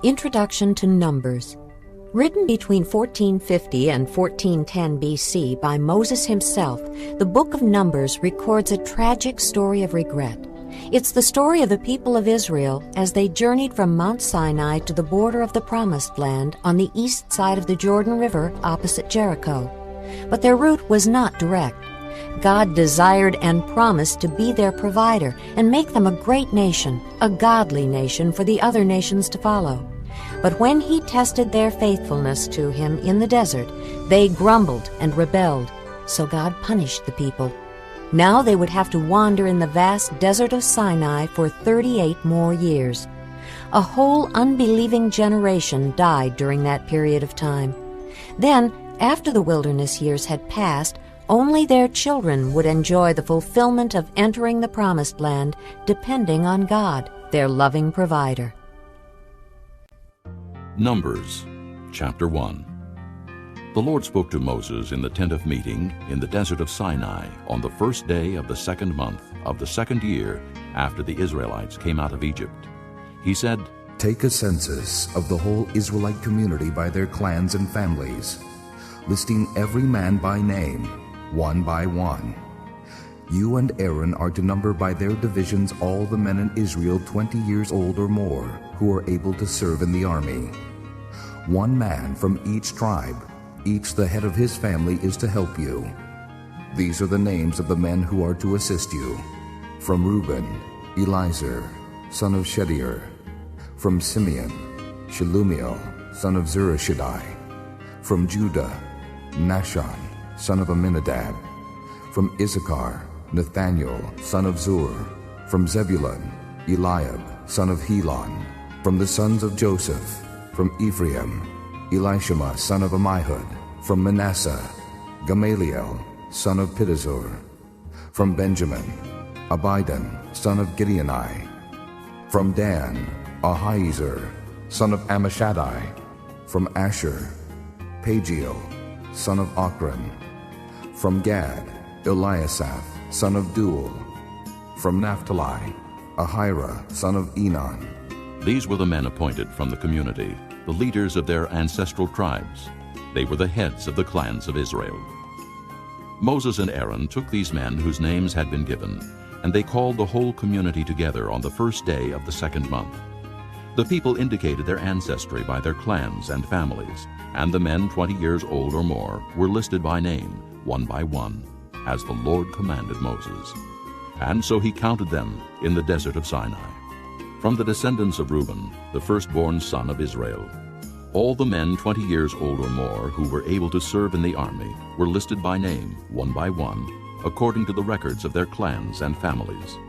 Introduction to Numbers. Written between 1450 and 1410 BC by Moses himself, the book of Numbers records a tragic story of regret. It's the story of the people of Israel as they journeyed from Mount Sinai to the border of the Promised Land on the east side of the Jordan River opposite Jericho. But their route was not direct. God desired and promised to be their provider and make them a great nation, a godly nation for the other nations to follow. But when he tested their faithfulness to him in the desert, they grumbled and rebelled, so God punished the people. Now they would have to wander in the vast desert of Sinai for 38 more years. A whole unbelieving generation died during that period of time. Then, after the wilderness years had passed, only their children would enjoy the fulfillment of entering the Promised Land, depending on God, their loving provider. Numbers, chapter 1. The Lord spoke to Moses in the tent of meeting in the desert of Sinai on the first day of the second month of the second year after the Israelites came out of Egypt. He said, "Take a census of the whole Israelite community by their clans and families, listing every man by name, one by one. You and Aaron are to number by their divisions all the men in Israel 20 years old or more who are able to serve in the army. One man from each tribe, each the head of his family, is to help you. These are the names of the men who are to assist you. From Reuben, Elizur, son of Shedeur. From Simeon, Shelumiel, son of Zurishaddai. From Judah, Nahshon, son of Amminadab. From Issachar, Nathaniel, son of Zur. From Zebulun, Eliab, son of Helon. From the sons of Joseph, from Ephraim, Elishama, son of Ammihud. From Manasseh, Gamaliel, son of Pedazur. From Benjamin, Abidan, son of Gideoni. From Dan, Ahiezer, son of Ammishaddai. From Asher, Pagiel, son of Ochran. From Gad, Eliasaph, son of Duel. From Naphtali, Ahira, son of Enon. These were the men appointed from the community, the leaders of their ancestral tribes. They were the heads of the clans of Israel. Moses and Aaron took these men whose names had been given, and they called the whole community together on the first day of the second month. The people indicated their ancestry by their clans and families, and the men 20 years old or more were listed by name, one by one, as the Lord commanded Moses. And so he counted them in the desert of Sinai. From the descendants of Reuben, the firstborn son of Israel, all the men 20 years old or more who were able to serve in the army were listed by name, one by one, according to the records of their clans and families.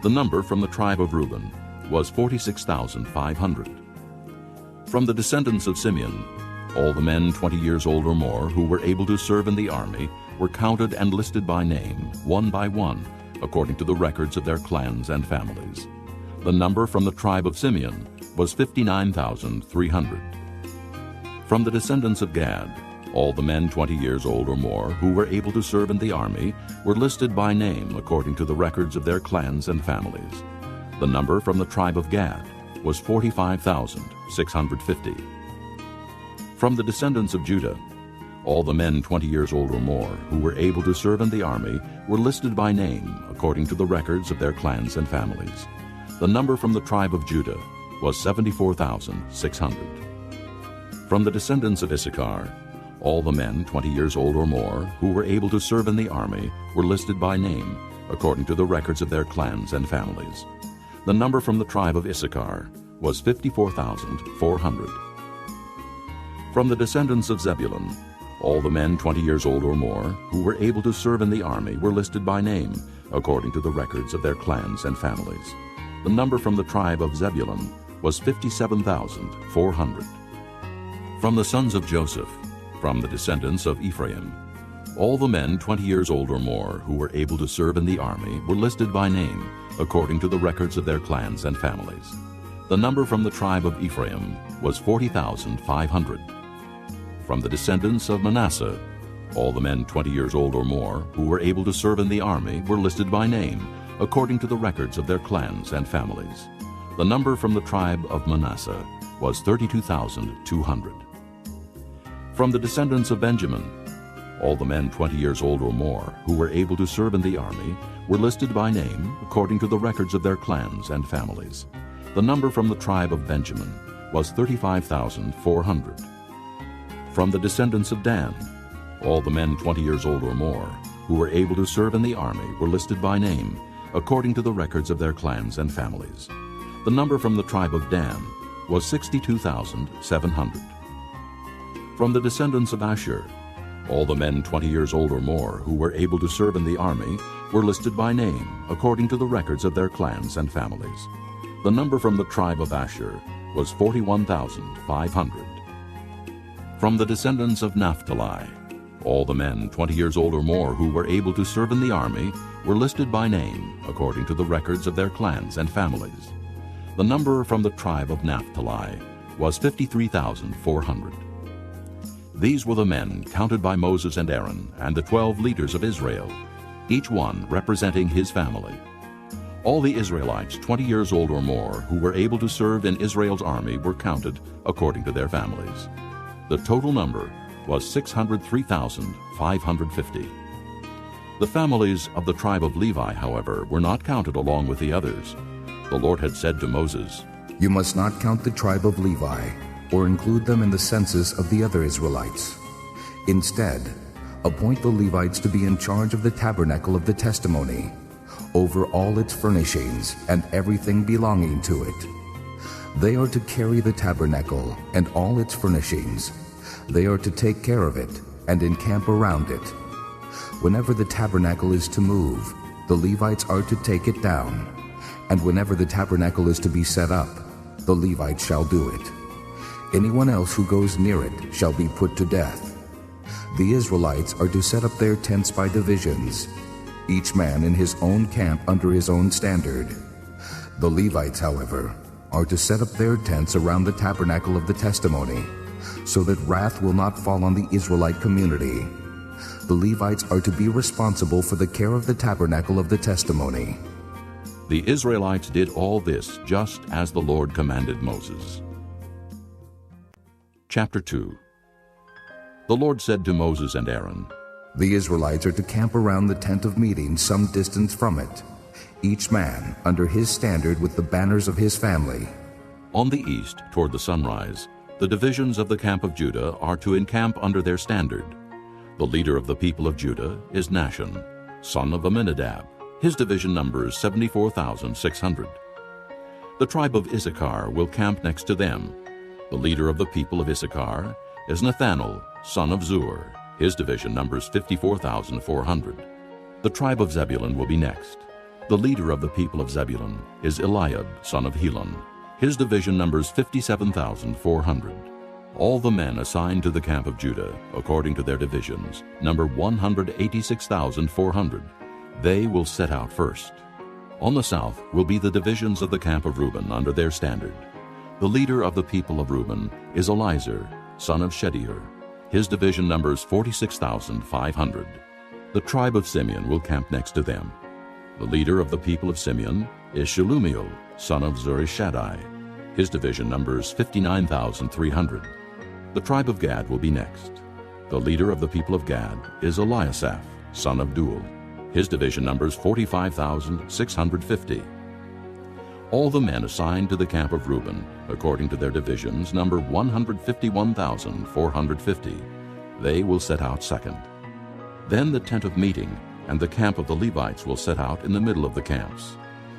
The number from the tribe of Reuben was 46,500. From the descendants of Simeon, all the men 20 years old or more who were able to serve in the army were counted and listed by name, one by one, according to the records of their clans and families. The number from the tribe of Simeon was 59,300. From the descendants of Gad, all the men 20 years old or more who were able to serve in the army were listed by name according to the records of their clans and families. The number from the tribe of Gad was 45,650. From the descendants of Judah, all the men 20 years old or more who were able to serve in the army were listed by name according to the records of their clans and families. The number from the tribe of Judah was 74,600. From the descendants of Issachar, all the men 20 years old or more who were able to serve in the army were listed by name according to the records of their clans and families. The number from the tribe of Issachar was 54,400. From the descendants of Zebulun, all the men 20 years old or more who were able to serve in the army were listed by name according to the records of their clans and families. The number from the tribe of Zebulun was 57,400. From the sons of Joseph, from the descendants of Ephraim, all the men 20 years old or more who were able to serve in the army were listed by name according to the records of their clans and families. The number from the tribe of Ephraim was 40,500. From the descendants of Manasseh, all the men 20 years old or more who were able to serve in the army were listed by name according to the records of their clans and families. The number from the tribe of Manasseh was 32,200. From the descendants of Benjamin, all the men 20 years old or more who were able to serve in the army were listed by name according to the records of their clans and families. The number from the tribe of Benjamin was 35,400. From the descendants of Dan, all the men 20 years old or more who were able to serve in the army were listed by name according to the records of their clans and families. The number from the tribe of Dan was 62,700. From the descendants of Asher, all the men 20 years old or more who were able to serve in the army were listed by name according to the records of their clans and families. The number from the tribe of Asher was 41,500. From the descendants of Naphtali, all the men 20 years old or more who were able to serve in the army were listed by name according to the records of their clans and families. The number from the tribe of Naphtali was 53,400. These were the men counted by Moses and Aaron and the 12 leaders of Israel, each one representing his family. All the Israelites 20 years old or more who were able to serve in Israel's army were counted according to their families. The total number was 603,550. The families of the tribe of Levi, however, were not counted along with the others. The Lord had said to Moses, You must not count the tribe of Levi, or include them in the census of the other Israelites. Instead, appoint the Levites to be in charge of the tabernacle of the testimony, over all its furnishings and everything belonging to it. They are to carry the tabernacle and all its furnishings. They are to take care of it and encamp around it. Whenever the tabernacle is to move, the Levites are to take it down. And whenever the tabernacle is to be set up, the Levites shall do it. Anyone else who goes near it shall be put to death. The Israelites are to set up their tents by divisions, each man in his own camp under his own standard. The Levites, however, are to set up their tents around the tabernacle of the testimony, so that wrath will not fall on the Israelite community. The Levites are to be responsible for the care of the tabernacle of the testimony. The Israelites did all this just as the Lord commanded Moses. Chapter 2. The Lord said to Moses and Aaron, The Israelites are to camp around the tent of meeting some distance from it, each man under his standard with the banners of his family. On the east, toward the sunrise, the divisions of the camp of Judah are to encamp under their standard. The leader of the people of Judah is Nahshon, son of Amminadab. His division numbers 74,600. The tribe of Issachar will camp next to them. The leader of the people of Issachar is Nathanael, son of Zur. His division numbers 54,400. The tribe of Zebulun will be next. The leader of the people of Zebulun is Eliab, son of Helon. His division numbers 57,400. All the men assigned to the camp of Judah, according to their divisions, number 186,400. They will set out first. On the south will be the divisions of the camp of Reuben under their standard. The leader of the people of Reuben is Elizur, son of Shedeur. His division numbers 46,500. The tribe of Simeon will camp next to them. The leader of the people of Simeon is Shelumiel, son of Zurishaddai. His division numbers 59,300. The tribe of Gad will be next. The leader of the people of Gad is Eliasaph, son of Duel. His division numbers 45,650. All the men assigned to the camp of Reuben, according to their divisions, number 151,450. They will set out second. Then the tent of meeting and the camp of the Levites will set out in the middle of the camps.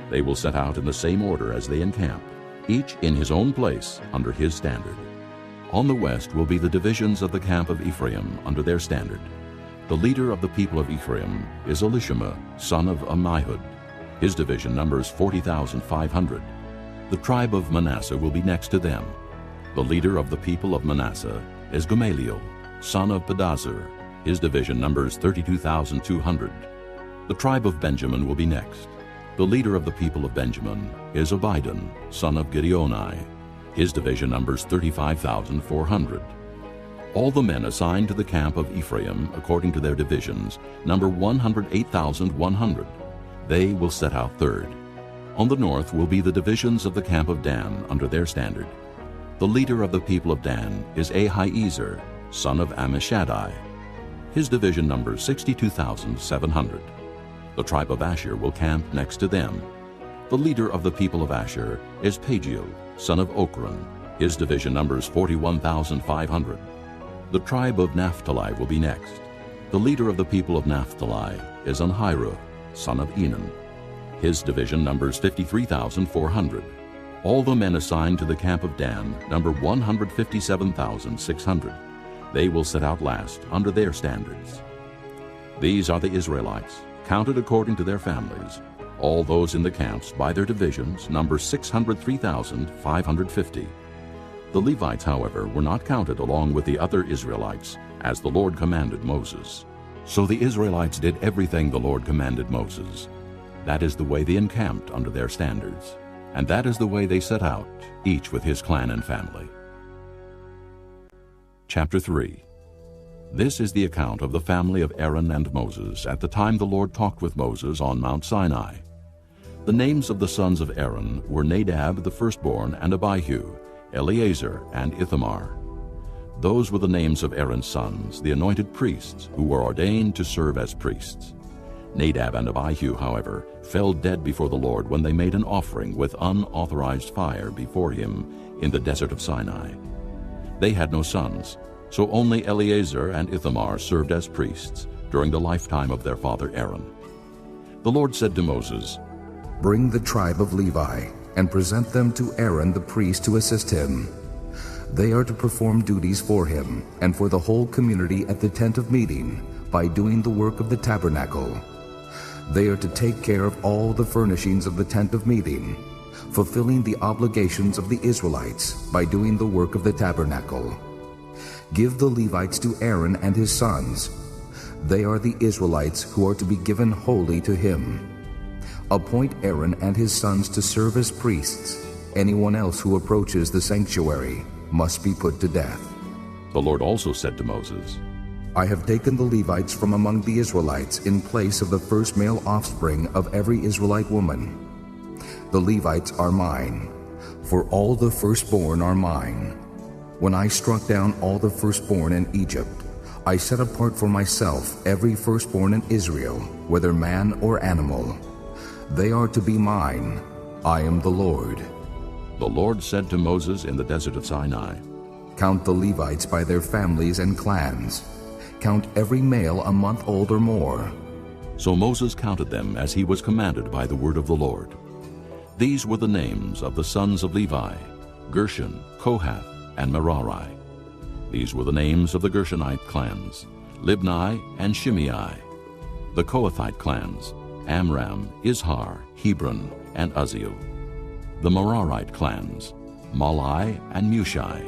They will set out in the same order as they encamp, each in his own place under his standard. On the west will be the divisions of the camp of Ephraim under their standard. The leader of the people of Ephraim is Elishama, son of Ammihud. His division numbers 40,500. The tribe of Manasseh will be next to them. The leader of the people of Manasseh is Gamaliel, son of Pedazur. His division numbers 32,200. The tribe of Benjamin will be next. The leader of the people of Benjamin is Abidan, son of Gideoni. His division numbers 35,400. All the men assigned to the camp of Ephraim, according to their divisions, number 108,100. They will set out third. On the north will be the divisions of the camp of Dan under their standard. The leader of the people of Dan is Ahiezer, son of Ammishaddai. His division numbers 62,700. The tribe of Asher will camp next to them. The leader of the people of Asher is Pagiel, son of Ochran. His division numbers 41,500. The tribe of Naphtali will be next. The leader of the people of Naphtali is Anhiru, son of Enan. His division numbers 53,400. All the men assigned to the camp of Dan number 157,600. They will set out last under their standards. These are the Israelites, counted according to their families. All those in the camps by their divisions number 603,550. The Levites, however, were not counted along with the other Israelites, as the Lord commanded Moses. So the Israelites did everything the Lord commanded Moses. That is the way they encamped under their standards, and that is the way they set out, each with his clan and family. Chapter 3. This is the account of the family of Aaron and Moses at the time the Lord talked with Moses on Mount Sinai. The names of the sons of Aaron were Nadab the firstborn and Abihu, Eleazar and Ithamar. Those were the names of Aaron's sons, the anointed priests, who were ordained to serve as priests. Nadab and Abihu, however, fell dead before the Lord when they made an offering with unauthorized fire before him in the desert of Sinai. They had no sons, so only Eleazar and Ithamar served as priests during the lifetime of their father Aaron. The Lord said to Moses, "Bring the tribe of Levi and present them to Aaron the priest to assist him. They are to perform duties for him and for the whole community at the tent of meeting by doing the work of the tabernacle. They are to take care of all the furnishings of the tent of meeting, fulfilling the obligations of the Israelites by doing the work of the tabernacle. Give the Levites to Aaron and his sons. They are the Israelites who are to be given wholly to him. Appoint Aaron and his sons to serve as priests. Anyone else who approaches the sanctuary must be put to death." The Lord also said to Moses, "I have taken the Levites from among the Israelites in place of the first male offspring of every Israelite woman. The Levites are mine, for all the firstborn are mine. When I struck down all the firstborn in Egypt, I set apart for myself every firstborn in Israel, whether man or animal. They are to be mine. I am the Lord." The Lord said to Moses in the desert of Sinai, "Count the Levites by their families and clans. Count every male a month old or more." So Moses counted them as he was commanded by the word of the Lord. These were the names of the sons of Levi: Gershon, Kohath, and Merari. These were the names of the Gershonite clans: Libni and Shimei. The Kohathite clans: Amram, Izhar, Hebron, and Uzziel. The Merarite clans: Malai and Mushi.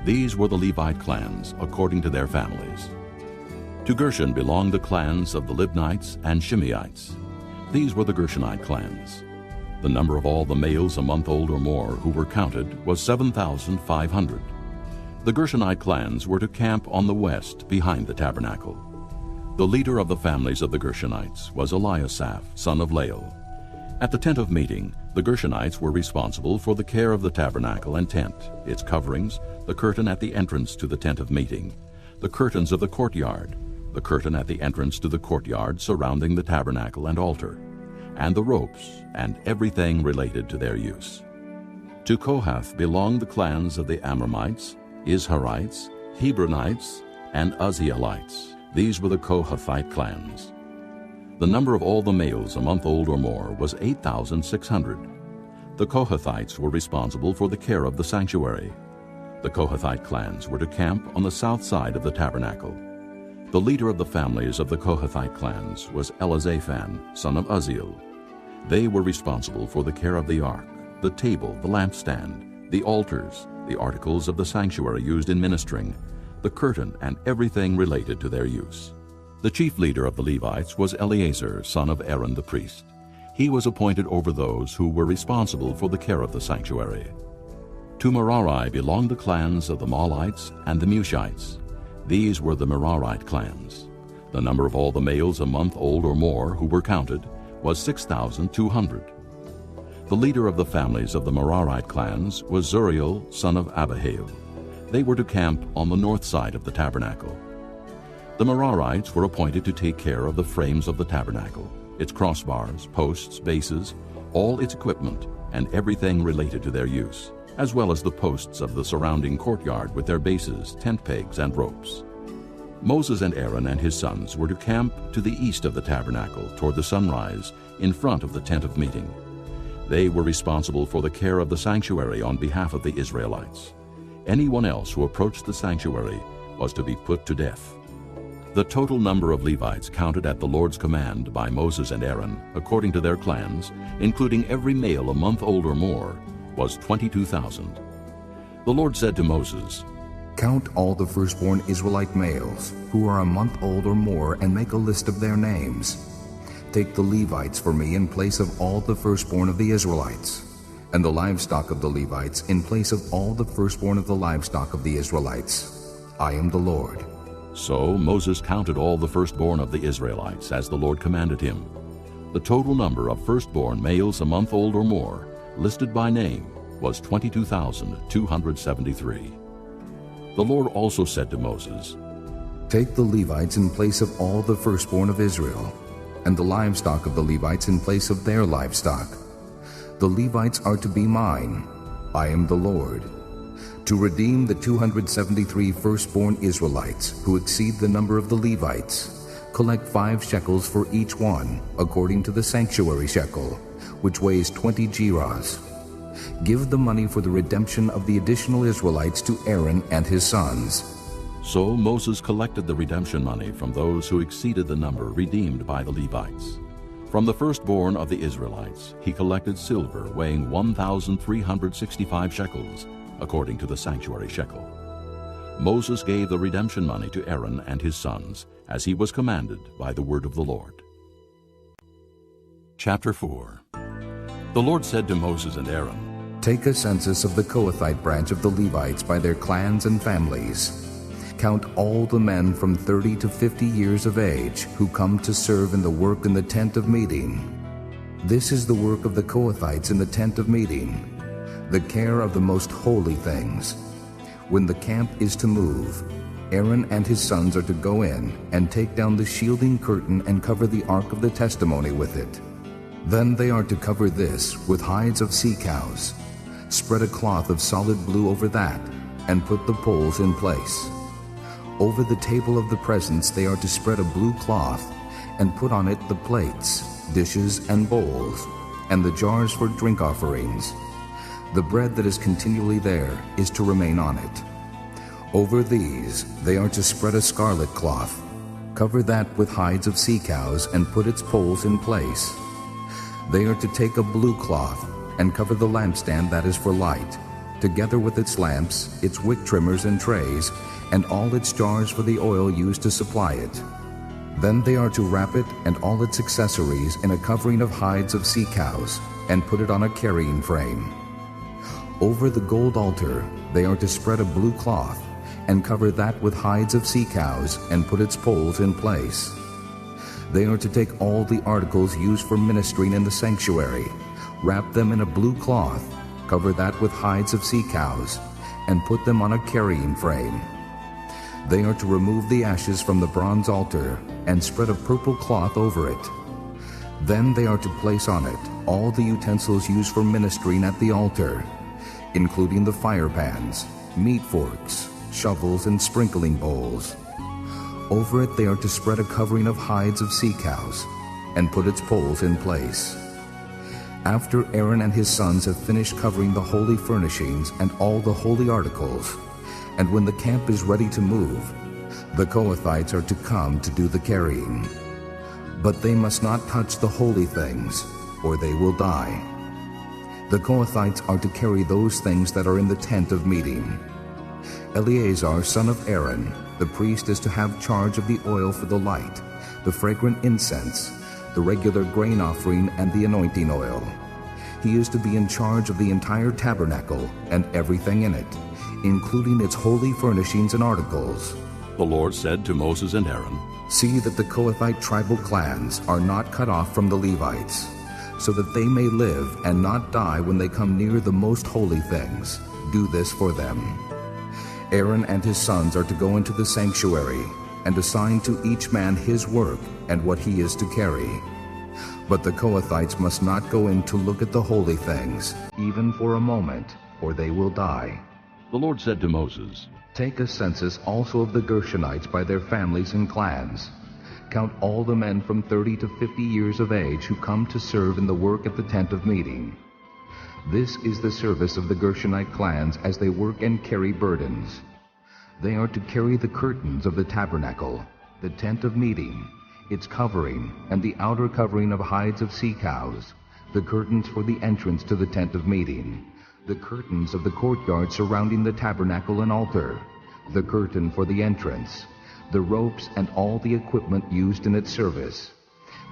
These were the Levite clans according to their families. To Gershon belonged the clans of the Libnites and Shimeites. These were the Gershonite clans. The number of all the males a month old or more who were counted was 7,500. The Gershonite clans were to camp on the west behind the tabernacle. The leader of the families of the Gershonites was Eliasaph, son of Lael. At the tent of meeting, the Gershonites were responsible for the care of the tabernacle and tent, its coverings, the curtain at the entrance to the tent of meeting, the curtains of the courtyard, the curtain at the entrance to the courtyard surrounding the tabernacle and altar, and the ropes and everything related to their use. To Kohath belonged the clans of the Amramites, Izharites, Hebronites, and Uzzielites. These were the Kohathite clans. The number of all the males a month old or more was 8,600. The Kohathites were responsible for the care of the sanctuary. The Kohathite clans were to camp on the south side of the tabernacle. The leader of the families of the Kohathite clans was Elizaphan, son of Uzziel. They were responsible for the care of the ark, the table, the lampstand, the altars, the articles of the sanctuary used in ministering, the curtain, and everything related to their use. The chief leader of the Levites was Eleazar, son of Aaron the priest. He was appointed over those who were responsible for the care of the sanctuary. To Merari belonged the clans of the Mahlites and the Mushites. These were the Merarite clans. The number of all the males a month old or more who were counted was 6,200. The leader of the families of the Merarite clans was Zuriel, son of Abihail. They were to camp on the north side of the tabernacle. The Merarites were appointed to take care of the frames of the tabernacle, its crossbars, posts, bases, all its equipment, and everything related to their use, as well as the posts of the surrounding courtyard with their bases, tent pegs, and ropes. Moses and Aaron and his sons were to camp to the east of the tabernacle toward the sunrise in front of the tent of meeting. They were responsible for the care of the sanctuary on behalf of the Israelites. Anyone else who approached the sanctuary was to be put to death. The total number of Levites counted at the Lord's command by Moses and Aaron, according to their clans, including every male a month old or more, was 22,000. The Lord said to Moses, Count all the firstborn Israelite males who are a month old or more and make a list of their names. Take the Levites for me in place of all the firstborn of the Israelites, and the livestock of the Levites in place of all the firstborn of the livestock of the Israelites. I am the Lord. So Moses counted all the firstborn of the Israelites as the Lord commanded him. The total number of firstborn males a month old or more, listed by name, was 22,273. The Lord also said to Moses, Take the Levites in place of all the firstborn of Israel, and the livestock of the Levites in place of their livestock. The Levites are to be mine. I am the Lord. To redeem the 273 firstborn Israelites who exceed the number of the Levites, collect 5 shekels for each one, according to the sanctuary shekel, which weighs 20 gerahs. Give the money for the redemption of the additional Israelites to Aaron and his sons. So Moses collected the redemption money from those who exceeded the number redeemed by the Levites. From the firstborn of the Israelites, he collected silver weighing 1,365 shekels, according to the sanctuary shekel. Moses gave the redemption money to Aaron and his sons, as he was commanded by the word of the Lord. Chapter 4. The Lord said to Moses and Aaron, Take a census of the Kohathite branch of the Levites by their clans and families. Count all the men from 30 to 50 years of age who come to serve in the work in the tent of meeting. This is the work of the Kohathites in the tent of meeting, the care of the most holy things. When the camp is to move, Aaron and his sons are to go in and take down the shielding curtain and cover the ark of the testimony with it. Then they are to cover this with hides of sea cows. Spread a cloth of solid blue over that, and put the poles in place. Over the table of the presence they are to spread a blue cloth, and put on it the plates, dishes, and bowls, and the jars for drink offerings. The bread that is continually there is to remain on it. Over these they are to spread a scarlet cloth. Cover that with hides of sea cows, and put its poles in place. They are to take a blue cloth and cover the lampstand that is for light, together with its lamps, its wick trimmers and trays, and all its jars for the oil used to supply it. Then they are to wrap it and all its accessories in a covering of hides of sea cows, and put it on a carrying frame. Over the gold altar they are to spread a blue cloth, and cover that with hides of sea cows, and put its poles in place. They are to take all the articles used for ministering in the sanctuary, wrap them in a blue cloth, cover that with hides of sea cows, and put them on a carrying frame. They are to remove the ashes from the bronze altar and spread a purple cloth over it. Then they are to place on it all the utensils used for ministering at the altar, including the fire pans, meat forks, shovels, and sprinkling bowls. Over it they are to spread a covering of hides of sea cows, and put its poles in place. After Aaron and his sons have finished covering the holy furnishings and all the holy articles, and when the camp is ready to move, the Kohathites are to come to do the carrying. But they must not touch the holy things, or they will die. The Kohathites are to carry those things that are in the tent of meeting. Eleazar, son of Aaron, the priest, is to have charge of the oil for the light, the fragrant incense, the regular grain offering, and the anointing oil. He is to be in charge of the entire tabernacle and everything in it, including its holy furnishings and articles. The Lord said to Moses and Aaron, See that the Kohathite tribal clans are not cut off from the Levites, so that they may live and not die when they come near the most holy things. Do this for them. Aaron and his sons are to go into the sanctuary and assign to each man his work and what he is to carry. But the Kohathites must not go in to look at the holy things, even for a moment, or they will die. The Lord said to Moses, Take a census also of the Gershonites by their families and clans. Count all the men from 30 to 50 years of age who come to serve in the work at the tent of meeting. This is the service of the Gershonite clans as they work and carry burdens. They are to carry the curtains of the tabernacle, the tent of meeting, its covering, and the outer covering of hides of sea cows, the curtains for the entrance to the tent of meeting, the curtains of the courtyard surrounding the tabernacle and altar, the curtain for the entrance, the ropes and all the equipment used in its service.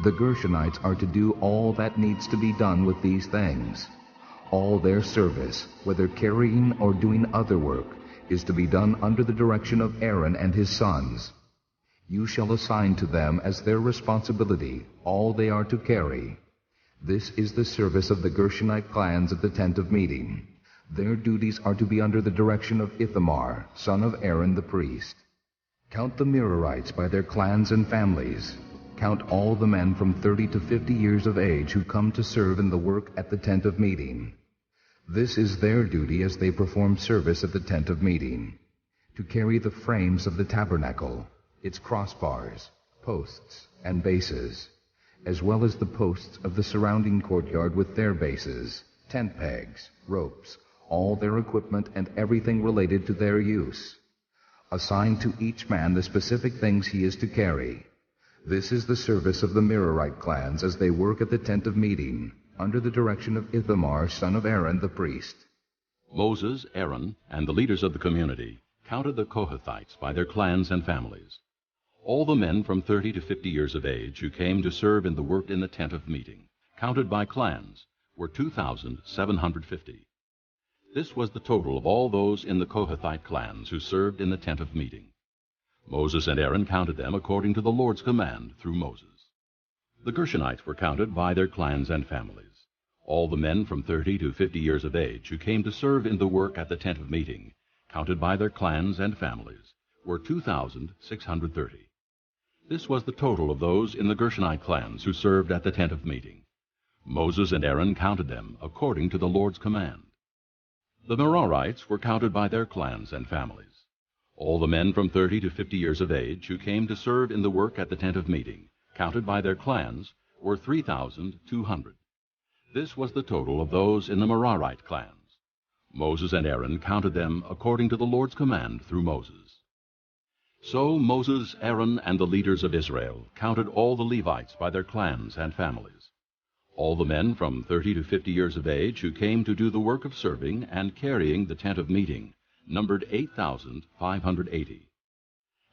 The Gershonites are to do all that needs to be done with these things. All their service, whether carrying or doing other work, is to be done under the direction of Aaron and his sons. You shall assign to them as their responsibility all they are to carry. This is the service of the Gershonite clans at the tent of meeting. Their duties are to be under the direction of Ithamar, son of Aaron the priest. Count the Merarites by their clans and families. Count all the men from 30 to 50 years of age who come to serve in the work at the tent of meeting. This is their duty as they perform service at the tent of meeting, to carry the frames of the tabernacle, its crossbars, posts, and bases, as well as the posts of the surrounding courtyard with their bases, tent pegs, ropes, all their equipment and everything related to their use. Assign to each man the specific things he is to carry. This is the service of the Merarite clans as they work at the tent of meeting, under the direction of Ithamar, son of Aaron the priest. Moses, Aaron, and the leaders of the community counted the Kohathites by their clans and families. All the men from 30 to 50 years of age who came to serve in the work in the tent of meeting, counted by clans, were 2,750. This was the total of all those in the Kohathite clans who served in the tent of meeting. Moses and Aaron counted them according to the Lord's command through Moses. The Gershonites were counted by their clans and families. All the men from 30 to 50 years of age who came to serve in the work at the tent of meeting, counted by their clans and families, were 2,630. This was the total of those in the Gershonite clans who served at the tent of meeting. Moses and Aaron counted them according to the Lord's command. The Merarites were counted by their clans and families. All the men from 30 to 50 years of age who came to serve in the work at the tent of meeting, counted by their clans, were 3,200. This was the total of those in the Merarite clans. Moses and Aaron counted them according to the Lord's command through Moses. So Moses, Aaron, and the leaders of Israel counted all the Levites by their clans and families. All the men from 30 to 50 years of age who came to do the work of serving and carrying the tent of meeting numbered 8,580.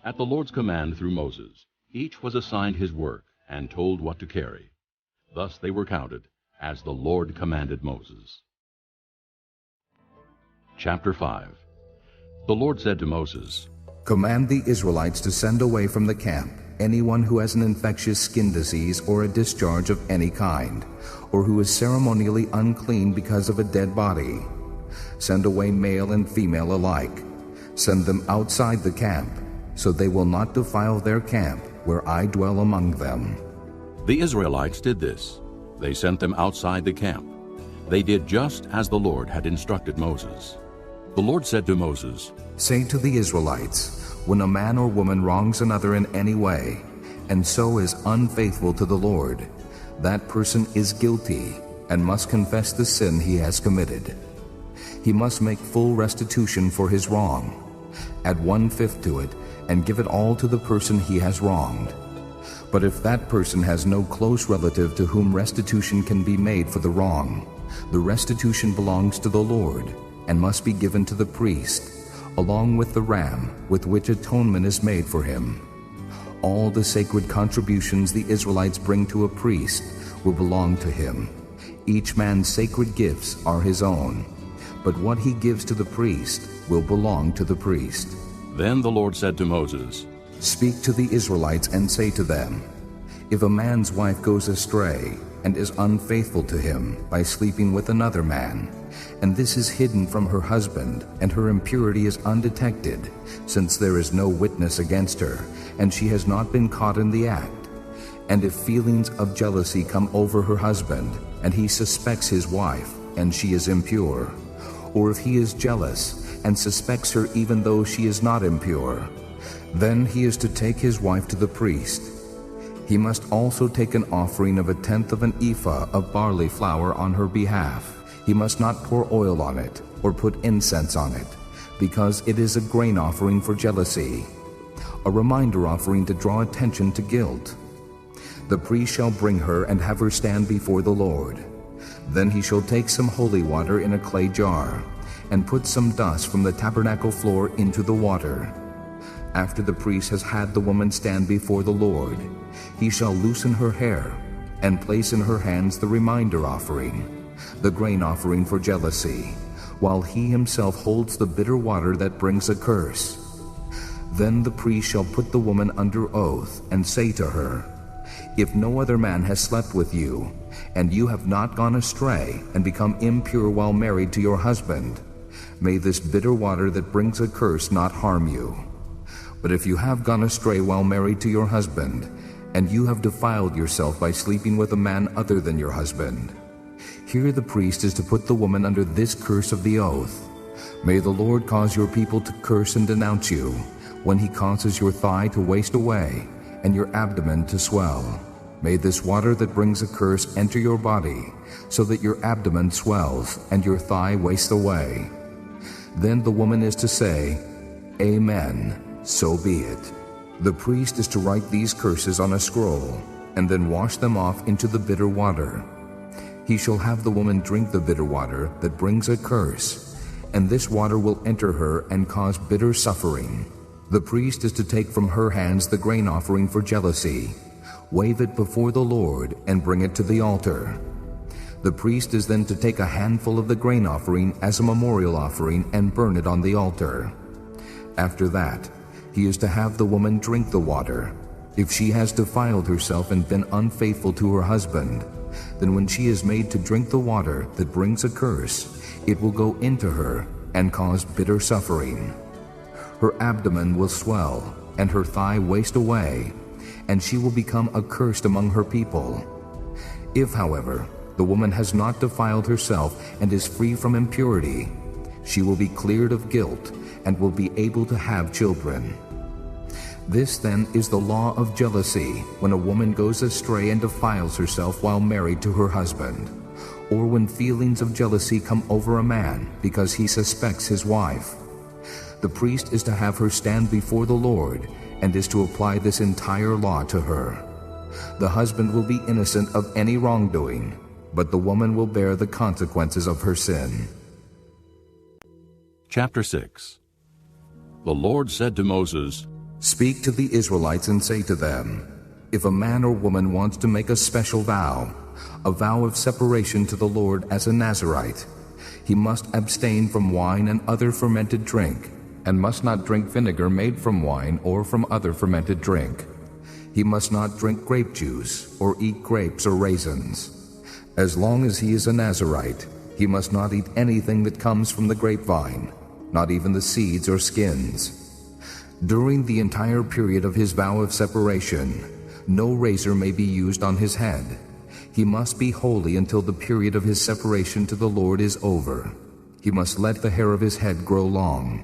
At the Lord's command through Moses, each was assigned his work and told what to carry. Thus they were counted, as the Lord commanded Moses. Chapter 5. The Lord said to Moses, Command the Israelites to send away from the camp anyone who has an infectious skin disease or a discharge of any kind, or who is ceremonially unclean because of a dead body. Send away male and female alike. Send them outside the camp, so they will not defile their camp where I dwell among them. The Israelites did this. They sent them outside the camp. They did just as the Lord had instructed Moses. The Lord said to Moses, Say to the Israelites, when a man or woman wrongs another in any way, and so is unfaithful to the Lord, that person is guilty and must confess the sin he has committed. He must make full restitution for his wrong, add 1/5 to it, and give it all to the person he has wronged. But if that person has no close relative to whom restitution can be made for the wrong, the restitution belongs to the Lord and must be given to the priest, along with the ram with which atonement is made for him. All the sacred contributions the Israelites bring to a priest will belong to him. Each man's sacred gifts are his own, but what he gives to the priest will belong to the priest. Then the Lord said to Moses, Speak to the Israelites and say to them, If a man's wife goes astray, and is unfaithful to him by sleeping with another man, and this is hidden from her husband, and her impurity is undetected, since there is no witness against her, and she has not been caught in the act. And if feelings of jealousy come over her husband, and he suspects his wife, and she is impure, or if he is jealous and suspects her even though she is not impure, then he is to take his wife to the priest. He must also take an offering of 1/10 of an ephah of barley flour on her behalf. He must not pour oil on it or put incense on it, because it is a grain offering for jealousy, a reminder offering to draw attention to guilt. The priest shall bring her and have her stand before the Lord. Then he shall take some holy water in a clay jar, and put some dust from the tabernacle floor into the water. After the priest has had the woman stand before the Lord, he shall loosen her hair, and place in her hands the reminder offering, the grain offering for jealousy, while he himself holds the bitter water that brings a curse. Then the priest shall put the woman under oath, and say to her, "If no other man has slept with you, and you have not gone astray and become impure while married to your husband, may this bitter water that brings a curse not harm you. But if you have gone astray while married to your husband, and you have defiled yourself by sleeping with a man other than your husband, here the priest is to put the woman under this curse of the oath. May the Lord cause your people to curse and denounce you, when he causes your thigh to waste away, and your abdomen to swell. May this water that brings a curse enter your body, so that your abdomen swells and your thigh wastes away." Then the woman is to say, "Amen, so be it." The priest is to write these curses on a scroll, and then wash them off into the bitter water. He shall have the woman drink the bitter water that brings a curse, and this water will enter her and cause bitter suffering. The priest is to take from her hands the grain offering for jealousy, wave it before the Lord, and bring it to the altar. The priest is then to take a handful of the grain offering as a memorial offering and burn it on the altar. After that, he is to have the woman drink the water. If she has defiled herself and been unfaithful to her husband, then when she is made to drink the water that brings a curse, it will go into her and cause bitter suffering. Her abdomen will swell, and her thigh waste away, and she will become accursed among her people. If, however, the woman has not defiled herself and is free from impurity, she will be cleared of guilt and will be able to have children. This then is the law of jealousy when a woman goes astray and defiles herself while married to her husband, or when feelings of jealousy come over a man because he suspects his wife. The priest is to have her stand before the Lord and is to apply this entire law to her. The husband will be innocent of any wrongdoing, but the woman will bear the consequences of her sin. Chapter 6. The Lord said to Moses, "Speak to the Israelites and say to them, if a man or woman wants to make a special vow, a vow of separation to the Lord as a Nazirite, he must abstain from wine and other fermented drink, and must not drink vinegar made from wine or from other fermented drink. He must not drink grape juice or eat grapes or raisins. As long as he is a Nazirite, he must not eat anything that comes from the grapevine, not even the seeds or skins. During the entire period of his vow of separation, no razor may be used on his head. He must be holy until the period of his separation to the Lord is over. He must let the hair of his head grow long.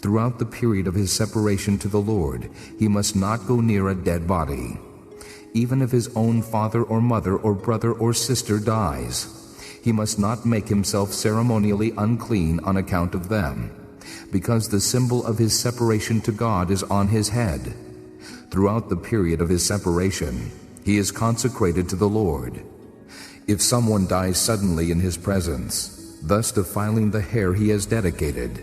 Throughout the period of his separation to the Lord, he must not go near a dead body. Even if his own father or mother or brother or sister dies, he must not make himself ceremonially unclean on account of them, because the symbol of his separation to God is on his head. Throughout the period of his separation, he is consecrated to the Lord. If someone dies suddenly in his presence, thus defiling the hair he has dedicated,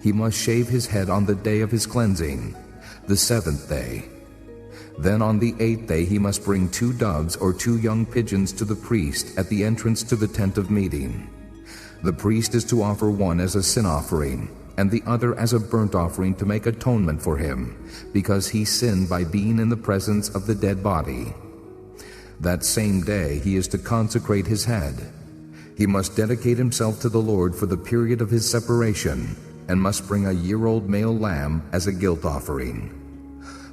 he must shave his head on the day of his cleansing, the 7th day. Then on the 8th day he must bring 2 doves or 2 young pigeons to the priest at the entrance to the tent of meeting. The priest is to offer one as a sin offering, and the other as a burnt offering to make atonement for him, because he sinned by being in the presence of the dead body. That same day he is to consecrate his head. He must dedicate himself to the Lord for the period of his separation, and must bring a year-old male lamb as a guilt offering.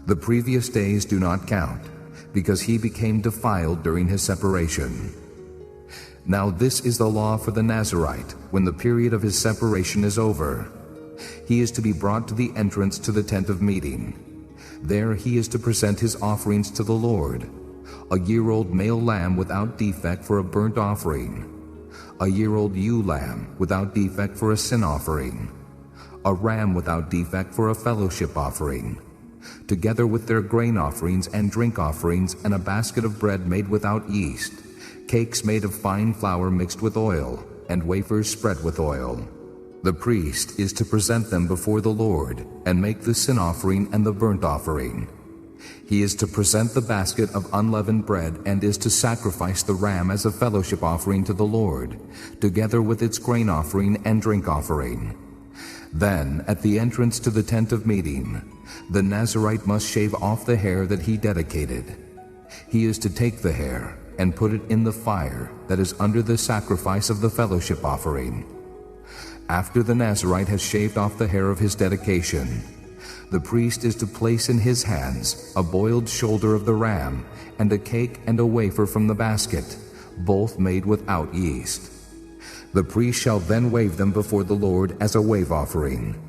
The previous days do not count, because he became defiled during his separation. Now this is the law for the Nazirite when the period of his separation is over. He is to be brought to the entrance to the tent of meeting. There he is to present his offerings to the Lord: a year-old male lamb without defect for a burnt offering, a year-old ewe lamb without defect for a sin offering, a ram without defect for a fellowship offering, together with their grain offerings and drink offerings, and a basket of bread made without yeast, cakes made of fine flour mixed with oil, and wafers spread with oil. The priest is to present them before the Lord and make the sin offering and the burnt offering. He is to present the basket of unleavened bread and is to sacrifice the ram as a fellowship offering to the Lord, together with its grain offering and drink offering. Then, at the entrance to the tent of meeting, the Nazirite must shave off the hair that he dedicated. He is to take the hair and put it in the fire that is under the sacrifice of the fellowship offering. After the Nazirite has shaved off the hair of his dedication, the priest is to place in his hands a boiled shoulder of the ram and a cake and a wafer from the basket, both made without yeast. The priest shall then wave them before the Lord as a wave offering.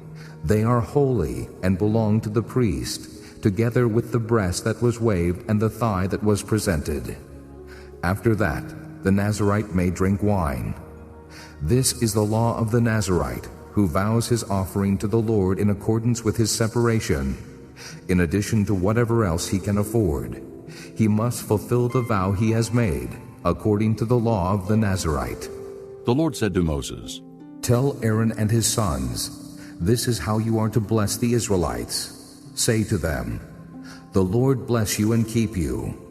They are holy and belong to the priest, together with the breast that was waved and the thigh that was presented. After that, the Nazirite may drink wine. This is the law of the Nazirite, who vows his offering to the Lord in accordance with his separation, in addition to whatever else he can afford. He must fulfill the vow he has made, according to the law of the Nazirite. The Lord said to Moses, Tell Aaron and his sons, this is how you are to bless the Israelites. Say to them, The Lord bless you and keep you.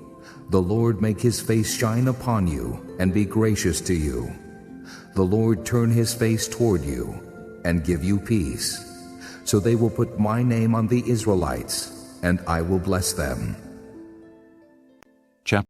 The Lord make his face shine upon you and be gracious to you. The Lord turn his face toward you and give you peace. So they will put my name on the Israelites, and I will bless them. Chapter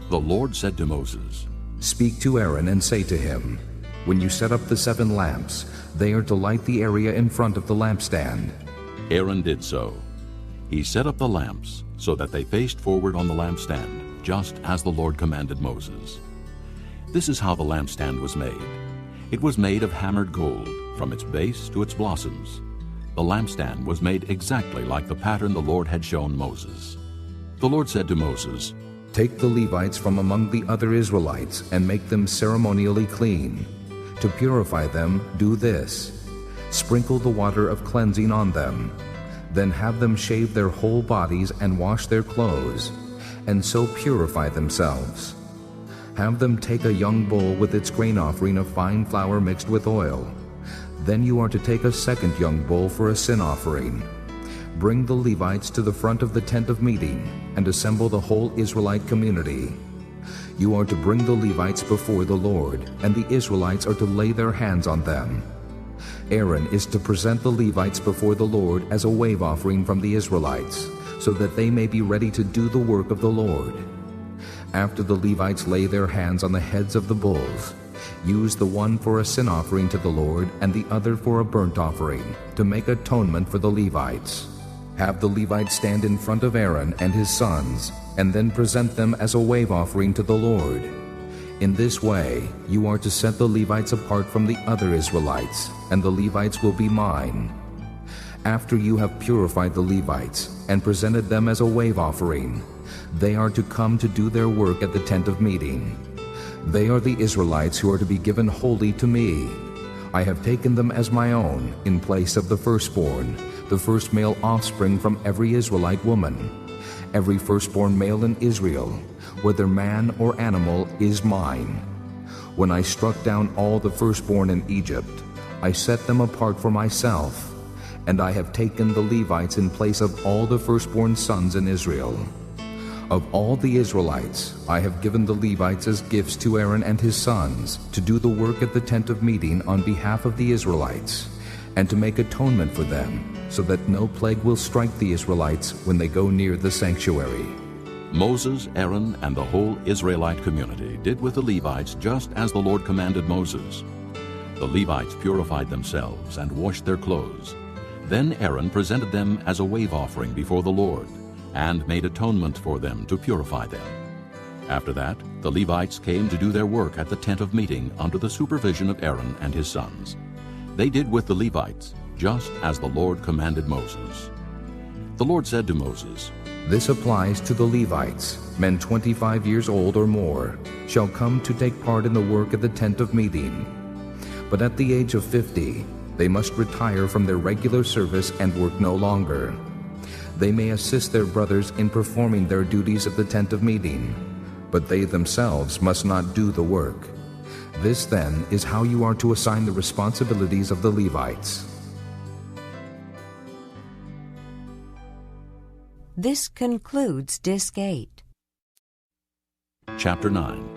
The Lord said to Moses, "Speak to Aaron and say to him, when you set up the 7 lamps, they are to light the area in front of the lampstand." Aaron did so. He set up the lamps so that they faced forward on the lampstand, just as the Lord commanded Moses. This is how the lampstand was made. It was made of hammered gold, from its base to its blossoms. The lampstand was made exactly like the pattern the Lord had shown Moses. The Lord said to Moses, "Take the Levites from among the other Israelites and make them ceremonially clean. To purify them, do this: sprinkle the water of cleansing on them. Then have them shave their whole bodies and wash their clothes, and so purify themselves. Have them take a young bull with its grain offering of fine flour mixed with oil. Then you are to take a second young bull for a sin offering. Bring the Levites to the front of the tent of meeting and assemble the whole Israelite community. You are to bring the Levites before the Lord, and the Israelites are to lay their hands on them. Aaron is to present the Levites before the Lord as a wave offering from the Israelites, so that they may be ready to do the work of the Lord. After the Levites lay their hands on the heads of the bulls, use the one for a sin offering to the Lord and the other for a burnt offering, to make atonement for the Levites. Have the Levites stand in front of Aaron and his sons, and then present them as a wave offering to the Lord. In this way, you are to set the Levites apart from the other Israelites, and the Levites will be mine. After you have purified the Levites and presented them as a wave offering, they are to come to do their work at the tent of meeting. They are the Israelites who are to be given wholly to me. I have taken them as my own in place of the firstborn, the first male offspring from every Israelite woman. Every firstborn male in Israel, whether man or animal, is mine. When I struck down all the firstborn in Egypt, I set them apart for myself, and I have taken the Levites in place of all the firstborn sons in Israel. Of all the Israelites, I have given the Levites as gifts to Aaron and his sons to do the work at the tent of meeting on behalf of the Israelites, and to make atonement for them, so that no plague will strike the Israelites when they go near the sanctuary." Moses, Aaron, and the whole Israelite community did with the Levites just as the Lord commanded Moses. The Levites purified themselves and washed their clothes. Then Aaron presented them as a wave offering before the Lord, and made atonement for them to purify them. After that, the Levites came to do their work at the tent of meeting under the supervision of Aaron and his sons. They did with the Levites just as the Lord commanded Moses. The Lord said to Moses, "This applies to the Levites. Men 25 years old or more shall come to take part in the work at the tent of meeting. But at the age of 50, they must retire from their regular service and work no longer. They may assist their brothers in performing their duties at the tent of meeting, but they themselves must not do the work. This, then, is how you are to assign the responsibilities of the Levites." This concludes Disc 8. Chapter 9.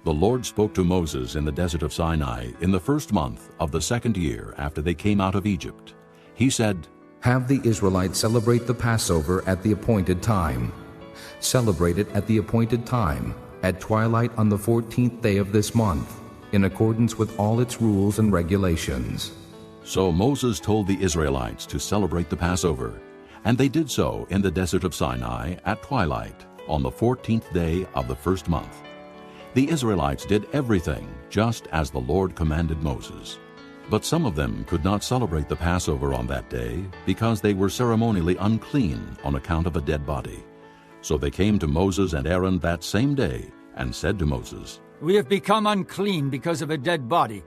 The Lord spoke to Moses in the desert of Sinai in the first month of the 2nd year after they came out of Egypt. He said, "Have the Israelites celebrate the Passover at the appointed time. Celebrate it at the appointed time, at twilight on the 14th day of this month, in accordance with all its rules and regulations." So Moses told the Israelites to celebrate the Passover, and they did so in the desert of Sinai at twilight on the 14th day of the first month. The Israelites did everything just as the Lord commanded Moses. But some of them could not celebrate the Passover on that day because they were ceremonially unclean on account of a dead body. So they came to Moses and Aaron that same day and said to Moses, "We have become unclean because of a dead body.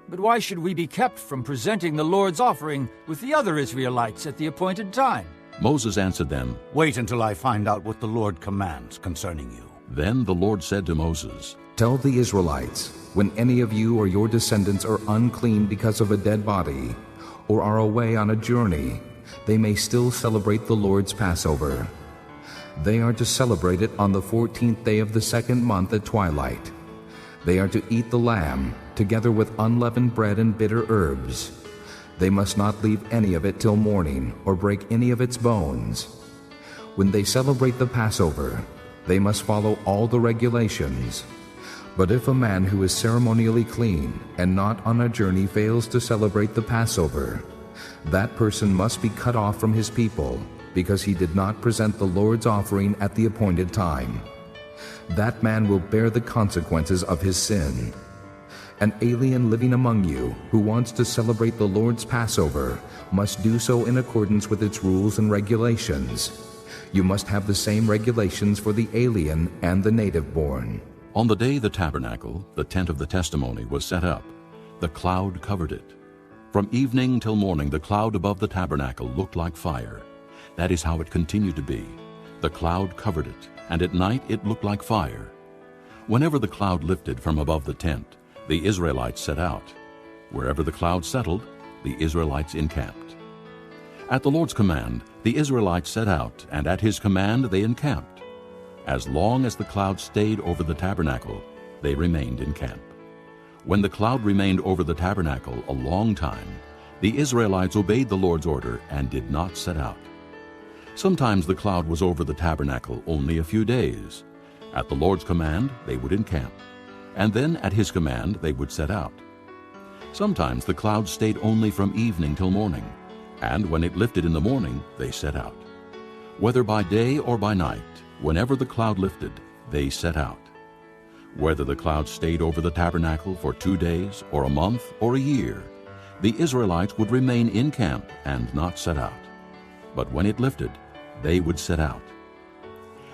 But why should we be kept from presenting the Lord's offering with the other Israelites at the appointed time?" Moses answered them, "Wait until I find out what the Lord commands concerning you." Then the Lord said to Moses, "Tell the Israelites, when any of you or your descendants are unclean because of a dead body, or are away on a journey, they may still celebrate the Lord's Passover. They are to celebrate it on the 14th day of the 2nd month at twilight. They are to eat the lamb, together with unleavened bread and bitter herbs. They must not leave any of it till morning, or break any of its bones. When they celebrate the Passover, they must follow all the regulations. But if a man who is ceremonially clean and not on a journey fails to celebrate the Passover, that person must be cut off from his people, because he did not present the Lord's offering at the appointed time. That man will bear the consequences of his sin. An alien living among you who wants to celebrate the Lord's Passover must do so in accordance with its rules and regulations. You must have the same regulations for the alien and the native-born. On the day the tabernacle, the tent of the testimony, was set up, the cloud covered it. From evening till morning the cloud above the tabernacle looked like fire. That is how it continued to be. The cloud covered it, and at night it looked like fire. Whenever the cloud lifted from above the tent, the Israelites set out. Wherever the cloud settled, the Israelites encamped. At the Lord's command, the Israelites set out, and at his command they encamped. As long as the cloud stayed over the tabernacle, they remained in camp. When the cloud remained over the tabernacle a long time, the Israelites obeyed the Lord's order and did not set out. Sometimes the cloud was over the tabernacle only a few days. At the Lord's command, they would encamp, and then at his command they would set out. Sometimes the cloud stayed only from evening till morning, and when it lifted in the morning, they set out. Whether by day or by night, whenever the cloud lifted, they set out. Whether the cloud stayed over the tabernacle for 2 days, or a month, or a year, the Israelites would remain in camp and not set out. But when it lifted, they would set out.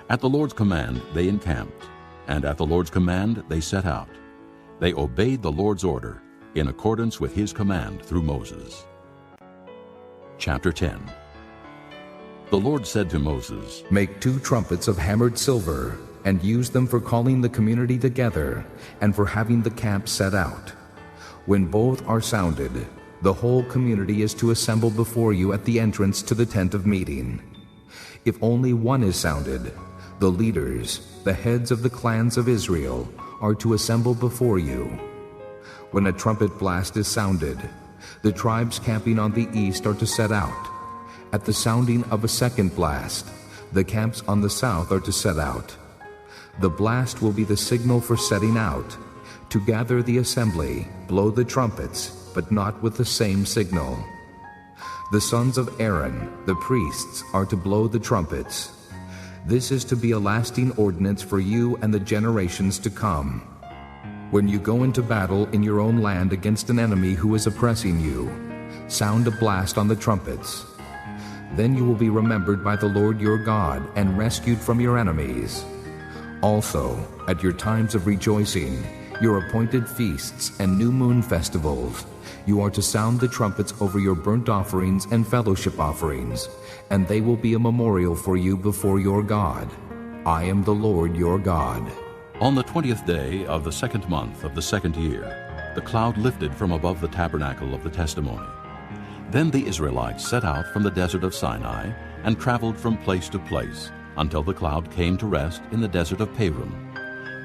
At the Lord's command they encamped, and at the Lord's command they set out. They obeyed the Lord's order in accordance with his command through Moses. Chapter 10. The Lord said to Moses, "Make 2 trumpets of hammered silver, and use them for calling the community together and for having the camp set out. When both are sounded, the whole community is to assemble before you at the entrance to the tent of meeting. If only one is sounded, the leaders, the heads of the clans of Israel, are to assemble before you. When a trumpet blast is sounded, the tribes camping on the east are to set out. At the sounding of a second blast, the camps on the south are to set out. The blast will be the signal for setting out. To gather the assembly, blow the trumpets, but not with the same signal. The sons of Aaron, the priests, are to blow the trumpets. This is to be a lasting ordinance for you and the generations to come. When you go into battle in your own land against an enemy who is oppressing you, sound a blast on the trumpets. Then you will be remembered by the Lord your God and rescued from your enemies. Also, at your times of rejoicing, your appointed feasts and new moon festivals, you are to sound the trumpets over your burnt offerings and fellowship offerings, and they will be a memorial for you before your God. I am the Lord your God." On the 20th day of the 2nd month of the 2nd year, the cloud lifted from above the tabernacle of the testimony. Then the Israelites set out from the desert of Sinai and traveled from place to place until the cloud came to rest in the desert of Paran.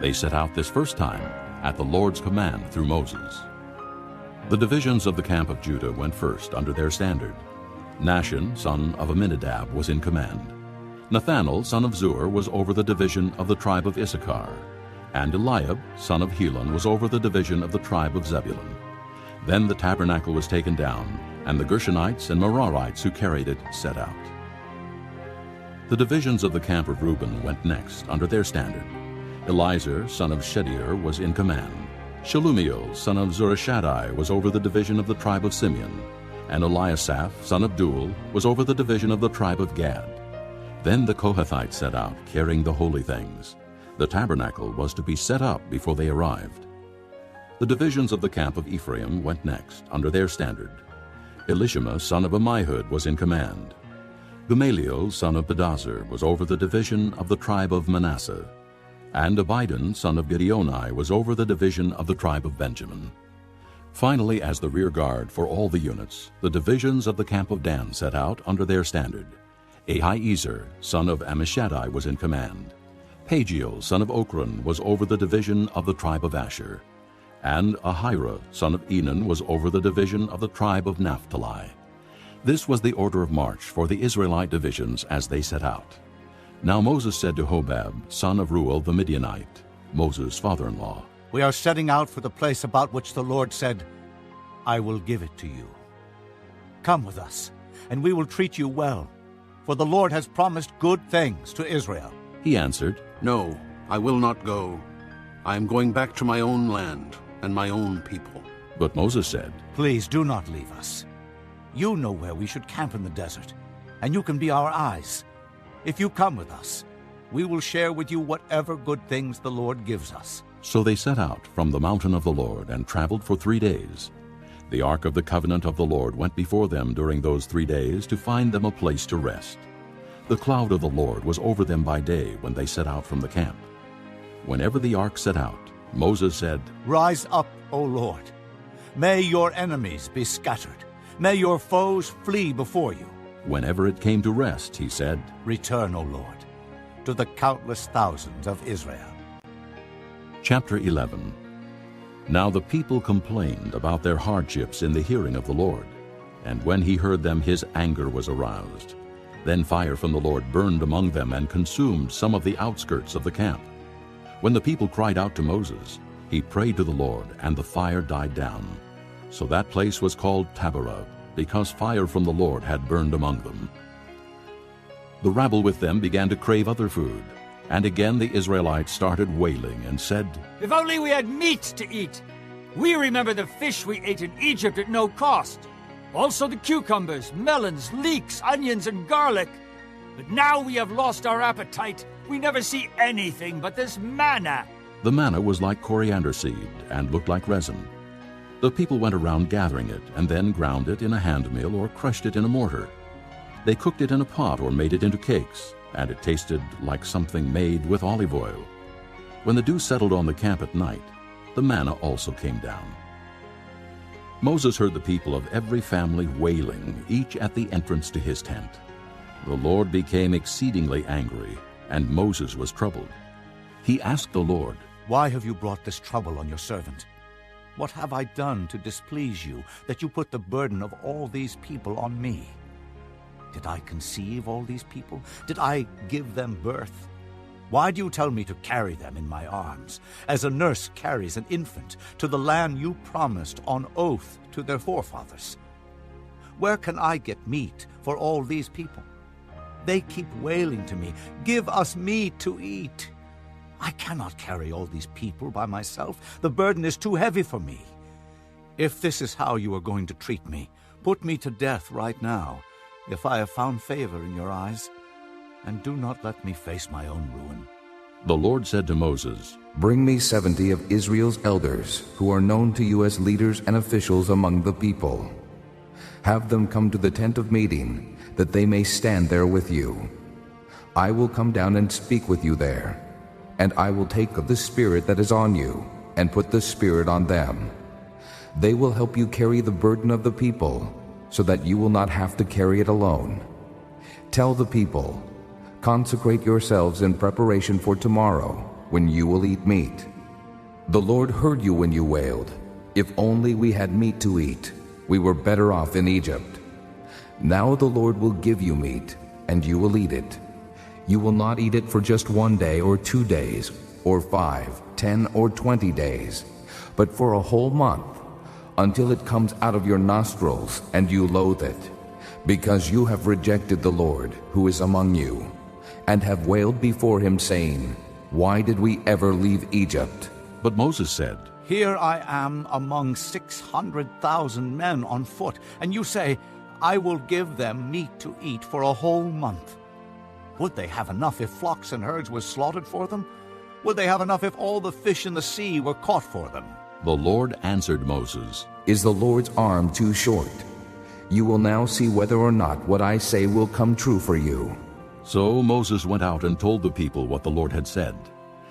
They set out this first time at the Lord's command through Moses. The divisions of the camp of Judah went first under their standard. Nahshon, son of Amminadab, was in command. Nathanael, son of Zur, was over the division of the tribe of Issachar, and Eliab, son of Helon, was over the division of the tribe of Zebulun. Then the tabernacle was taken down, and the Gershonites and Merarites who carried it set out. The divisions of the camp of Reuben went next under their standard. Elizur, son of Shedeur, was in command. Shelumiel, son of Zurishaddai, was over the division of the tribe of Simeon, and Eliasaph, son of Duel, was over the division of the tribe of Gad. Then the Kohathites set out, carrying the holy things. The tabernacle was to be set up before they arrived. The divisions of the camp of Ephraim went next under their standard. Elishama, son of Ammihud, was in command. Gamaliel, son of Pedazur, was over the division of the tribe of Manasseh, and Abidan, son of Gideoni, was over the division of the tribe of Benjamin. Finally, as the rear guard for all the units, the divisions of the camp of Dan set out under their standard. Ahiezer, son of Ammishaddai, was in command. Pagiel, son of Ochran, was over the division of the tribe of Asher, and Ahira, son of Enan, was over the division of the tribe of Naphtali. This was the order of march for the Israelite divisions as they set out. Now Moses said to Hobab, son of Reuel the Midianite, Moses' father-in-law, We are setting out for the place about which the Lord said, I will give it to you. Come with us, and we will treat you well, for the Lord has promised good things to Israel. He answered, No, I will not go. I am going back to my own land and my own people. But Moses said, Please do not leave us. You know where we should camp in the desert, and you can be our eyes. If you come with us, we will share with you whatever good things the Lord gives us. So they set out from the mountain of the Lord and traveled for 3 days. The ark of the covenant of the Lord went before them during those 3 days to find them a place to rest. The cloud of the Lord was over them by day when they set out from the camp. Whenever the ark set out, Moses said, Rise up, O Lord. May your enemies be scattered. May your foes flee before you. Whenever it came to rest, he said, Return, O Lord, to the countless thousands of Israel. Chapter 11. Now the people complained about their hardships in the hearing of the Lord, and when he heard them his anger was aroused. Then fire from the Lord burned among them and consumed some of the outskirts of the camp. When the people cried out to Moses, he prayed to the Lord, and the fire died down. So that place was called Taberah, because fire from the Lord had burned among them. The rabble with them began to crave other food, and again the Israelites started wailing and said, If only we had meat to eat! We remember the fish we ate in Egypt at no cost. Also the cucumbers, melons, leeks, onions, and garlic. But now we have lost our appetite. We never see anything but this manna. The manna was like coriander seed and looked like resin. The people went around gathering it and then ground it in a hand mill or crushed it in a mortar. They cooked it in a pot or made it into cakes, and it tasted like something made with olive oil. When the dew settled on the camp at night, the manna also came down. Moses heard the people of every family wailing, each at the entrance to his tent. The Lord became exceedingly angry, and Moses was troubled. He asked the Lord, Why have you brought this trouble on your servant? What have I done to displease you, that you put the burden of all these people on me? Did I conceive all these people? Did I give them birth? Why do you tell me to carry them in my arms, as a nurse carries an infant, to the land you promised on oath to their forefathers? Where can I get meat for all these people? They keep wailing to me, Give us meat to eat. I cannot carry all these people by myself. The burden is too heavy for me. If this is how you are going to treat me, put me to death right now, if I have found favor in your eyes, and do not let me face my own ruin. The Lord said to Moses, Bring me 70 of Israel's elders, who are known to you as leaders and officials among the people. Have them come to the tent of meeting, that they may stand there with you. I will come down and speak with you there, and I will take of the Spirit that is on you, and put the Spirit on them. They will help you carry the burden of the people, so that you will not have to carry it alone. Tell the people, Consecrate yourselves in preparation for tomorrow, when you will eat meat. The Lord heard you when you wailed, If only we had meat to eat. We were better off in Egypt. Now the Lord will give you meat, and you will eat it. You will not eat it for just 1 day or 2 days, or 5, 10, or 20 days, but for a whole month, until it comes out of your nostrils and you loathe it, because you have rejected the Lord who is among you, and have wailed before him, saying, Why did we ever leave Egypt? But Moses said, Here I am among 600,000 men on foot, and you say, I will give them meat to eat for a whole month. Would they have enough if flocks and herds were slaughtered for them? Would they have enough if all the fish in the sea were caught for them? The Lord answered Moses, Is the Lord's arm too short? You will now see whether or not what I say will come true for you. So Moses went out and told the people what the Lord had said.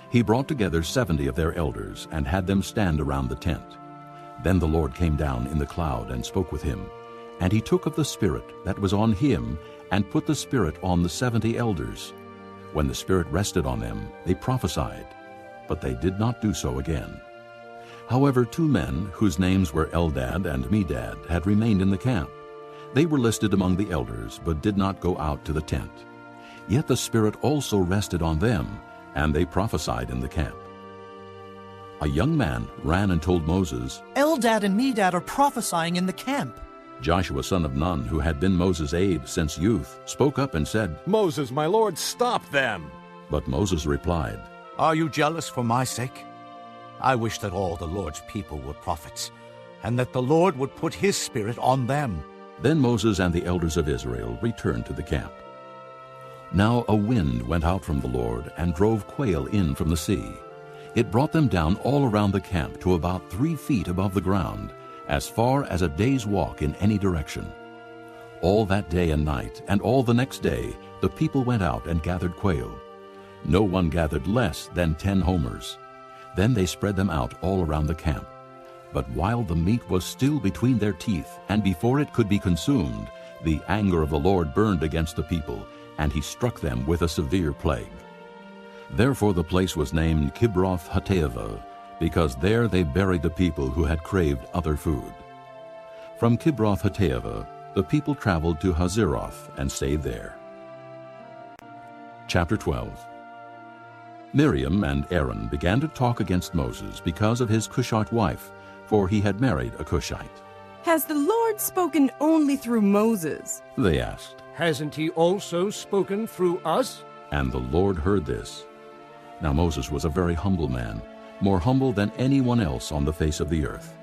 He brought together 70 of their elders and had them stand around the tent. Then the Lord came down in the cloud and spoke with him. And he took of the Spirit that was on him and put the Spirit on the 70 elders. When the Spirit rested on them, they prophesied, but they did not do so again. However, 2 men, whose names were Eldad and Medad, had remained in the camp. They were listed among the elders, but did not go out to the tent. Yet the Spirit also rested on them, and they prophesied in the camp. A young man ran and told Moses, Eldad and Medad are prophesying in the camp. Joshua son of Nun, who had been Moses' aide since youth, spoke up and said, Moses, my lord, stop them. But Moses replied, Are you jealous for my sake? I wish that all the Lord's people were prophets, and that the Lord would put his Spirit on them. Then Moses and the elders of Israel returned to the camp. Now a wind went out from the Lord and drove quail in from the sea. It brought them down all around the camp to about 3 feet above the ground, as far as a day's walk in any direction. All that day and night, and all the next day, the people went out and gathered quail. No one gathered less than 10 homers. Then they spread them out all around the camp. But while the meat was still between their teeth, and before it could be consumed, the anger of the Lord burned against the people, and he struck them with a severe plague. Therefore the place was named Kibroth Hattaavah, because there they buried the people who had craved other food. From Kibroth Hattaavah the people traveled to Hazeroth and stayed there. Chapter 12. Miriam and Aaron began to talk against Moses because of his Cushite wife, for he had married a Cushite. Has the Lord spoken only through Moses? They asked. Hasn't he also spoken through us? And the Lord heard this. Now Moses was a very humble man, more humble than anyone else on the face of the earth.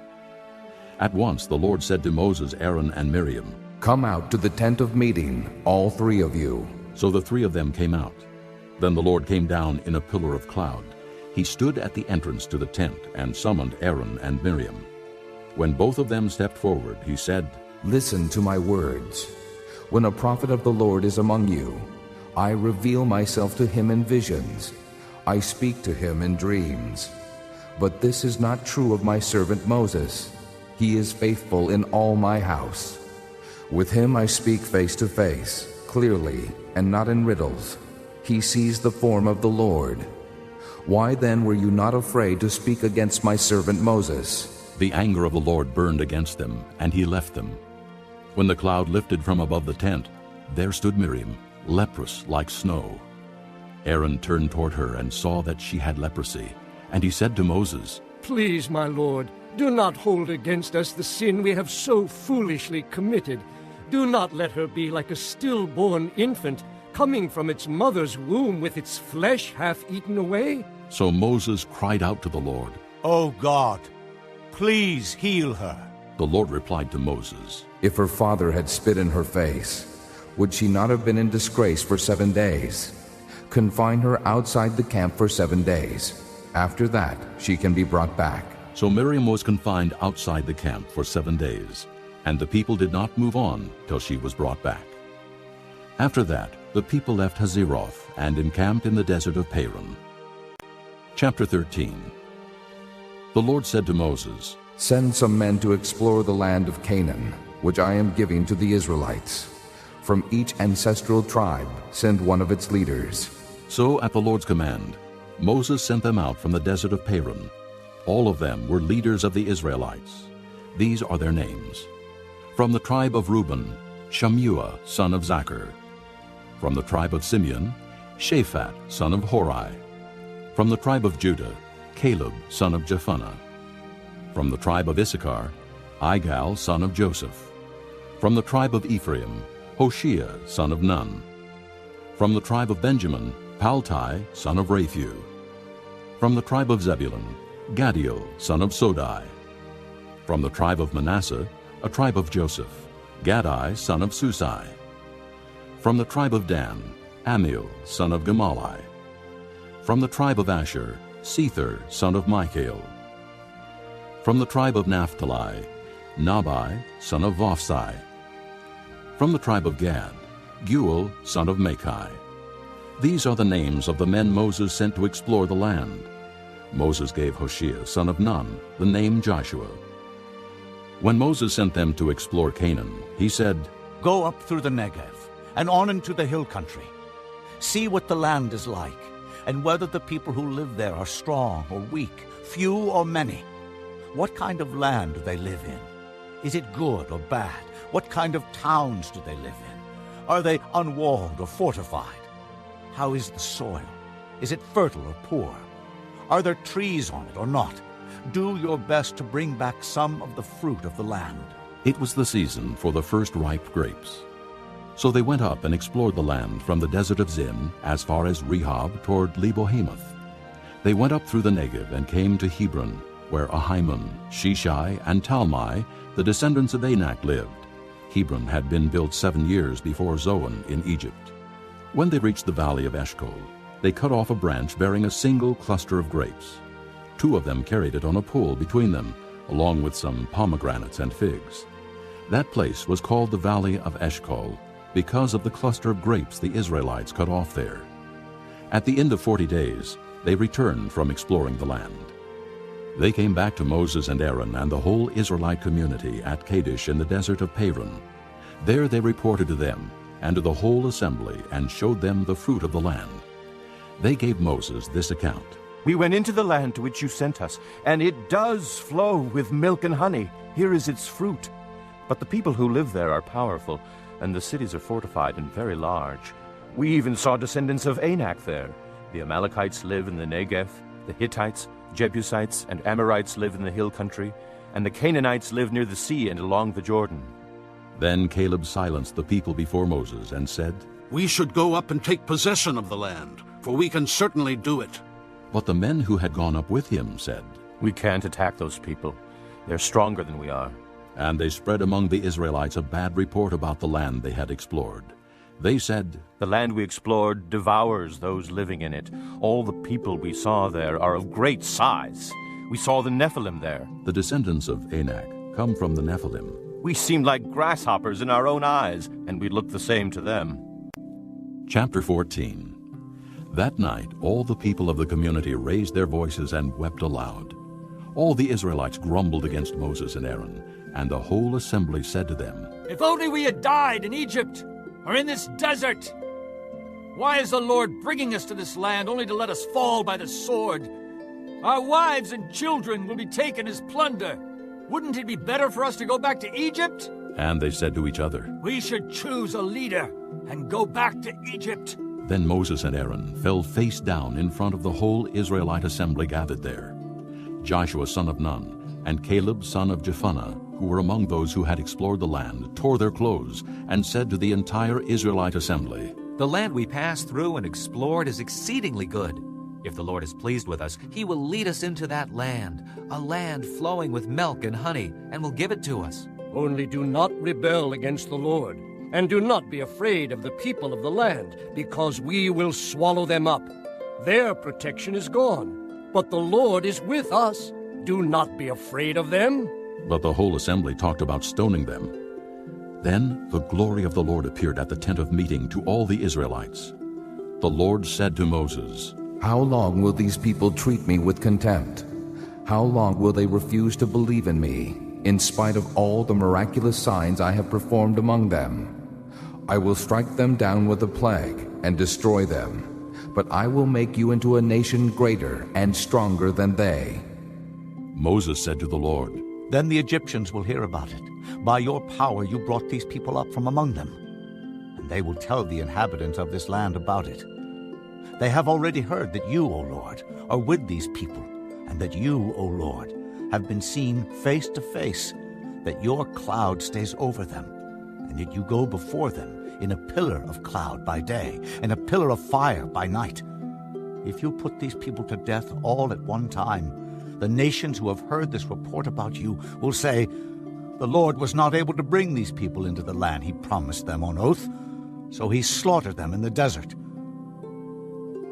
At once the Lord said to Moses, Aaron, and Miriam, Come out to the tent of meeting, all 3 of you. So the 3 of them came out. Then the Lord came down in a pillar of cloud. He stood at the entrance to the tent and summoned Aaron and Miriam. When both of them stepped forward, he said, Listen to my words. When a prophet of the Lord is among you, I reveal myself to him in visions. I speak to him in dreams. But this is not true of my servant Moses. He is faithful in all my house. With him I speak face to face, clearly, and not in riddles. He sees the form of the Lord. Why then were you not afraid to speak against my servant Moses? The anger of the Lord burned against them, and he left them. When the cloud lifted from above the tent, there stood Miriam, leprous like snow. Aaron turned toward her and saw that she had leprosy, and he said to Moses, Please, my lord, do not hold against us the sin we have so foolishly committed. Do not let her be like a stillborn infant, coming from its mother's womb with its flesh half eaten away. So Moses cried out to the Lord. O God, please heal her. The Lord replied to Moses, If her father had spit in her face, would she not have been in disgrace for 7 days? Confine her outside the camp for 7 days. After that, she can be brought back. So Miriam was confined outside the camp for 7 days, and the people did not move on till she was brought back. After that, the people left Hazeroth and encamped in the desert of Paran. Chapter 13. The Lord said to Moses, Send some men to explore the land of Canaan, which I am giving to the Israelites. From each ancestral tribe, send one of its leaders. So at the Lord's command, Moses sent them out from the desert of Paran. All of them were leaders of the Israelites. These are their names. From the tribe of Reuben, Shammua, son of Zachar. From the tribe of Simeon, Shaphat, son of Hori. From the tribe of Judah, Caleb, son of Jephunneh. From the tribe of Issachar, Igal, son of Joseph. From the tribe of Ephraim, Hoshea, son of Nun. From the tribe of Benjamin, Paltai, son of Raphu. From the tribe of Zebulun, Gadiel, son of Sodai. From the tribe of Manasseh, a tribe of Joseph, Gadai, son of Susai. From the tribe of Dan, Amiel, son of Gemalli. From the tribe of Asher, Sether, son of Michael. From the tribe of Naphtali, Nabai, son of Vophsi. From the tribe of Gad, Guel, son of Machai. These are the names of the men Moses sent to explore the land. Moses gave Hoshea, son of Nun, the name Joshua. When Moses sent them to explore Canaan, he said, Go up through the Negev and on into the hill country. See what the land is like, and whether the people who live there are strong or weak, few or many. What kind of land do they live in? Is it good or bad? What kind of towns do they live in? Are they unwalled or fortified? How is the soil? Is it fertile or poor? Are there trees on it or not? Do your best to bring back some of the fruit of the land." It was the season for the first ripe grapes. So they went up and explored the land from the desert of Zin as far as Rehob toward Lebo-Hamath. They went up through the Negev and came to Hebron, where Ahiman, Sheshai, and Talmai, the descendants of Anak, lived. Hebron had been built 7 years before Zoan in Egypt. When they reached the valley of Eshcol, they cut off a branch bearing a single cluster of grapes. 2 of them carried it on a pole between them, along with some pomegranates and figs. That place was called the Valley of Eshcol because of the cluster of grapes the Israelites cut off there. At the end of 40 days, they returned from exploring the land. They came back to Moses and Aaron and the whole Israelite community at Kadesh in the desert of Paran. There they reported to them and to the whole assembly and showed them the fruit of the land. They gave Moses this account. "We went into the land to which you sent us, and it does flow with milk and honey. Here is its fruit. But the people who live there are powerful, and the cities are fortified and very large. We even saw descendants of Anak there. The Amalekites live in the Negev, the Hittites, Jebusites, and Amorites live in the hill country, and the Canaanites live near the sea and along the Jordan." Then Caleb silenced the people before Moses and said, "We should go up and take possession of the land, for we can certainly do it." But the men who had gone up with him said, "We can't attack those people. They're stronger than we are." And they spread among the Israelites a bad report about the land they had explored. They said, "The land we explored devours those living in it. All the people we saw there are of great size. We saw the Nephilim there." The descendants of Anak come from the Nephilim. "We seemed like grasshoppers in our own eyes, and we looked the same to them." Chapter 14. That night all the people of the community raised their voices and wept aloud. All the Israelites grumbled against Moses and Aaron, and the whole assembly said to them, "If only we had died in Egypt, or in this desert! Why is the Lord bringing us to this land only to let us fall by the sword? Our wives and children will be taken as plunder. Wouldn't it be better for us to go back to Egypt?" And they said to each other, "We should choose a leader and go back to Egypt." Then Moses and Aaron fell face down in front of the whole Israelite assembly gathered there. Joshua son of Nun and Caleb son of Jephunneh, who were among those who had explored the land, tore their clothes and said to the entire Israelite assembly, "The land we passed through and explored is exceedingly good. If the Lord is pleased with us, he will lead us into that land, a land flowing with milk and honey, and will give it to us." Only do not rebel against the Lord, and do not be afraid of the people of the land, because we will swallow them up. Their protection is gone, but the Lord is with us. Do not be afraid of them. But the whole assembly talked about stoning them. Then the glory of the Lord appeared at the tent of meeting to all the Israelites. The Lord said to Moses, "How long will these people treat me with contempt? How long will they refuse to believe in me, in spite of all the miraculous signs I have performed among them? I will strike them down with a plague and destroy them, but I will make you into a nation greater and stronger than they." Moses said to the Lord, "Then the Egyptians will hear about it. By your power you brought these people up from among them, and they will tell the inhabitants of this land about it. They have already heard that you, O Lord, are with these people, and that you, O Lord, have been seen face to face, that your cloud stays over them, and that you go before them in a pillar of cloud by day and a pillar of fire by night. If you put these people to death all at one time, the nations who have heard this report about you will say, 'The Lord was not able to bring these people into the land he promised them on oath, so he slaughtered them in the desert.'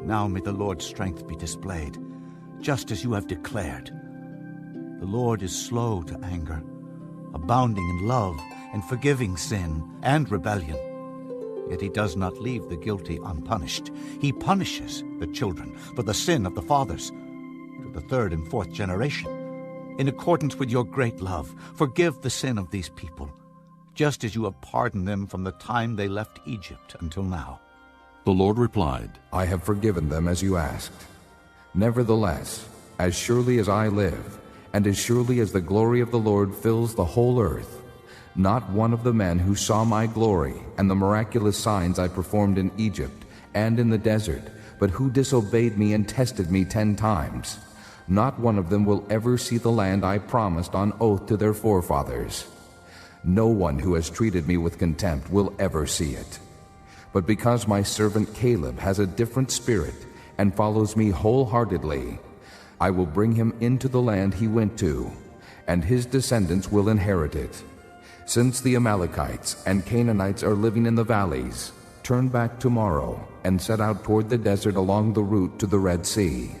Now may the Lord's strength be displayed, just as you have declared. The Lord is slow to anger, abounding in love and forgiving sin and rebellion. Yet he does not leave the guilty unpunished. He punishes the children for the sin of the fathers, to the 3rd and 4th generation. In accordance with your great love, forgive the sin of these people, just as you have pardoned them from the time they left Egypt until now." The Lord replied, "I have forgiven them as you asked. Nevertheless, as surely as I live, and as surely as the glory of the Lord fills the whole earth, not one of the men who saw my glory and the miraculous signs I performed in Egypt and in the desert, but who disobeyed me and tested me 10 times. Not one of them will ever see the land I promised on oath to their forefathers. No one who has treated me with contempt will ever see it. But because my servant Caleb has a different spirit and follows me wholeheartedly, I will bring him into the land he went to, and his descendants will inherit it. Since the Amalekites and Canaanites are living in the valleys, turn back tomorrow and set out toward the desert along the route to the Red Sea.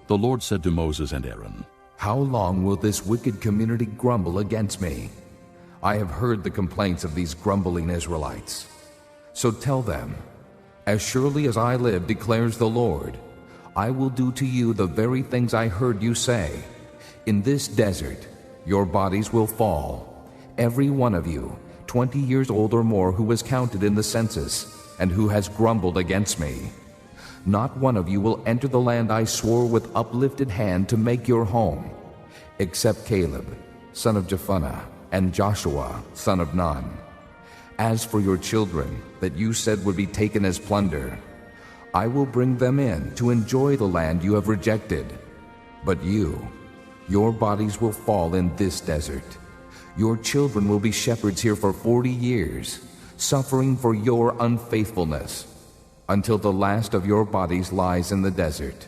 The Lord said to Moses and Aaron, How long will this wicked community grumble against me? I have heard the complaints of these grumbling Israelites. So tell them, As surely as I live, declares the Lord, I will do to you the very things I heard you say. In this desert your bodies will fall, every one of you, 20 years old or more, who was counted in the census, and who has grumbled against me. Not one of you will enter the land I swore with uplifted hand to make your home, except Caleb, son of Jephunneh, and Joshua, son of Nun. As for your children, that you said would be taken as plunder, I will bring them in to enjoy the land you have rejected. But your bodies will fall in this desert. Your children will be shepherds here for 40 years, suffering for your unfaithfulness, until the last of your bodies lies in the desert.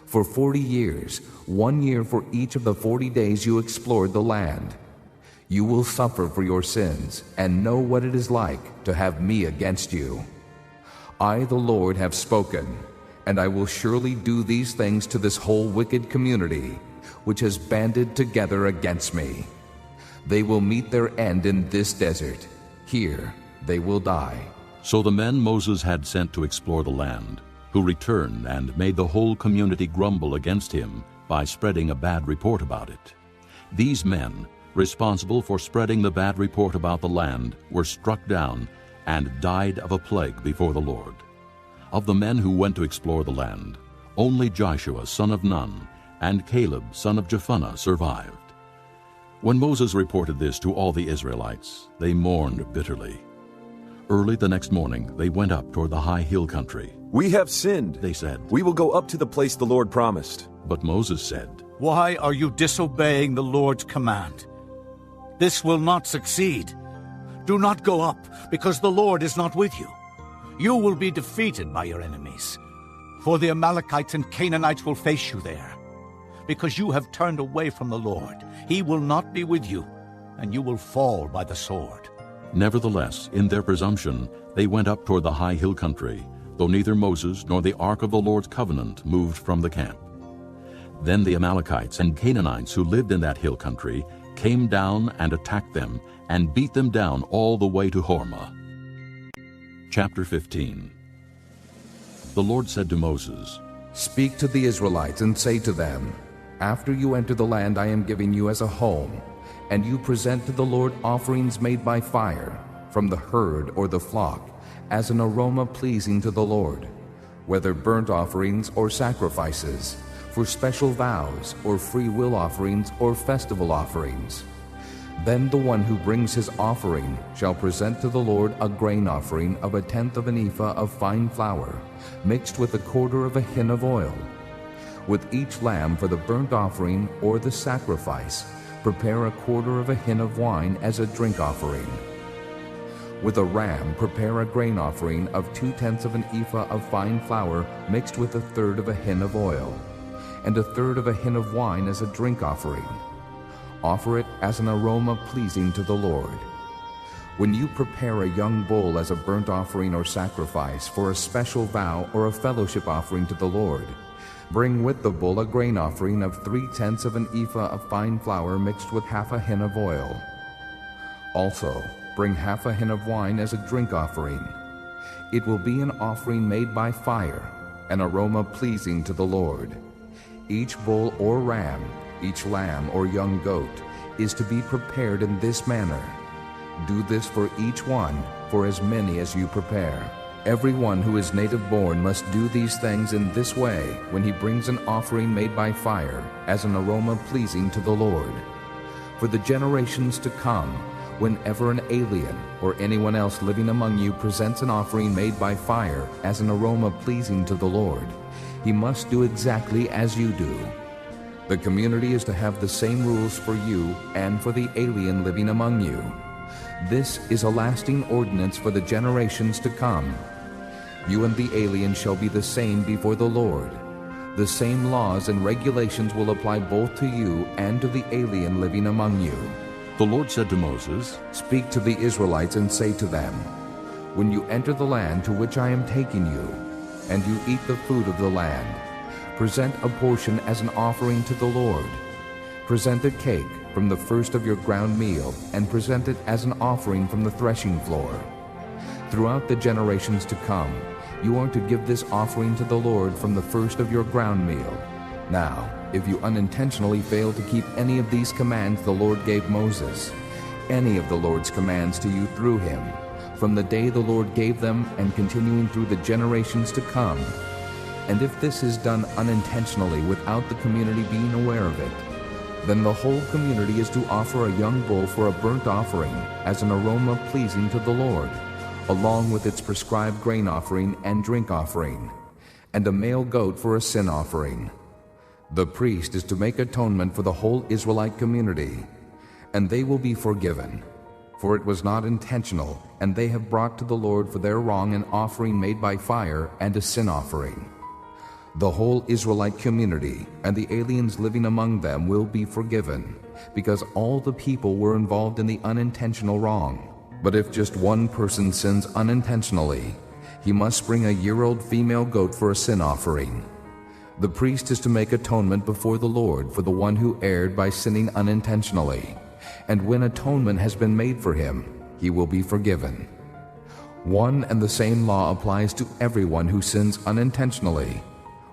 For 40 years, 1 year for each of the 40 days you explored the land. You will suffer for your sins and know what it is like to have me against you. I, the Lord, have spoken, and I will surely do these things to this whole wicked community, which has banded together against me. They will meet their end in this desert. Here they will die. So the men Moses had sent to explore the land, who returned and made the whole community grumble against him by spreading a bad report about it. These men, responsible for spreading the bad report about the land, were struck down and died of a plague before the Lord. Of the men who went to explore the land, only Joshua, son of Nun, and Caleb, son of Jephunneh, survived. When Moses reported this to all the Israelites, they mourned bitterly. Early the next morning, they went up toward the high hill country. We have sinned, they said. We will go up to the place the Lord promised. But Moses said, Why are you disobeying the Lord's command? This will not succeed. Do not go up, because the Lord is not with you. You will be defeated by your enemies, for the Amalekites and Canaanites will face you there. Because you have turned away from the Lord, he will not be with you, and you will fall by the sword. Nevertheless, in their presumption, they went up toward the high hill country, though neither Moses nor the ark of the Lord's covenant moved from the camp. Then the Amalekites and Canaanites who lived in that hill country came down and attacked them and beat them down all the way to Hormah. Chapter 15. The Lord said to Moses, Speak to the Israelites and say to them, After you enter the land I am giving you as a home, and you present to the Lord offerings made by fire, from the herd or the flock, as an aroma pleasing to the Lord, whether burnt offerings or sacrifices, for special vows or free will offerings or festival offerings. Then the one who brings his offering shall present to the Lord a grain offering of 1/10 of an ephah of fine flour, mixed with 1/4 of a hin of oil. With each lamb for the burnt offering or the sacrifice, prepare 1/4 of a hin of wine as a drink offering. With a ram, prepare a grain offering of 2/10 of an ephah of fine flour mixed with 1/3 of a hin of oil, and 1/3 of a hin of wine as a drink offering. Offer it as an aroma pleasing to the Lord. When you prepare a young bull as a burnt offering or sacrifice for a special vow or a fellowship offering to the Lord, bring with the bull a grain offering of 3/10 of an ephah of fine flour mixed with 1/2 a hin of oil. Also, bring 1/2 a hin of wine as a drink offering. It will be an offering made by fire, an aroma pleasing to the Lord. Each bull or ram, each lamb or young goat, is to be prepared in this manner. Do this for each one, for as many as you prepare. Everyone who is native-born must do these things in this way when he brings an offering made by fire, as an aroma pleasing to the Lord. For the generations to come, Whenever an alien or anyone else living among you presents an offering made by fire as an aroma pleasing to the Lord, he must do exactly as you do. The community is to have the same rules for you and for the alien living among you. This is a lasting ordinance for the generations to come. You and the alien shall be the same before the Lord. The same laws and regulations will apply both to you and to the alien living among you. The Lord said to Moses, Speak to the Israelites and say to them, When you enter the land to which I am taking you, and you eat the food of the land, present a portion as an offering to the Lord. Present a cake from the first of your ground meal, and present it as an offering from the threshing floor. Throughout the generations to come, you are to give this offering to the Lord from the first of your ground meal. Now, if you unintentionally fail to keep any of these commands the Lord gave Moses, any of the Lord's commands to you through him, from the day the Lord gave them and continuing through the generations to come, and if this is done unintentionally without the community being aware of it, then the whole community is to offer a young bull for a burnt offering as an aroma pleasing to the Lord, along with its prescribed grain offering and drink offering, and a male goat for a sin offering. The priest is to make atonement for the whole Israelite community, and they will be forgiven, for it was not intentional, and they have brought to the Lord for their wrong an offering made by fire and a sin offering. The whole Israelite community and the aliens living among them will be forgiven, because all the people were involved in the unintentional wrong. But if just one person sins unintentionally, he must bring a year-old female goat for a sin offering. The priest is to make atonement before the Lord for the one who erred by sinning unintentionally, and when atonement has been made for him, he will be forgiven. One and the same law applies to everyone who sins unintentionally,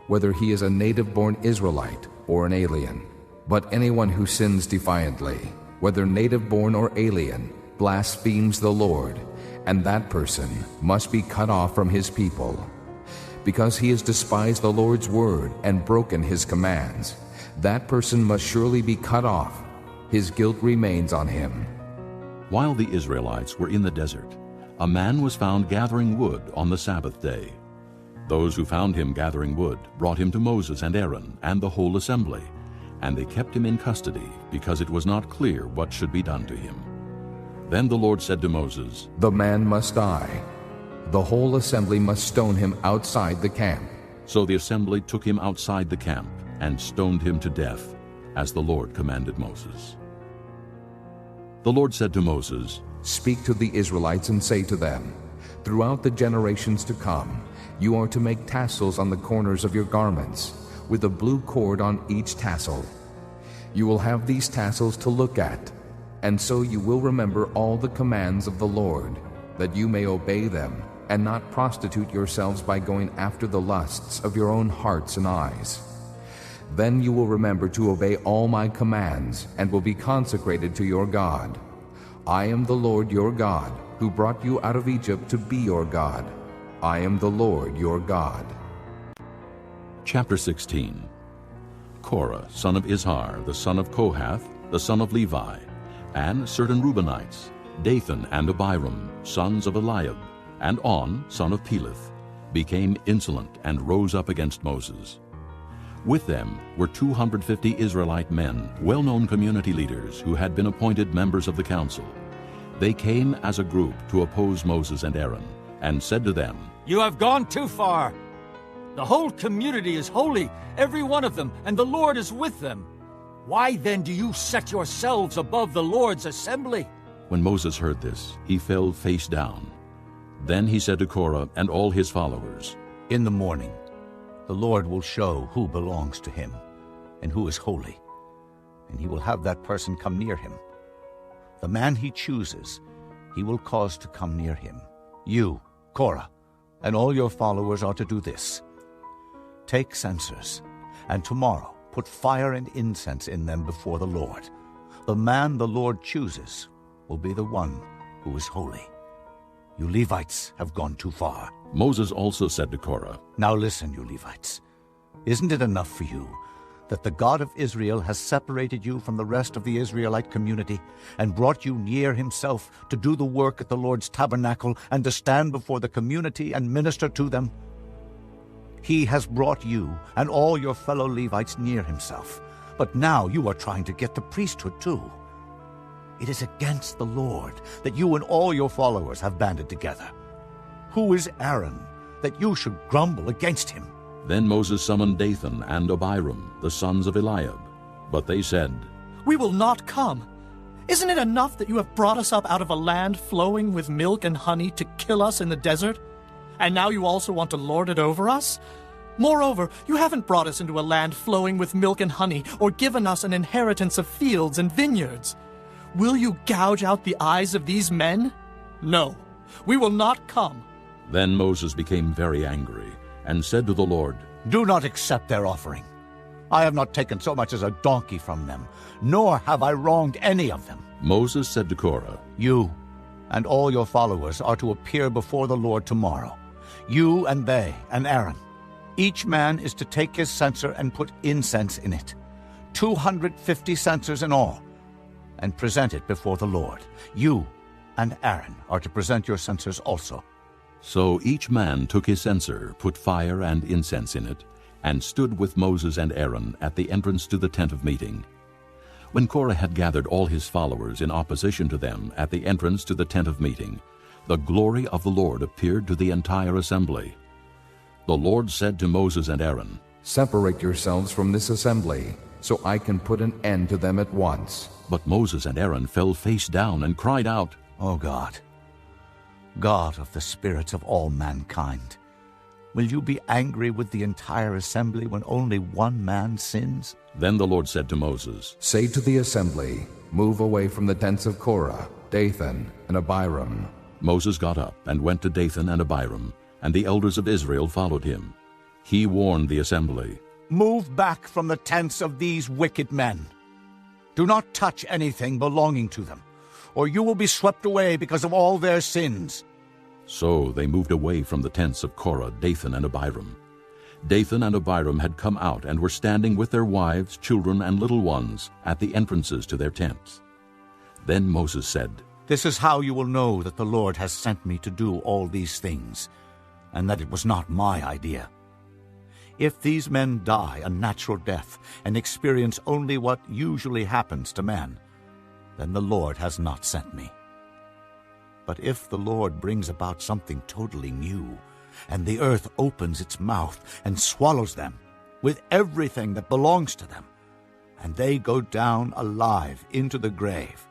whether he is a native-born Israelite or an alien. But anyone who sins defiantly, whether native-born or alien, blasphemes the Lord, and that person must be cut off from his people. Because he has despised the Lord's word and broken his commands, that person must surely be cut off. His guilt remains on him. While the Israelites were in the desert, a man was found gathering wood on the Sabbath day. Those who found him gathering wood brought him to Moses and Aaron and the whole assembly, and they kept him in custody because it was not clear what should be done to him. Then the Lord said to Moses, The man must die. The whole assembly must stone him outside the camp. So the assembly took him outside the camp and stoned him to death, as the Lord commanded Moses. The Lord said to Moses, Speak to the Israelites and say to them, Throughout the generations to come, you are to make tassels on the corners of your garments, with a blue cord on each tassel. You will have these tassels to look at, and so you will remember all the commands of the Lord, that you may obey them, and not prostitute yourselves by going after the lusts of your own hearts and eyes. Then you will remember to obey all my commands, and will be consecrated to your God. I am the Lord your God, who brought you out of Egypt to be your God. I am the Lord your God. Chapter 16. Korah, son of Izhar, the son of Kohath, the son of Levi, and certain Reubenites, Dathan and Abiram, sons of Eliab, and On, son of Peleth, became insolent and rose up against Moses. With them were 250 Israelite men, well-known community leaders who had been appointed members of the council. They came as a group to oppose Moses and Aaron, and said to them, You have gone too far. The whole community is holy, every one of them, and the Lord is with them. Why then do you set yourselves above the Lord's assembly? When Moses heard this, he fell face down. Then he said to Korah and all his followers, In the morning, the Lord will show who belongs to him and who is holy, and he will have that person come near him. The man he chooses, he will cause to come near him. You, Korah, and all your followers are to do this. Take censers, and tomorrow put fire and incense in them before the Lord. The man the Lord chooses will be the one who is holy. You Levites have gone too far. Moses also said to Korah, Now listen, you Levites. Isn't it enough for you that the God of Israel has separated you from the rest of the Israelite community and brought you near himself to do the work at the Lord's tabernacle and to stand before the community and minister to them? He has brought you and all your fellow Levites near himself, but now you are trying to get the priesthood too. It is against the Lord that you and all your followers have banded together. Who is Aaron that you should grumble against him?" Then Moses summoned Dathan and Abiram, the sons of Eliab. But they said, "We will not come. Isn't it enough that you have brought us up out of a land flowing with milk and honey to kill us in the desert? And now you also want to lord it over us? Moreover, you haven't brought us into a land flowing with milk and honey, or given us an inheritance of fields and vineyards. Will you gouge out the eyes of these men? No, we will not come." Then Moses became very angry and said to the Lord, "Do not accept their offering. I have not taken so much as a donkey from them, nor have I wronged any of them." Moses said to Korah, "You and all your followers are to appear before the Lord tomorrow, you and they and Aaron. Each man is to take his censer and put incense in it, 250 censers in all, and present it before the Lord. You and Aaron are to present your censers also." So each man took his censer, put fire and incense in it, and stood with Moses and Aaron at the entrance to the tent of meeting. When Korah had gathered all his followers in opposition to them at the entrance to the tent of meeting, the glory of the Lord appeared to the entire assembly. The Lord said to Moses and Aaron, "Separate yourselves from this assembly, so I can put an end to them at once." But Moses and Aaron fell face down and cried out, "O God, God of the spirits of all mankind, will you be angry with the entire assembly when only one man sins?" Then the Lord said to Moses, "Say to the assembly, move away from the tents of Korah, Dathan, and Abiram." Moses got up and went to Dathan and Abiram, and the elders of Israel followed him. He warned the assembly, "Move back from the tents of these wicked men. Do not touch anything belonging to them, or you will be swept away because of all their sins." So they moved away from the tents of Korah, Dathan, and Abiram. Dathan and Abiram had come out and were standing with their wives, children, and little ones at the entrances to their tents. Then Moses said, "This is how you will know that the Lord has sent me to do all these things, and that it was not my idea. If these men die a natural death and experience only what usually happens to men, then the Lord has not sent me. But if the Lord brings about something totally new, and the earth opens its mouth and swallows them with everything that belongs to them, and they go down alive into the grave,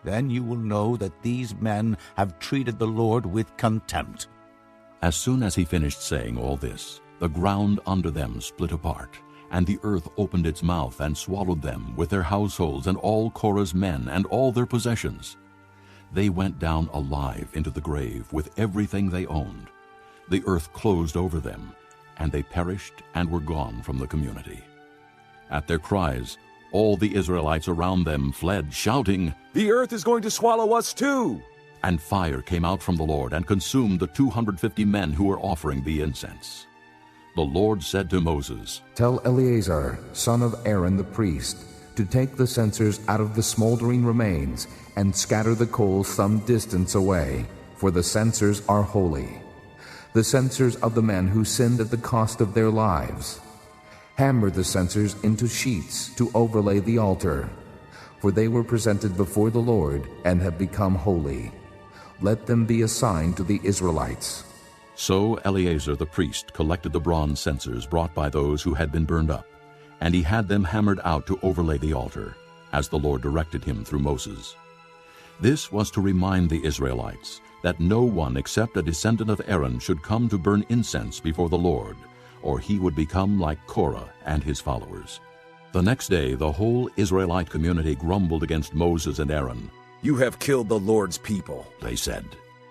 then you will know that these men have treated the Lord with contempt." As soon as he finished saying all this, the ground under them split apart, and the earth opened its mouth and swallowed them with their households and all Korah's men and all their possessions. They went down alive into the grave with everything they owned. The earth closed over them, and they perished and were gone from the community. At their cries, all the Israelites around them fled, shouting, "The earth is going to swallow us too!" And fire came out from the Lord and consumed the 250 men who were offering the incense. The Lord said to Moses, "Tell Eleazar, son of Aaron the priest, to take the censers out of the smoldering remains and scatter the coals some distance away, for the censers are holy, the censers of the men who sinned at the cost of their lives. Hammer the censers into sheets to overlay the altar, for they were presented before the Lord and have become holy. Let them be a sign to the Israelites." So Eleazar the priest collected the bronze censers brought by those who had been burned up, and he had them hammered out to overlay the altar, as the Lord directed him through Moses. This was to remind the Israelites that no one except a descendant of Aaron should come to burn incense before the Lord, or he would become like Korah and his followers. The next day the whole Israelite community grumbled against Moses and Aaron. "You have killed the Lord's people," they said.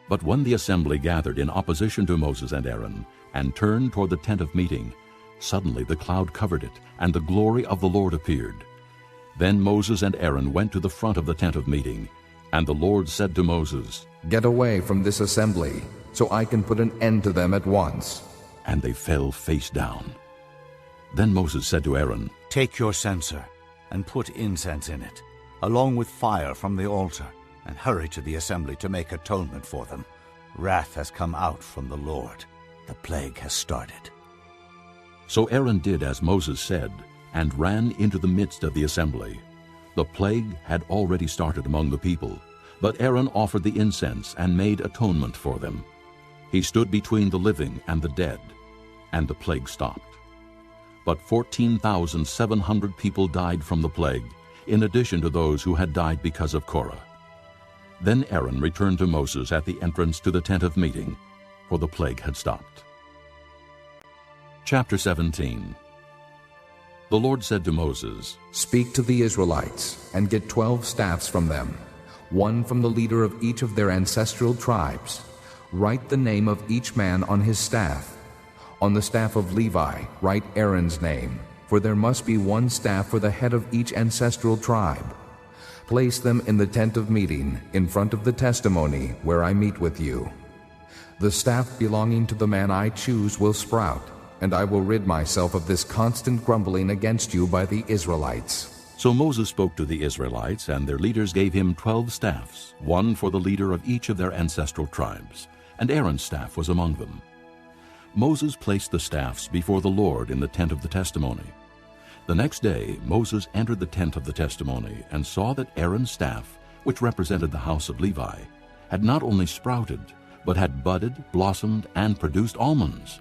But when the assembly gathered in opposition to Moses and Aaron and turned toward the tent of meeting, suddenly the cloud covered it, and the glory of the Lord appeared. Then Moses and Aaron went to the front of the tent of meeting, and the Lord said to Moses, "Get away from this assembly, so I can put an end to them at once." And they fell face down. Then Moses said to Aaron, "Take your censer and put incense in it, along with fire from the altar, and hurry to the assembly to make atonement for them. Wrath has come out from the Lord. The plague has started." So Aaron did as Moses said, and ran into the midst of the assembly. The plague had already started among the people, but Aaron offered the incense and made atonement for them. He stood between the living and the dead, and the plague stopped. But 14,700 people died from the plague, in addition to those who had died because of Korah. Then Aaron returned to Moses at the entrance to the tent of meeting, for the plague had stopped. Chapter 17. The Lord said to Moses, "Speak to the Israelites, and get 12 staffs from them, one from the leader of each of their ancestral tribes. Write the name of each man on his staff. On the staff of Levi, write Aaron's name, for there must be one staff for the head of each ancestral tribe. Place them in the tent of meeting, in front of the testimony, where I meet with you. The staff belonging to the man I choose will sprout, and I will rid myself of this constant grumbling against you by the Israelites." So Moses spoke to the Israelites, and their leaders gave him 12 staffs, one for the leader of each of their ancestral tribes, and Aaron's staff was among them. Moses placed the staffs before the Lord in the tent of the testimony. The next day Moses entered the tent of the testimony and saw that Aaron's staff, which represented the house of Levi, had not only sprouted, but had budded, blossomed, and produced almonds.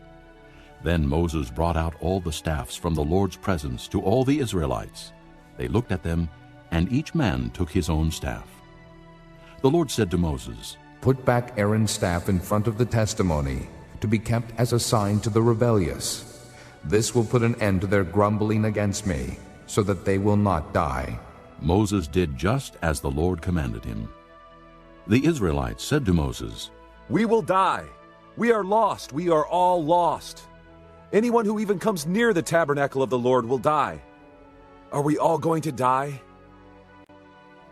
Then Moses brought out all the staffs from the Lord's presence to all the Israelites. They looked at them, and each man took his own staff. The Lord said to Moses, "Put back Aaron's staff in front of the testimony, to be kept as a sign to the rebellious. This will put an end to their grumbling against me, so that they will not die." Moses did just as the Lord commanded him. The Israelites said to Moses, "We will die. We are lost. We are all lost. Anyone who even comes near the tabernacle of the Lord will die. Are we all going to die?"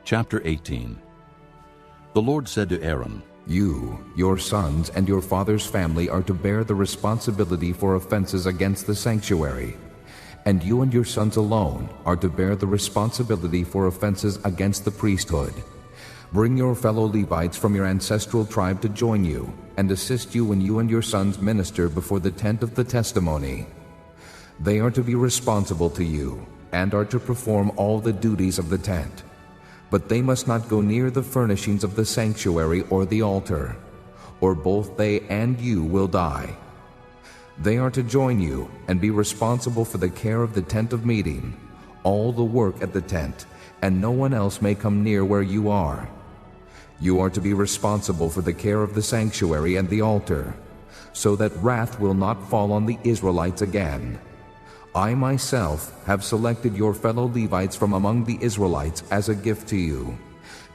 Chapter 18. The Lord said to Aaron, "You, your sons, and your father's family are to bear the responsibility for offenses against the sanctuary, and you and your sons alone are to bear the responsibility for offenses against the priesthood. Bring your fellow Levites from your ancestral tribe to join you, and assist you when you and your sons minister before the tent of the testimony. They are to be responsible to you, and are to perform all the duties of the tent. But they must not go near the furnishings of the sanctuary or the altar, or both they and you will die. They are to join you and be responsible for the care of the tent of meeting, all the work at the tent, and no one else may come near where you are. You are to be responsible for the care of the sanctuary and the altar, so that wrath will not fall on the Israelites again. I myself have selected your fellow Levites from among the Israelites as a gift to you,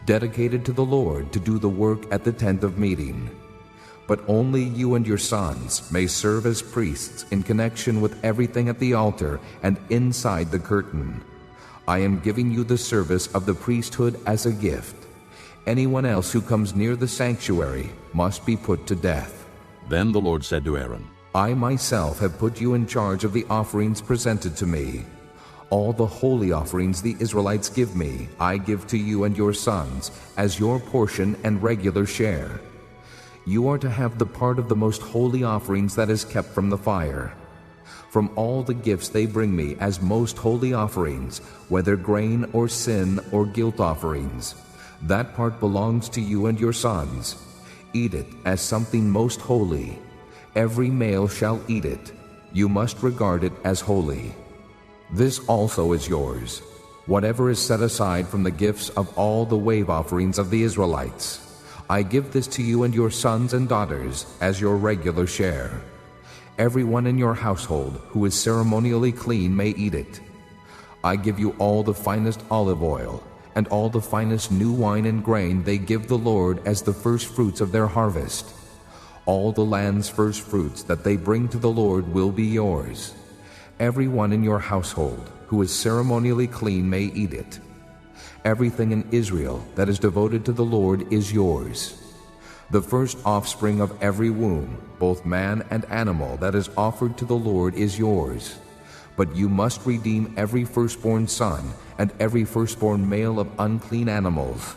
dedicated to the Lord to do the work at the tent of meeting. But only you and your sons may serve as priests in connection with everything at the altar and inside the curtain. I am giving you the service of the priesthood as a gift. Anyone else who comes near the sanctuary must be put to death." Then the Lord said to Aaron, "I myself have put you in charge of the offerings presented to me. All the holy offerings the Israelites give me, I give to you and your sons as your portion and regular share. You are to have the part of the most holy offerings that is kept from the fire. From all the gifts they bring me as most holy offerings, whether grain or sin or guilt offerings, that part belongs to you and your sons. Eat it as something most holy. Every male shall eat it. You must regard it as holy. This also is yours, whatever is set aside from the gifts of all the wave offerings of the Israelites. I give this to you and your sons and daughters as your regular share. Everyone in your household who is ceremonially clean may eat it. I give you all the finest olive oil, and all the finest new wine and grain they give the Lord as the first fruits of their harvest. All the land's first fruits that they bring to the Lord will be yours. Everyone in your household who is ceremonially clean may eat it. Everything in Israel that is devoted to the Lord is yours. The first offspring of every womb, both man and animal, that is offered to the Lord is yours. But you must redeem every firstborn son and every firstborn male of unclean animals.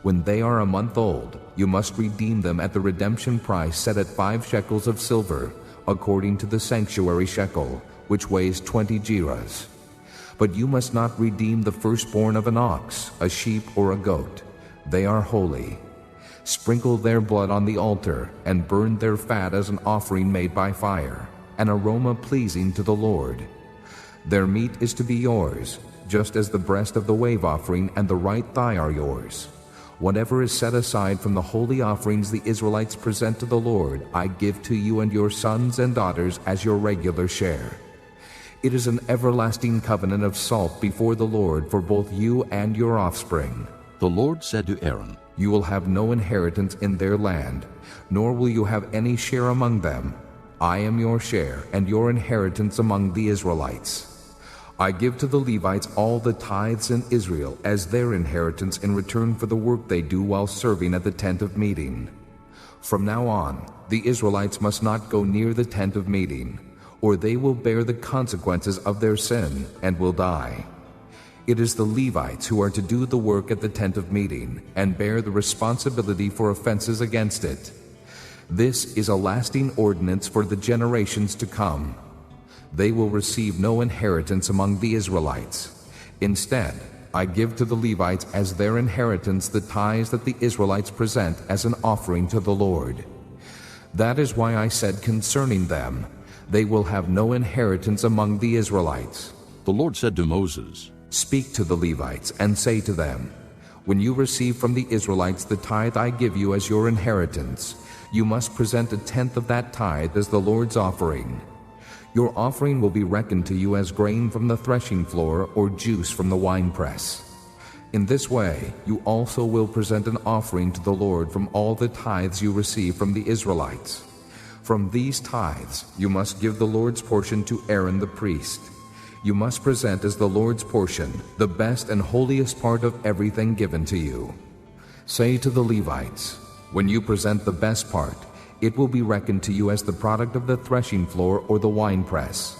When they are a month old, you must redeem them at the redemption price set at 5 shekels of silver, according to the sanctuary shekel, which weighs 20 gerahs. But you must not redeem the firstborn of an ox, a sheep, or a goat. They are holy. Sprinkle their blood on the altar, and burn their fat as an offering made by fire, an aroma pleasing to the Lord. Their meat is to be yours, just as the breast of the wave offering and the right thigh are yours. Whatever is set aside from the holy offerings the Israelites present to the Lord, I give to you and your sons and daughters as your regular share. It is an everlasting covenant of salt before the Lord for both you and your offspring. The Lord said to Aaron, You will have no inheritance in their land, nor will you have any share among them. I am your share and your inheritance among the Israelites. I give to the Levites all the tithes in Israel as their inheritance in return for the work they do while serving at the tent of meeting. From now on, the Israelites must not go near the tent of meeting, or they will bear the consequences of their sin and will die. It is the Levites who are to do the work at the tent of meeting and bear the responsibility for offenses against it. This is a lasting ordinance for the generations to come. They will receive no inheritance among the Israelites. Instead, I give to the Levites as their inheritance the tithes that the Israelites present as an offering to the Lord. That is why I said concerning them, they will have no inheritance among the Israelites. The Lord said to Moses, Speak to the Levites and say to them, When you receive from the Israelites the tithe I give you as your inheritance, you must present 1/10 of that tithe as the Lord's offering. Your offering will be reckoned to you as grain from the threshing floor or juice from the winepress. In this way, you also will present an offering to the Lord from all the tithes you receive from the Israelites. From these tithes, you must give the Lord's portion to Aaron the priest. You must present as the Lord's portion the best and holiest part of everything given to you. Say to the Levites, When you present the best part, it will be reckoned to you as the product of the threshing floor or the winepress.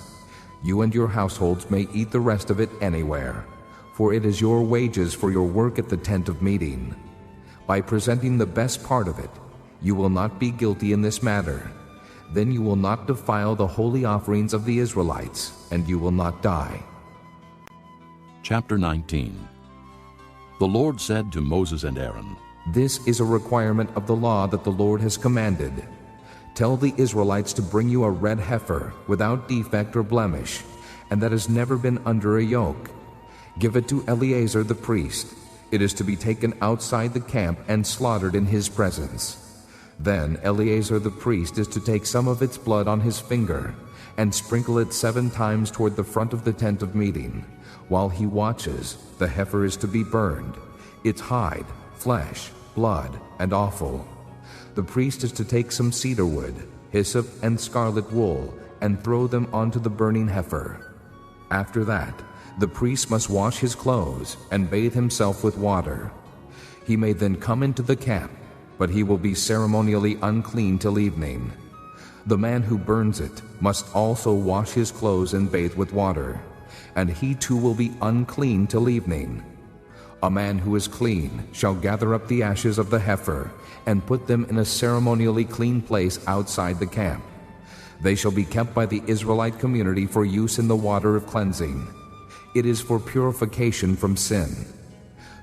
You and your households may eat the rest of it anywhere, for it is your wages for your work at the tent of meeting. By presenting the best part of it, you will not be guilty in this matter. Then you will not defile the holy offerings of the Israelites, and you will not die. Chapter 19. The Lord said to Moses and Aaron, This is a requirement of the law that the Lord has commanded. Tell the Israelites to bring you a red heifer without defect or blemish, and that has never been under a yoke. Give it to Eleazar the priest. It is to be taken outside the camp and slaughtered in his presence. Then Eleazar the priest is to take some of its blood on his finger and sprinkle it 7 times toward the front of the tent of meeting. While he watches, the heifer is to be burned, its hide, flesh, blood, and offal. The priest is to take some cedar wood, hyssop, and scarlet wool, and throw them onto the burning heifer. After that, the priest must wash his clothes and bathe himself with water. He may then come into the camp, but he will be ceremonially unclean till evening. The man who burns it must also wash his clothes and bathe with water, and he too will be unclean till evening. A man who is clean shall gather up the ashes of the heifer and put them in a ceremonially clean place outside the camp. They shall be kept by the Israelite community for use in the water of cleansing. It is for purification from sin.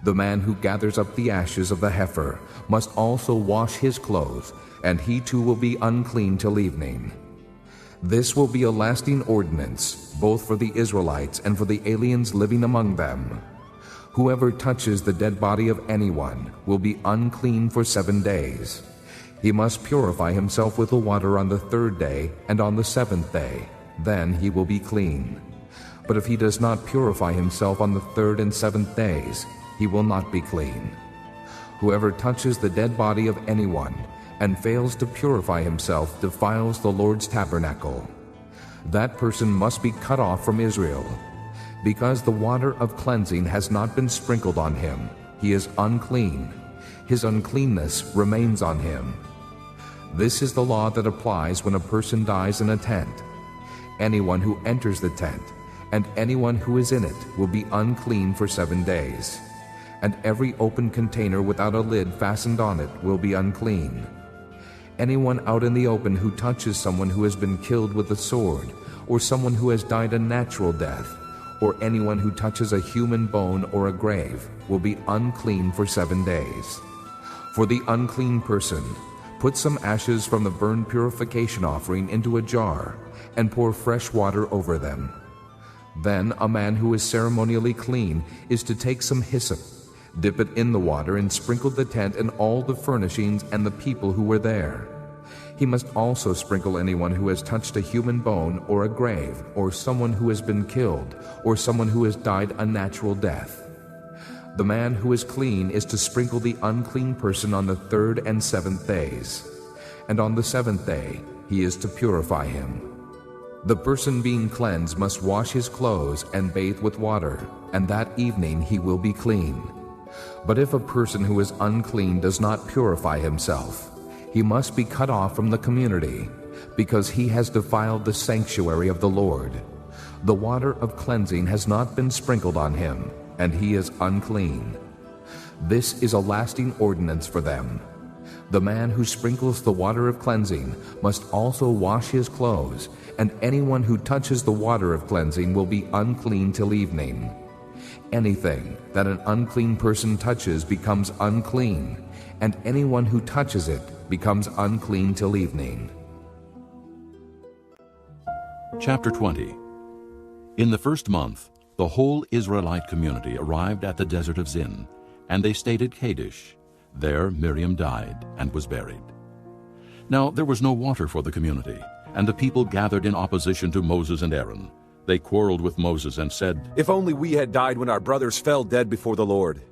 The man who gathers up the ashes of the heifer must also wash his clothes, and he too will be unclean till evening. This will be a lasting ordinance, both for the Israelites and for the aliens living among them. Whoever touches the dead body of anyone will be unclean for 7 days. He must purify himself with the water on the 3rd day and on the 7th day. Then he will be clean. But if he does not purify himself on the 3rd and 7th days, he will not be clean. Whoever touches the dead body of anyone and fails to purify himself defiles the Lord's tabernacle. That person must be cut off from Israel. Because the water of cleansing has not been sprinkled on him, he is unclean. His uncleanness remains on him. This is the law that applies when a person dies in a tent. Anyone who enters the tent, and anyone who is in it will be unclean for 7 days. And every open container without a lid fastened on it will be unclean. Anyone out in the open who touches someone who has been killed with a sword, or someone who has died a natural death, or anyone who touches a human bone or a grave, will be unclean for 7 days. For the unclean person, put some ashes from the burnt purification offering into a jar, and pour fresh water over them. Then a man who is ceremonially clean is to take some hyssop, dip it in the water, and sprinkle the tent and all the furnishings and the people who were there. He must also sprinkle anyone who has touched a human bone or a grave, or someone who has been killed, or someone who has died a natural death. The man who is clean is to sprinkle the unclean person on the 3rd and 7th days, and on the 7th day he is to purify him. The person being cleansed must wash his clothes and bathe with water, and that evening he will be clean. But if a person who is unclean does not purify himself, he must be cut off from the community, because he has defiled the sanctuary of the Lord. The water of cleansing has not been sprinkled on him, and he is unclean. This is a lasting ordinance for them. The man who sprinkles the water of cleansing must also wash his clothes, and anyone who touches the water of cleansing will be unclean till evening. Anything that an unclean person touches becomes unclean, and anyone who touches it becomes unclean till evening. Chapter 20. In the 1st month, the whole Israelite community arrived at the desert of Zin, and they stayed at Kadesh. There Miriam died and was buried. Now there was no water for the community, and the people gathered in opposition to Moses and Aaron. They quarreled with Moses and said, "If only we had died when our brothers fell dead before the Lord.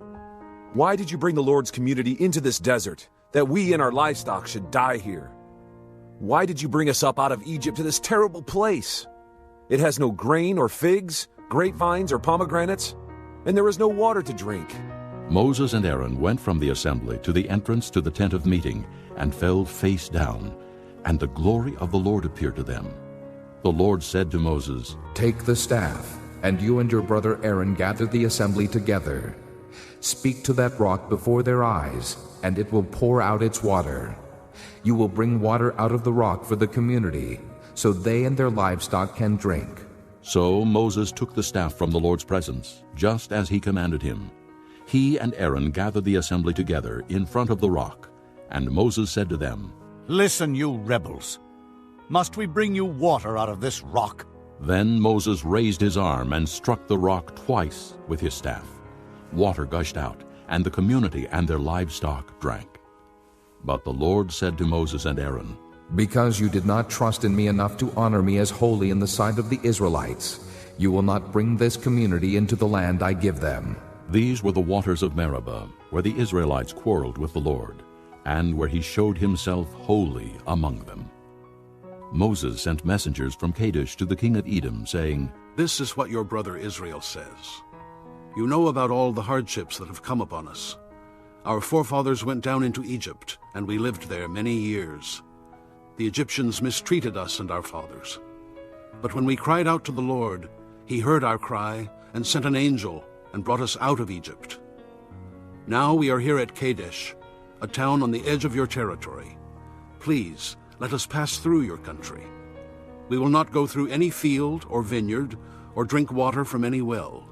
Why did you bring the Lord's community into this desert, that we and our livestock should die here? Why did you bring us up out of Egypt to this terrible place? It has no grain or figs, grapevines or pomegranates, and there is no water to drink." Moses and Aaron went from the assembly to the entrance to the tent of meeting and fell face down, and the glory of the Lord appeared to them. The Lord said to Moses, "Take the staff, and you and your brother Aaron gather the assembly together. Speak to that rock before their eyes, and it will pour out its water. You will bring water out of the rock for the community, so they and their livestock can drink." So Moses took the staff from the Lord's presence, just as he commanded him. He and Aaron gathered the assembly together in front of the rock, and Moses said to them, "Listen, you rebels. Must we bring you water out of this rock?" Then Moses raised his arm and struck the rock twice with his staff. Water gushed out, and the community and their livestock drank. But the Lord said to Moses and Aaron, "Because you did not trust in me enough to honor me as holy in the sight of the Israelites, you will not bring this community into the land I give them." These were the waters of Meribah, where the Israelites quarreled with the Lord, and where he showed himself holy among them. Moses sent messengers from Kadesh to the king of Edom, saying, "This is what your brother Israel says. You know about all the hardships that have come upon us. Our forefathers went down into Egypt, and we lived there many years. The Egyptians mistreated us and our fathers. But when we cried out to the Lord, he heard our cry and sent an angel and brought us out of Egypt. Now we are here at Kadesh, a town on the edge of your territory. Please, let us pass through your country. We will not go through any field or vineyard or drink water from any well.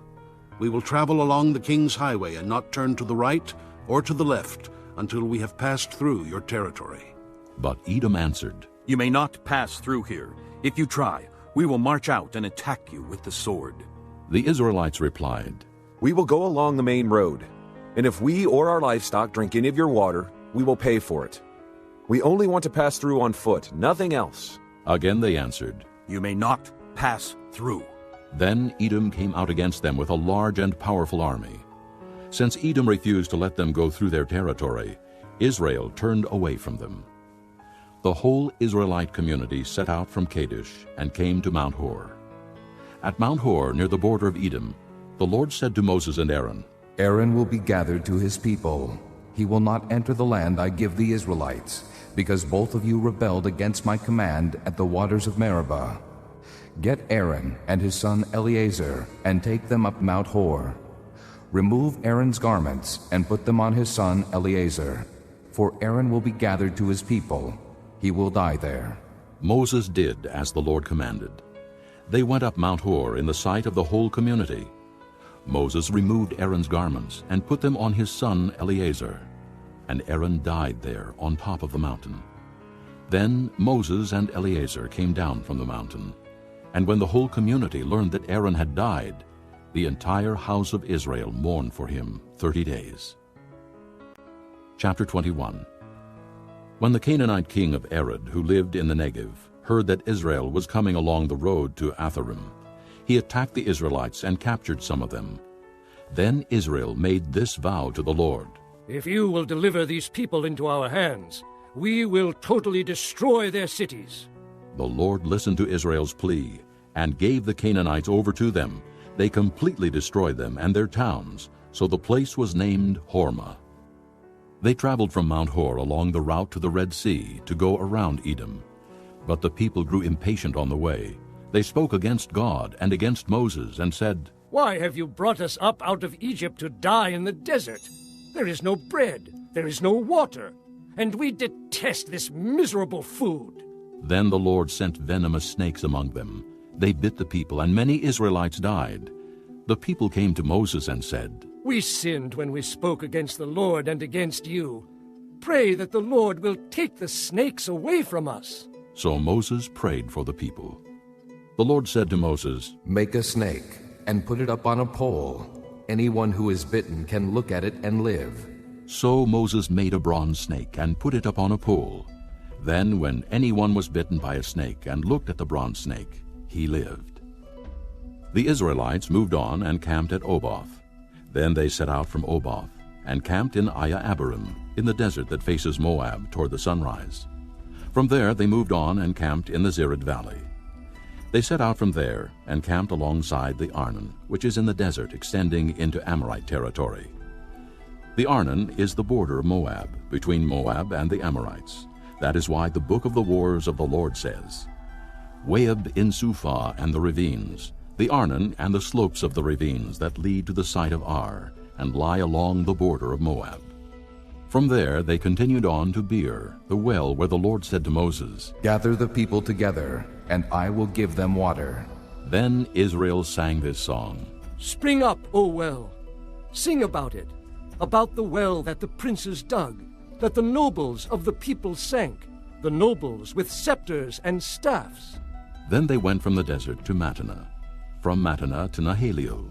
We will travel along the king's highway and not turn to the right or to the left until we have passed through your territory." But Edom answered, "You may not pass through here. If you try, we will march out and attack you with the sword." The Israelites replied, "We will go along the main road, and if we or our livestock drink any of your water, we will pay for it. We only want to pass through on foot, nothing else." Again they answered, "You may not pass through." Then Edom came out against them with a large and powerful army. Since Edom refused to let them go through their territory, Israel turned away from them. The whole Israelite community set out from Kadesh and came to Mount Hor. At Mount Hor, near the border of Edom, the Lord said to Moses and Aaron, "Aaron will be gathered to his people. He will not enter the land I give the Israelites, because both of you rebelled against my command at the waters of Meribah. Get Aaron and his son Eleazar, and take them up Mount Hor. Remove Aaron's garments, and put them on his son Eleazar, for Aaron will be gathered to his people. He will die there." Moses did as the Lord commanded. They went up Mount Hor in the sight of the whole community. Moses removed Aaron's garments and put them on his son Eleazar, and Aaron died there on top of the mountain. Then Moses and Eleazar came down from the mountain, and when the whole community learned that Aaron had died, the entire house of Israel mourned for him 30 days. Chapter 21. When the Canaanite king of Arad, who lived in the Negev, heard that Israel was coming along the road to Atharim, he attacked the Israelites and captured some of them. Then Israel made this vow to the Lord: "If you will deliver these people into our hands, we will totally destroy their cities." The Lord listened to Israel's plea and gave the Canaanites over to them. They completely destroyed them and their towns, so the place was named Hormah. They traveled from Mount Hor along the route to the Red Sea to go around Edom. But the people grew impatient on the way. They spoke against God and against Moses and said, "Why have you brought us up out of Egypt to die in the desert? There is no bread, there is no water, and we detest this miserable food." Then the Lord sent venomous snakes among them. They bit the people, and many Israelites died. The people came to Moses and said, "We sinned when we spoke against the Lord and against you. Pray that the Lord will take the snakes away from us." So Moses prayed for the people. The Lord said to Moses, "Make a snake and put it up on a pole. Anyone who is bitten can look at it and live." So Moses made a bronze snake and put it up on a pole. Then when anyone was bitten by a snake and looked at the bronze snake, he lived. The Israelites moved on and camped at Oboth. Then they set out from Oboth and camped in Abarim, in the desert that faces Moab toward the sunrise. From there they moved on and camped in the Zered Valley. They set out from there and camped alongside the Arnon, which is in the desert extending into Amorite territory. The Arnon is the border of Moab, between Moab and the Amorites. That is why the book of the wars of the Lord says, "Waheb in Suphah and the ravines, the Arnon and the slopes of the ravines that lead to the site of Ar, and lie along the border of Moab." From there they continued on to Beer, the well where the Lord said to Moses, "Gather the people together, and I will give them water." Then Israel sang this song: "Spring up, O well! Sing about it, about the well that the princes dug, that the nobles of the people sank, the nobles with scepters and staffs." Then they went from the desert to Mattanah, from Mattanah to Nahaliel,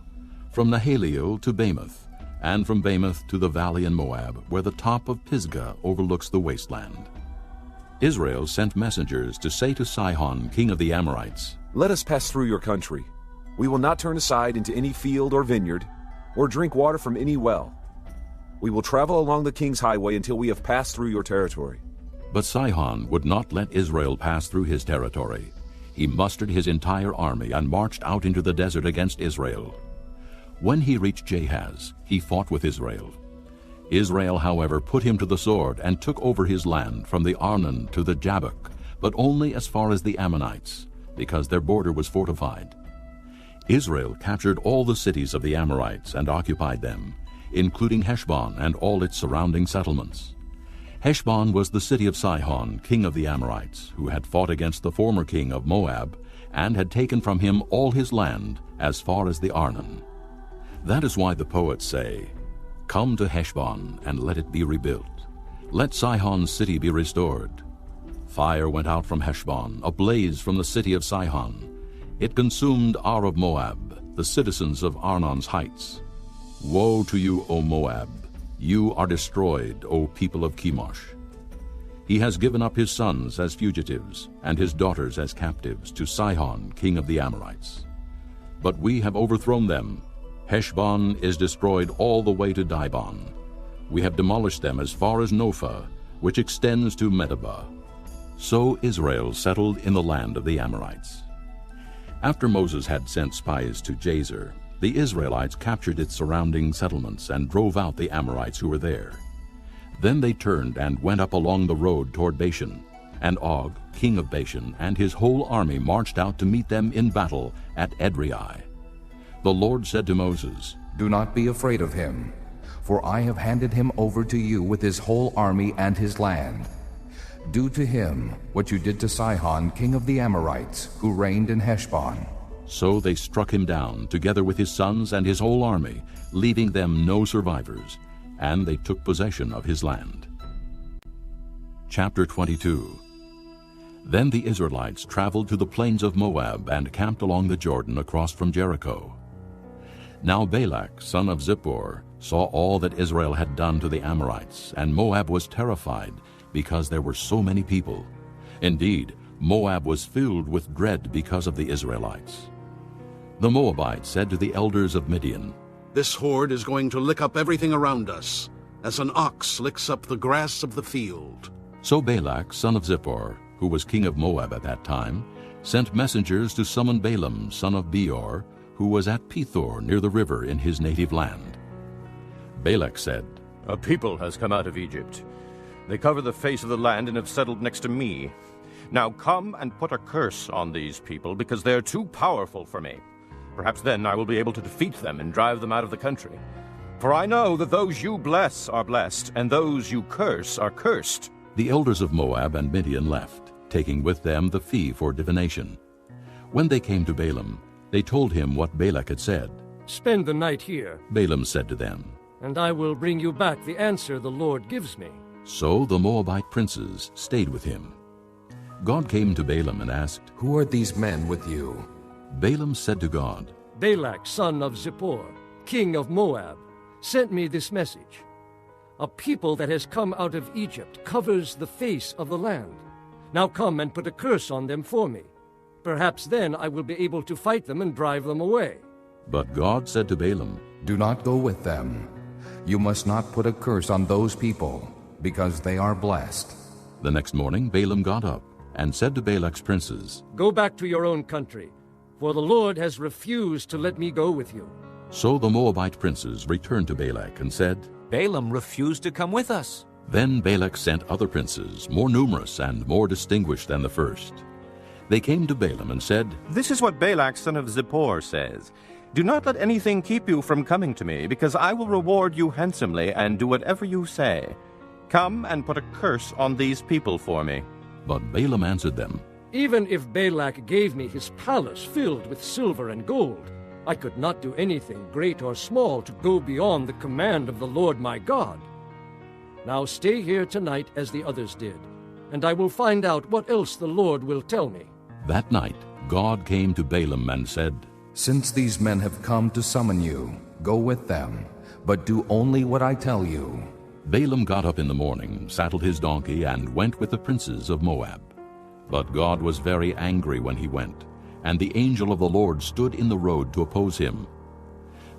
from Nahaliel to Bamoth, and from Bamoth to the valley in Moab, where the top of Pisgah overlooks the wasteland. Israel sent messengers to say to Sihon, king of the Amorites, "Let us pass through your country. We will not turn aside into any field or vineyard, or drink water from any well. We will travel along the king's highway until we have passed through your territory." But Sihon would not let Israel pass through his territory. He mustered his entire army and marched out into the desert against Israel. When he reached Jahaz, he fought with Israel. Israel, however, put him to the sword and took over his land from the Arnon to the Jabbok, but only as far as the Ammonites, because their border was fortified. Israel captured all the cities of the Amorites and occupied them, including Heshbon and all its surrounding settlements. Heshbon was the city of Sihon, king of the Amorites, who had fought against the former king of Moab and had taken from him all his land as far as the Arnon. That is why the poets say, "Come to Heshbon and let it be rebuilt. Let Sihon's city be restored." Fire went out from Heshbon, a blaze from the city of Sihon. It consumed Ar of Moab, the citizens of Arnon's heights. Woe to you, O Moab! You are destroyed, O people of Chemosh. He has given up his sons as fugitives, and his daughters as captives, to Sihon, king of the Amorites. But we have overthrown them. Heshbon is destroyed all the way to Dibon. We have demolished them as far as Nophah, which extends to Medeba. So Israel settled in the land of the Amorites. After Moses had sent spies to Jazer, the Israelites captured its surrounding settlements and drove out the Amorites who were there. Then they turned and went up along the road toward Bashan. And Og, king of Bashan, and his whole army marched out to meet them in battle at Edrei. The Lord said to Moses, "Do not be afraid of him, for I have handed him over to you with his whole army and his land. Do to him what you did to Sihon, king of the Amorites, who reigned in Heshbon." So they struck him down, together with his sons and his whole army, leaving them no survivors, and they took possession of his land. Chapter 22. Then the Israelites traveled to the plains of Moab and camped along the Jordan across from Jericho. Now Balak, son of Zippor, saw all that Israel had done to the Amorites, and Moab was terrified, because there were so many people. Indeed, Moab was filled with dread because of the Israelites. The Moabites said to the elders of Midian, "This horde is going to lick up everything around us, as an ox licks up the grass of the field." So Balak, son of Zippor, who was king of Moab at that time, sent messengers to summon Balaam, son of Beor, who was at Pethor near the river in his native land. Balak said, "A people has come out of Egypt. They cover the face of the land and have settled next to me. Now come and put a curse on these people, because they are too powerful for me. Perhaps then I will be able to defeat them and drive them out of the country. For I know that those you bless are blessed, and those you curse are cursed." The elders of Moab and Midian left, taking with them the fee for divination. When they came to Balaam, they told him what Balak had said. "Spend the night here." Balaam said to them, "And I will bring you back the answer the Lord gives me." So the Moabite princes stayed with him. God came to Balaam and asked, "Who are these men with you?" Balaam said to God, "Balak, son of Zippor, king of Moab, sent me this message. A people that has come out of Egypt covers the face of the land. Now come and put a curse on them for me. Perhaps then I will be able to fight them and drive them away." But God said to Balaam, "Do not go with them. You must not put a curse on those people, because they are blessed." The next morning Balaam got up and said to Balak's princes, "Go back to your own country, for the Lord has refused to let me go with you." So the Moabite princes returned to Balak and said, "Balaam refused to come with us." Then Balak sent other princes, more numerous and more distinguished than the first. They came to Balaam and said, "This is what Balak, son of Zippor, says. Do not let anything keep you from coming to me, because I will reward you handsomely and do whatever you say. Come and put a curse on these people for me." But Balaam answered them, "Even if Balak gave me his palace filled with silver and gold, I could not do anything great or small to go beyond the command of the Lord my God. Now stay here tonight as the others did, and I will find out what else the Lord will tell me." That night God came to Balaam and said, "Since these men have come to summon you, go with them, but do only what I tell you." Balaam got up in the morning, saddled his donkey, and went with the princes of Moab. But God was very angry when he went, and the angel of the Lord stood in the road to oppose him.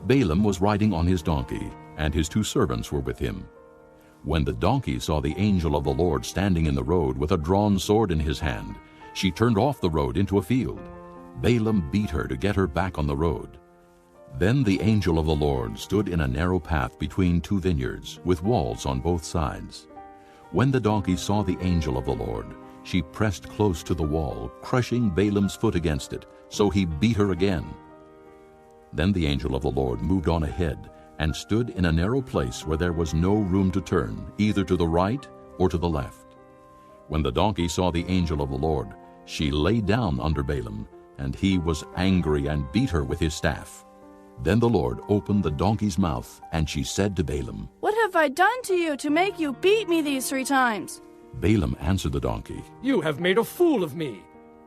Balaam was riding on his donkey, and his 2 servants were with him. When the donkey saw the angel of the Lord standing in the road with a drawn sword in his hand, she turned off the road into a field. Balaam beat her to get her back on the road. Then the angel of the Lord stood in a narrow path between 2 vineyards, with walls on both sides. When the donkey saw the angel of the Lord, she pressed close to the wall, crushing Balaam's foot against it, so he beat her again. Then the angel of the Lord moved on ahead, and stood in a narrow place where there was no room to turn, either to the right or to the left. When the donkey saw the angel of the Lord, she lay down under Balaam, and he was angry and beat her with his staff. Then the Lord opened the donkey's mouth, and she said to Balaam, "What have I done to you to make you beat me these 3 times?" Balaam answered the donkey, "You have made a fool of me.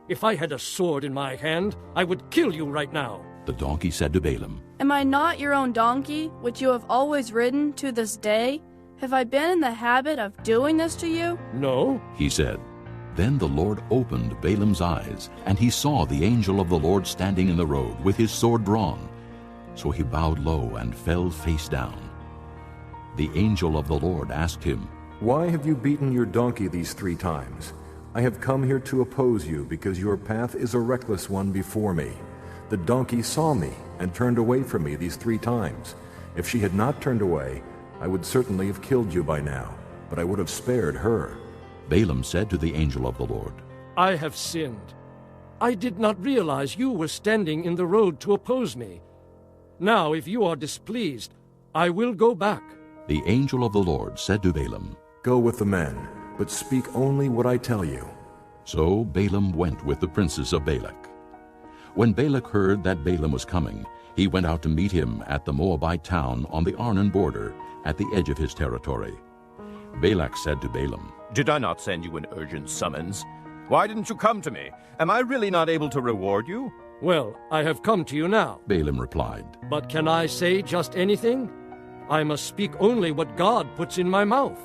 If I had a sword in my hand, I would kill you right now." The donkey said to Balaam, "Am I not your own donkey, which you have always ridden to this day? Have I been in the habit of doing this to you?" "No," he said. Then the Lord opened Balaam's eyes, and he saw the angel of the Lord standing in the road with his sword drawn. So he bowed low and fell face down. The angel of the Lord asked him, "Why have you beaten your donkey these 3 times? I have come here to oppose you, because your path is a reckless one before me. The donkey saw me and turned away from me these 3 times. If she had not turned away, I would certainly have killed you by now, but I would have spared her." Balaam said to the angel of the Lord, I have sinned. I did not realize you were standing in the road to oppose me. Now, if you are displeased, I will go back. The angel of the Lord said to Balaam, Go with the men, but speak only what I tell you. So Balaam went with the princes of Balak. When Balak heard that Balaam was coming, he went out to meet him at the Moabite town on the Arnon border, at the edge of his territory. Balak said to Balaam, Did I not send you an urgent summons? Why didn't you come to me? Am I really not able to reward you? Well, I have come to you now. Balaam replied, But can I say just anything? I must speak only what God puts in my mouth.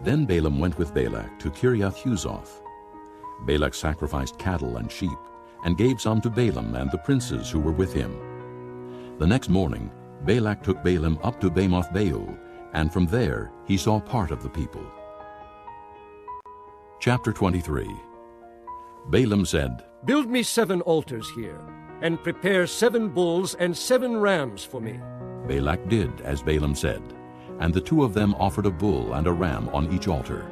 Then Balaam went with Balak to Kiriath-Huzoth. Balak sacrificed cattle and sheep, and gave some to Balaam and the princes who were with him. The next morning Balak took Balaam up to Bamoth-Beul, and from there he saw part of the people. Chapter 23. Balaam said, Build me 7 altars here, and prepare 7 bulls and 7 rams for me. Balak did as Balaam said, and the 2 of them offered a bull and a ram on each altar.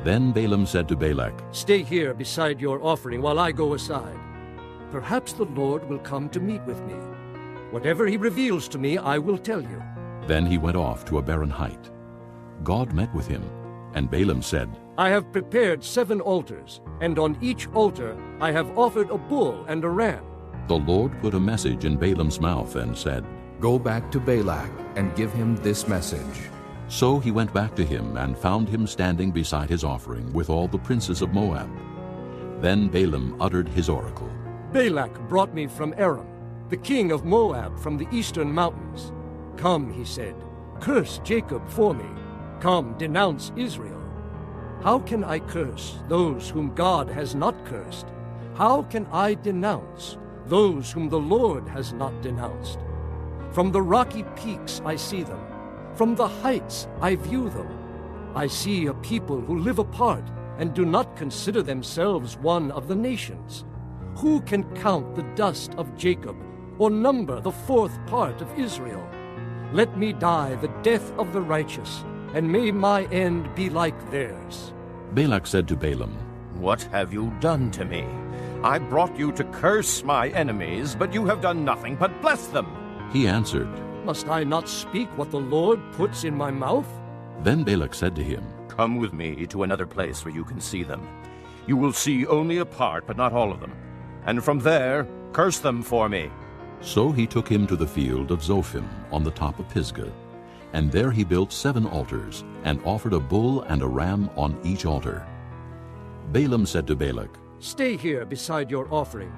Then Balaam said to Balak, Stay here beside your offering while I go aside. Perhaps the Lord will come to meet with me. Whatever he reveals to me, I will tell you. Then he went off to a barren height. God met with him, and Balaam said, I have prepared 7 altars, and on each altar I have offered a bull and a ram. The Lord put a message in Balaam's mouth and said, Go back to Balak and give him this message. So he went back to him and found him standing beside his offering with all the princes of Moab. Then Balaam uttered his oracle. Balak brought me from Aram, the king of Moab from the eastern mountains. Come, he said, curse Jacob for me. Come, denounce Israel. How can I curse those whom God has not cursed? How can I denounce those whom the Lord has not denounced? From the rocky peaks I see them. From the heights I view them. I see a people who live apart and do not consider themselves one of the nations. Who can count the dust of Jacob or number the 4th part of Israel? Let me die the death of the righteous, and may my end be like theirs. Balak said to Balaam, What have you done to me? I brought you to curse my enemies, but you have done nothing but bless them. He answered, Must I not speak what the Lord puts in my mouth? Then Balak said to him, Come with me to another place where you can see them. You will see only a part, but not all of them. And from there, curse them for me. So he took him to the field of Zophim on the top of Pisgah, and there he built 7 altars, and offered a bull and a ram on each altar. Balaam said to Balak, Stay here beside your offering,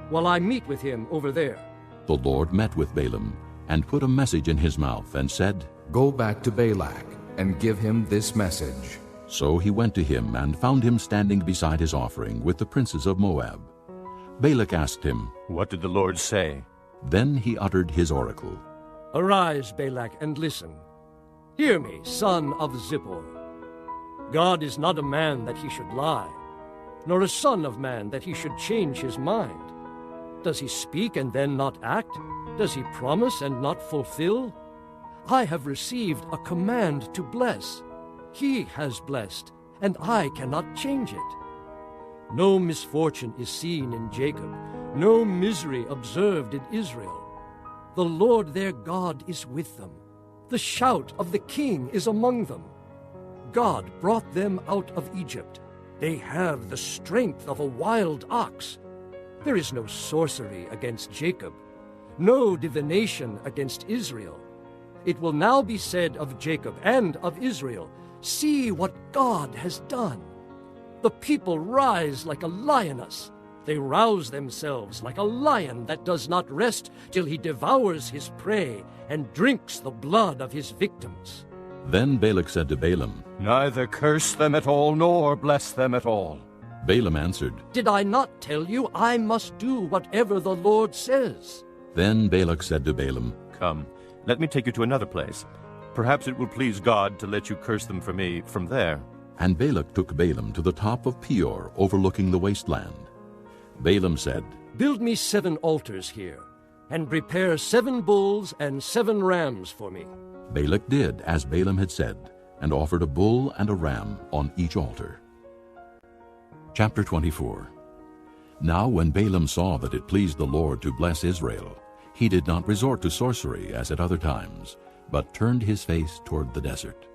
while I meet with him over there. The Lord met with Balaam, and put a message in his mouth, and said, Go back to Balak, and give him this message. So he went to him, and found him standing beside his offering with the princes of Moab. Balak asked him, What did the Lord say? Then he uttered his oracle. Arise, Balak, and listen. Hear me, son of Zippor. God is not a man that he should lie, nor a son of man that he should change his mind. Does he speak and then not act? Does he promise and not fulfill? I have received a command to bless. He has blessed, and I cannot change it. No misfortune is seen in Jacob, no misery observed in Israel. The Lord their God is with them. The shout of the king is among them. God brought them out of Egypt. They have the strength of a wild ox. There is no sorcery against Jacob, no divination against Israel. It will now be said of Jacob and of Israel, See what God has done. The people rise like a lioness. They rouse themselves like a lion that does not rest till he devours his prey and drinks the blood of his victims. Then Balak said to Balaam, Neither curse them at all, nor bless them at all. Balaam answered, Did I not tell you I must do whatever the Lord says? Then Balak said to Balaam, Come, let me take you to another place. Perhaps it will please God to let you curse them for me from there. And Balak took Balaam to the top of Peor, overlooking the wasteland. Balaam said, Build me 7 altars here, and prepare 7 bulls and 7 rams for me. Balak did as Balaam had said, and offered a bull and a ram on each altar. Chapter 24. Now when Balaam saw that it pleased the Lord to bless Israel, he did not resort to sorcery as at other times, but turned his face toward the desert.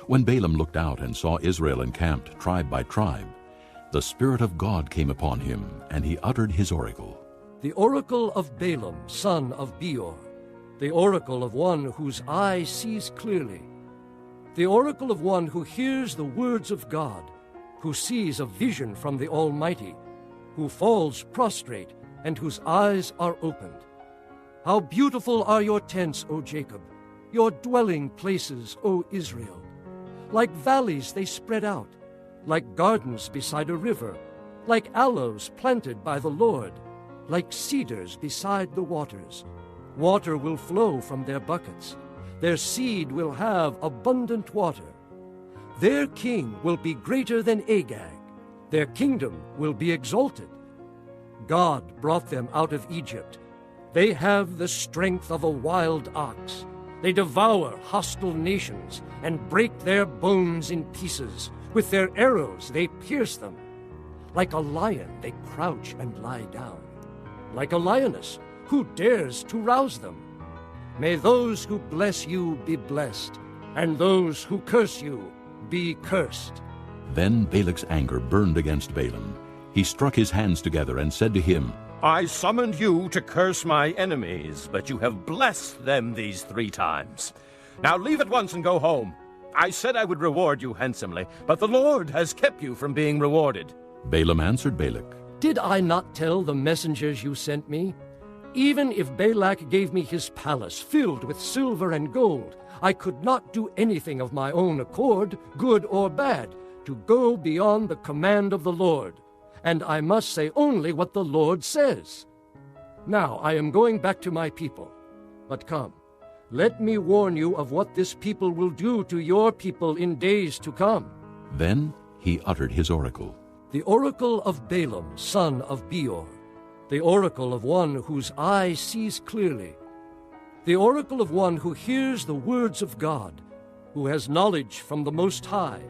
When Balaam looked out and saw Israel encamped tribe by tribe, the Spirit of God came upon him, and he uttered his oracle. The oracle of Balaam, son of Beor, the oracle of one whose eye sees clearly, the oracle of one who hears the words of God, who sees a vision from the Almighty, who falls prostrate, and whose eyes are opened. How beautiful are your tents, O Jacob, your dwelling places, O Israel! Like valleys they spread out, like gardens beside a river, like aloes planted by the Lord, like cedars beside the waters. Water will flow from their buckets. Their seed will have abundant water. Their king will be greater than Agag. Their kingdom will be exalted. God brought them out of Egypt. They have the strength of a wild ox. They devour hostile nations and break their bones in pieces. With their arrows they pierce them. Like a lion they crouch and lie down. Like a lioness, who dares to rouse them? May those who bless you be blessed, and those who curse you be cursed. Then Balak's anger burned against Balaam. He struck his hands together and said to him, I summoned you to curse my enemies, but you have blessed them these 3 times. Now leave at once and go home. I said I would reward you handsomely, but the Lord has kept you from being rewarded. Balaam answered Balak, Did I not tell the messengers you sent me? Even if Balak gave me his palace filled with silver and gold, I could not do anything of my own accord, good or bad, to go beyond the command of the Lord. And I must say only what the Lord says. Now I am going back to my people. But come, let me warn you of what this people will do to your people in days to come. Then he uttered his oracle. The oracle of Balaam, son of Beor, the oracle of one whose eye sees clearly, the oracle of one who hears the words of God, who has knowledge from the Most High,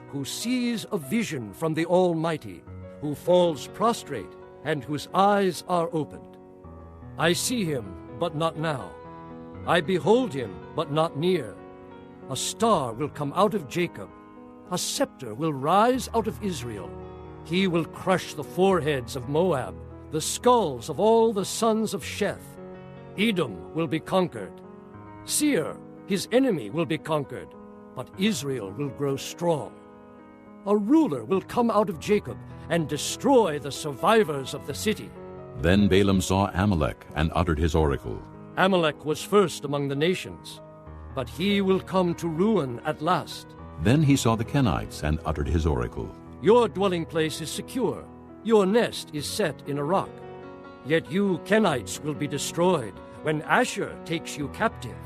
who sees a vision from the Almighty, who falls prostrate, and whose eyes are opened. I see him, but not now. I behold him, but not near. A star will come out of Jacob. A scepter will rise out of Israel. He will crush the foreheads of Moab, the skulls of all the sons of Sheth. Edom will be conquered. Seir, his enemy, will be conquered, but Israel will grow strong. A ruler will come out of Jacob and destroy the survivors of the city. Then Balaam saw Amalek and uttered his oracle. Amalek was first among the nations, but he will come to ruin at last. Then he saw the Kenites and uttered his oracle. Your dwelling place is secure. Your nest is set in a rock. Yet you Kenites will be destroyed when Asher takes you captive.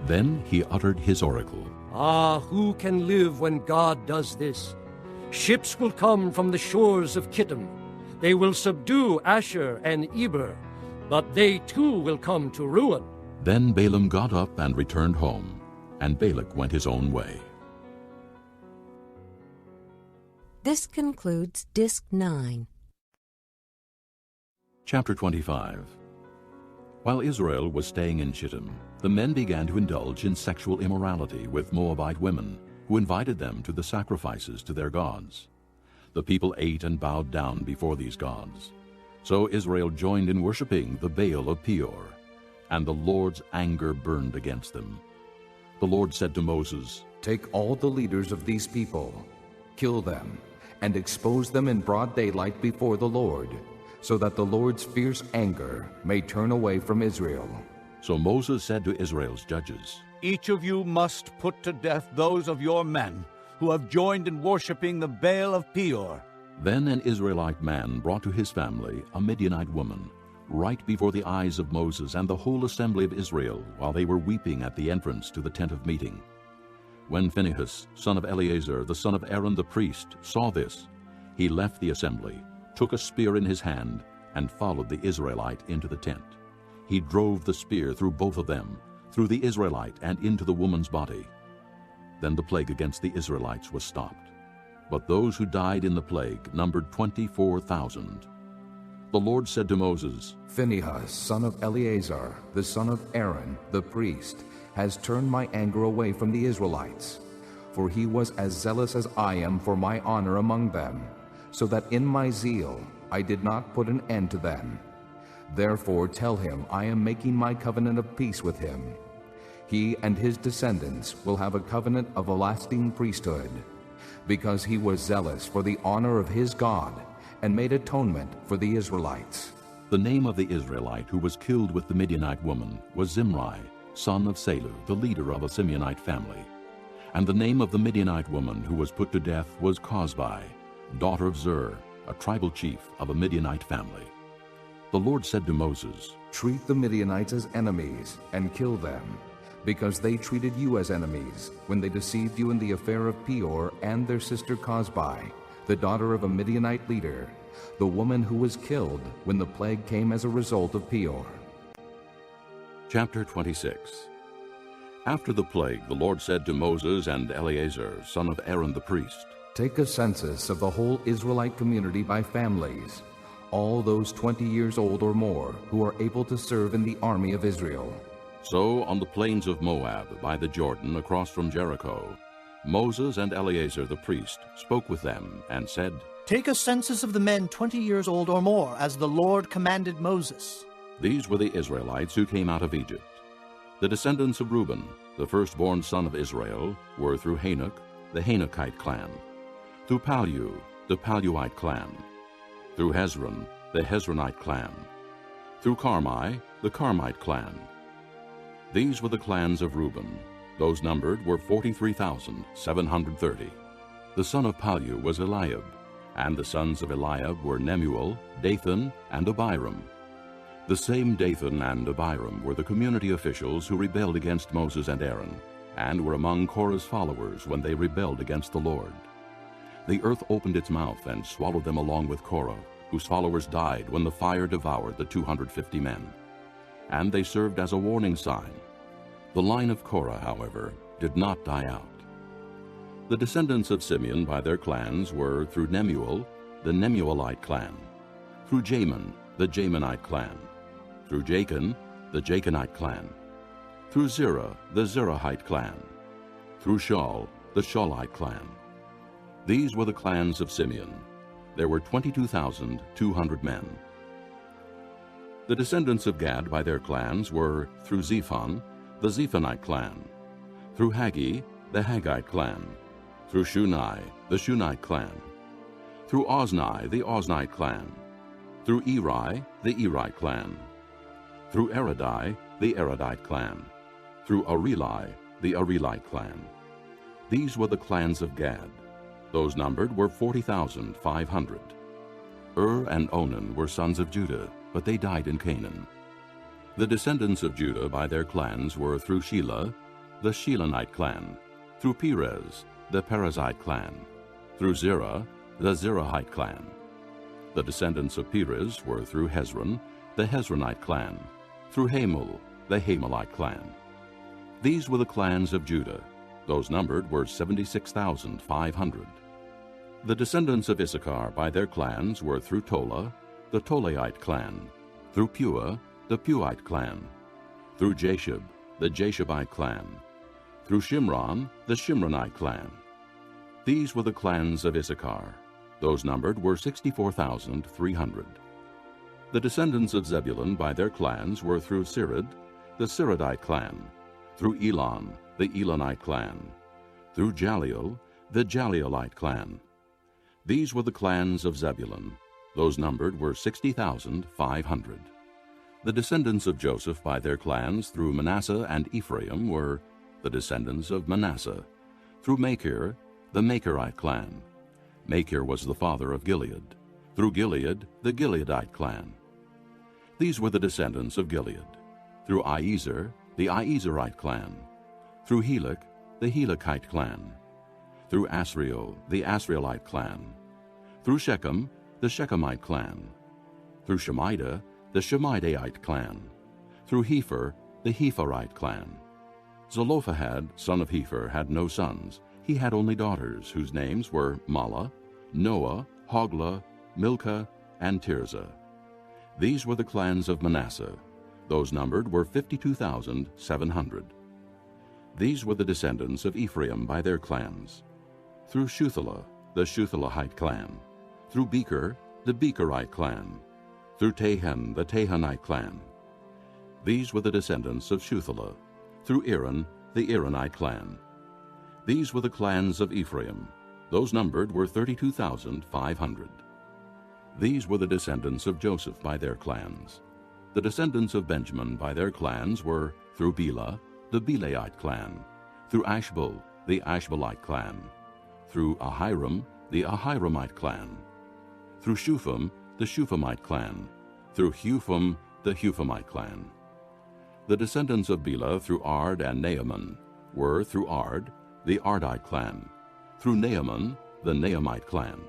Then he uttered his oracle. Ah, who can live when God does this? Ships will come from the shores of Kittim. They will subdue Asher and Eber, but they too will come to ruin. Then Balaam got up and returned home, and Balak went his own way. This concludes Disc 9. Chapter 25. While Israel was staying in Shittim, the men began to indulge in sexual immorality with Moabite women, who invited them to the sacrifices to their gods. The people ate and bowed down before these gods. So Israel joined in worshiping the Baal of Peor, and the Lord's anger burned against them. The Lord said to Moses, Take all the leaders of these people, kill them, and expose them in broad daylight before the Lord, so that the Lord's fierce anger may turn away from Israel. So Moses said to Israel's judges, Each of you must put to death those of your men who have joined in worshiping the Baal of Peor. Then an Israelite man brought to his family a Midianite woman, right before the eyes of Moses and the whole assembly of Israel, while they were weeping at the entrance to the tent of meeting. When Phinehas, son of Eleazar, the son of Aaron the priest, saw this, he left the assembly, took a spear in his hand, and followed the Israelite into the tent. He drove the spear through both of them, through the Israelite and into the woman's body. Then the plague against the Israelites was stopped. but those who died in the plague numbered 24,000. The Lord said to Moses, Phinehas, son of Eleazar, the son of Aaron, the priest, has turned my anger away from the Israelites. For he was as zealous as I am for my honor among them, so that in my zeal I did not put an end to them. Therefore tell him I am making my covenant of peace with him. He and his descendants will have a covenant of a lasting priesthood, because he was zealous for the honor of his God and made atonement for the Israelites. The name of the Israelite who was killed with the Midianite woman was Zimri, son of Salu, the leader of a Simeonite family. And the name of the Midianite woman who was put to death was Cozbi, daughter of Zur, a tribal chief of a Midianite family. The Lord said to Moses, Treat the Midianites as enemies and kill them, because they treated you as enemies when they deceived you in the affair of Peor and their sister Cozbi, the daughter of a Midianite leader, the woman who was killed when the plague came as a result of Peor. Chapter 26. After the plague, the Lord said to Moses and Eleazar, son of Aaron the priest, Take a census of the whole Israelite community by families, all those 20 years old or more who are able to serve in the army of Israel. So on the plains of Moab, by the Jordan, across from Jericho, Moses and Eleazar the priest spoke with them and said, Take a census of the men 20 years old or more, as the Lord commanded Moses. These were the Israelites who came out of Egypt. The descendants of Reuben, the firstborn son of Israel, were through Hanok, the Hanokite clan, through Palu, the Paluite clan, through Hezron, the Hezronite clan, through Carmi, the Carmite clan. These were the clans of Reuben. Those numbered were 43,730. The son of Palu was Eliab, and the sons of Eliab were Nemuel, Dathan, and Abiram. The same Dathan and Abiram were the community officials who rebelled against Moses and Aaron, and were among Korah's followers when they rebelled against the Lord. The earth opened its mouth and swallowed them along with Korah, whose followers died when the fire devoured the 250 men. And they served as a warning sign. The line of Korah, however, did not die out. The descendants of Simeon by their clans were through Nemuel, the Nemuelite clan, through Jamin, the Jaminite clan, through Jachin, the Jachinite clan, through Zerah, the Zerahite clan, through Shaul, the Shaulite clan. These were the clans of Simeon. There were 22,200 men. The descendants of Gad by their clans were through Zephon, the Zephonite clan, through Haggi, the Haggite clan, through Shunai, the Shunite clan, through Ozni, the Oznite clan, through Eri, the Erite clan, through Eridai, the Eridite clan, through Areli, the Arelite clan. These were the clans of Gad. Those numbered were 40,500. And Onan were sons of Judah, but they died in Canaan. The descendants of Judah by their clans were through Shelah, the Shelonite clan, through Perez, the Perezite clan, through Zerah, the Zerahite clan. The descendants of Perez were through Hezron, the Hezronite clan, through Hamul, the Hamelite clan. These were the clans of Judah. Those numbered were 76,500. The descendants of Issachar by their clans were through Tola, the Tolaite clan, through Pua, the Puite clan, through Jashub, the Jashabite clan, through Shimron, the Shimronite clan. These were the clans of Issachar. Those numbered were 64,300. The descendants of Zebulun by their clans were through Sirid, the Siridite clan, through Elon, the Elonite clan, through Jaleel, the Jaleelite clan. These were the clans of Zebulun. Those numbered were 60,500. The descendants of Joseph by their clans through Manasseh and Ephraim were the descendants of Manasseh, through Machir, the Machirite clan. Machir was the father of Gilead, through Gilead, the Gileadite clan. These were the descendants of Gilead, through Iezer, the Iezerite clan, through Helek, the Helekite clan, through Asriel, the Asrielite clan, through Shechem, the Shechemite clan, through Shemida, the Shemidaite clan, through Hepher, the Hepherite clan. Zelophehad, son of Hepher, had no sons. he had only daughters, whose names were Mahlah, Noah, Hoglah, Milcah, and Tirzah. These were the clans of Manasseh. Those numbered were 52,700. These were the descendants of Ephraim by their clans. Through Shuthelah, the Shuthelahite clan. Through Becher, the Becherite clan. Through Tahan, the Tahanite clan. These were the descendants of Shuthelah. Through Aaron, the Aaronite clan. These were the clans of Ephraim. Those numbered were 32,500. These were the descendants of Joseph by their clans. The descendants of Benjamin by their clans were through Bela, the Belaite clan. Through Ashbel, the Ashbelite clan. Through Ahiram, the Ahiramite clan. Through Shupham, the Shuphamite clan. Through Hupham, the Huphamite clan. The descendants of Bela through Ard and Naaman were through Ard, the Ardite clan. Through Naaman, the Naamite clan.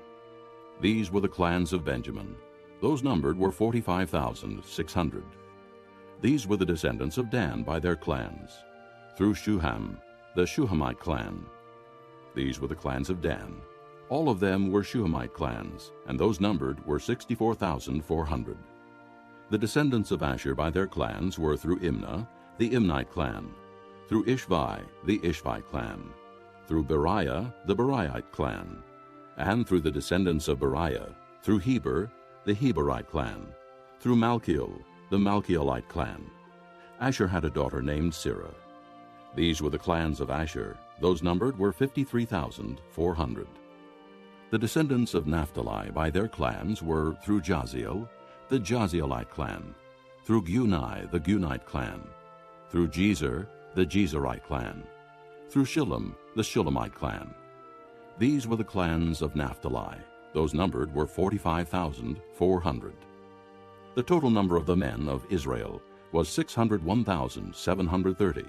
These were the clans of Benjamin. Those numbered were 45,600. These were the descendants of Dan by their clans. Through Shuham, the Shuhamite clan. These were the clans of Dan. All of them were Shuhamite clans, and those numbered were 64,400. The descendants of Asher by their clans were through Imnah, the Imnite clan. Through Ishvi, the Ishvite clan. Through Beriah, the Beriite clan. And through the descendants of Beriah, through Heber, the Heberite clan. Through Malchiel, the Malchielite clan. Asher had a daughter named Sirah. These were the clans of Asher. Those numbered were 53,400. The descendants of Naphtali by their clans were through Jaziel, the Jazielite clan. Through Guni, the Gunite clan. Through Jezer, the Jezerite clan. Through Shillem, the Shillemite clan. These were the clans of Naphtali. Those numbered were 45,400. The total number of the men of Israel was 601,730.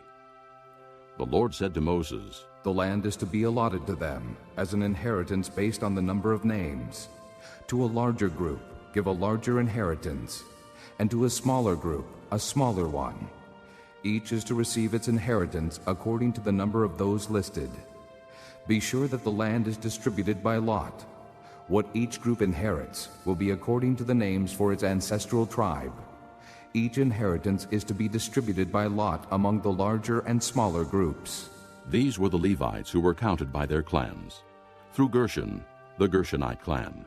The Lord said to Moses, "The land is to be allotted to them as an inheritance based on the number of names. To a larger group, give a larger inheritance, and to a smaller group, a smaller one. Each is to receive its inheritance according to the number of those listed. Be sure that the land is distributed by lot. What each group inherits will be according to the names for its ancestral tribe. Each inheritance is to be distributed by lot among the larger and smaller groups." These were the Levites who were counted by their clans. Through Gershon, the Gershonite clan.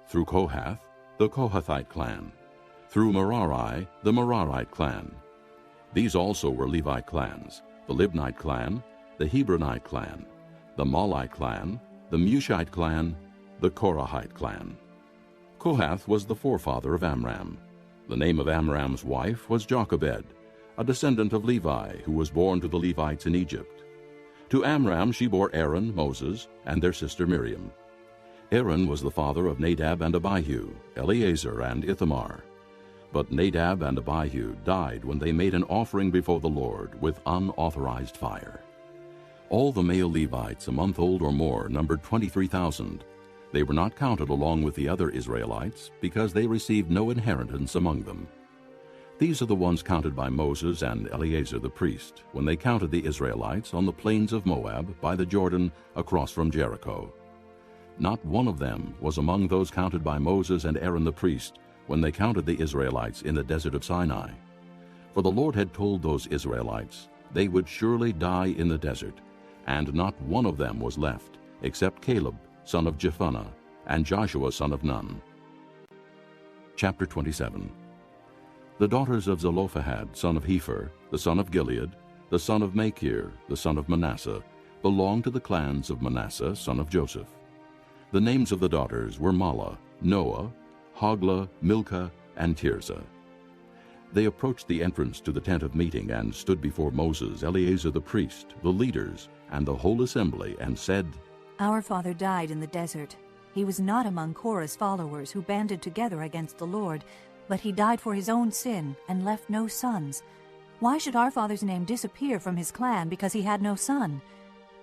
Through Kohath, the Kohathite clan. Through Merari, the Merarite clan. These also were Levite clans, the Libnite clan, the Hebronite clan, the Malite clan, the Mushite clan, the Korahite clan. Kohath was the forefather of Amram. The name of Amram's wife was Jochebed, a descendant of Levi, who was born to the Levites in Egypt. To Amram she bore Aaron, Moses, and their sister Miriam. Aaron was the father of Nadab and Abihu, Eleazar and Ithamar. But Nadab and Abihu died when they made an offering before the Lord with unauthorized fire. All the male Levites a month old or more numbered 23,000. They were not counted along with the other Israelites because they received no inheritance among them. These are the ones counted by Moses and Eleazar the priest when they counted the Israelites on the plains of Moab by the Jordan across from Jericho. Not one of them was among those counted by Moses and Aaron the priest when they counted the Israelites in the desert of Sinai. For the Lord had told those Israelites they would surely die in the desert, and not one of them was left, except Caleb, son of Jephunneh, and Joshua, son of Nun. Chapter 27. The daughters of Zelophehad, son of Hepher, the son of Gilead, the son of Machir, the son of Manasseh, belonged to the clans of Manasseh, son of Joseph. The names of the daughters were Mahlah, Noah, Hoglah, Milcah, and Tirzah. They approached the entrance to the tent of meeting and stood before Moses, Eleazar the priest, the leaders, and the whole assembly, and said, "Our father died in the desert. He was not among Korah's followers who banded together against the Lord, but he died for his own sin and left no sons. Why should our father's name disappear from his clan because he had no son?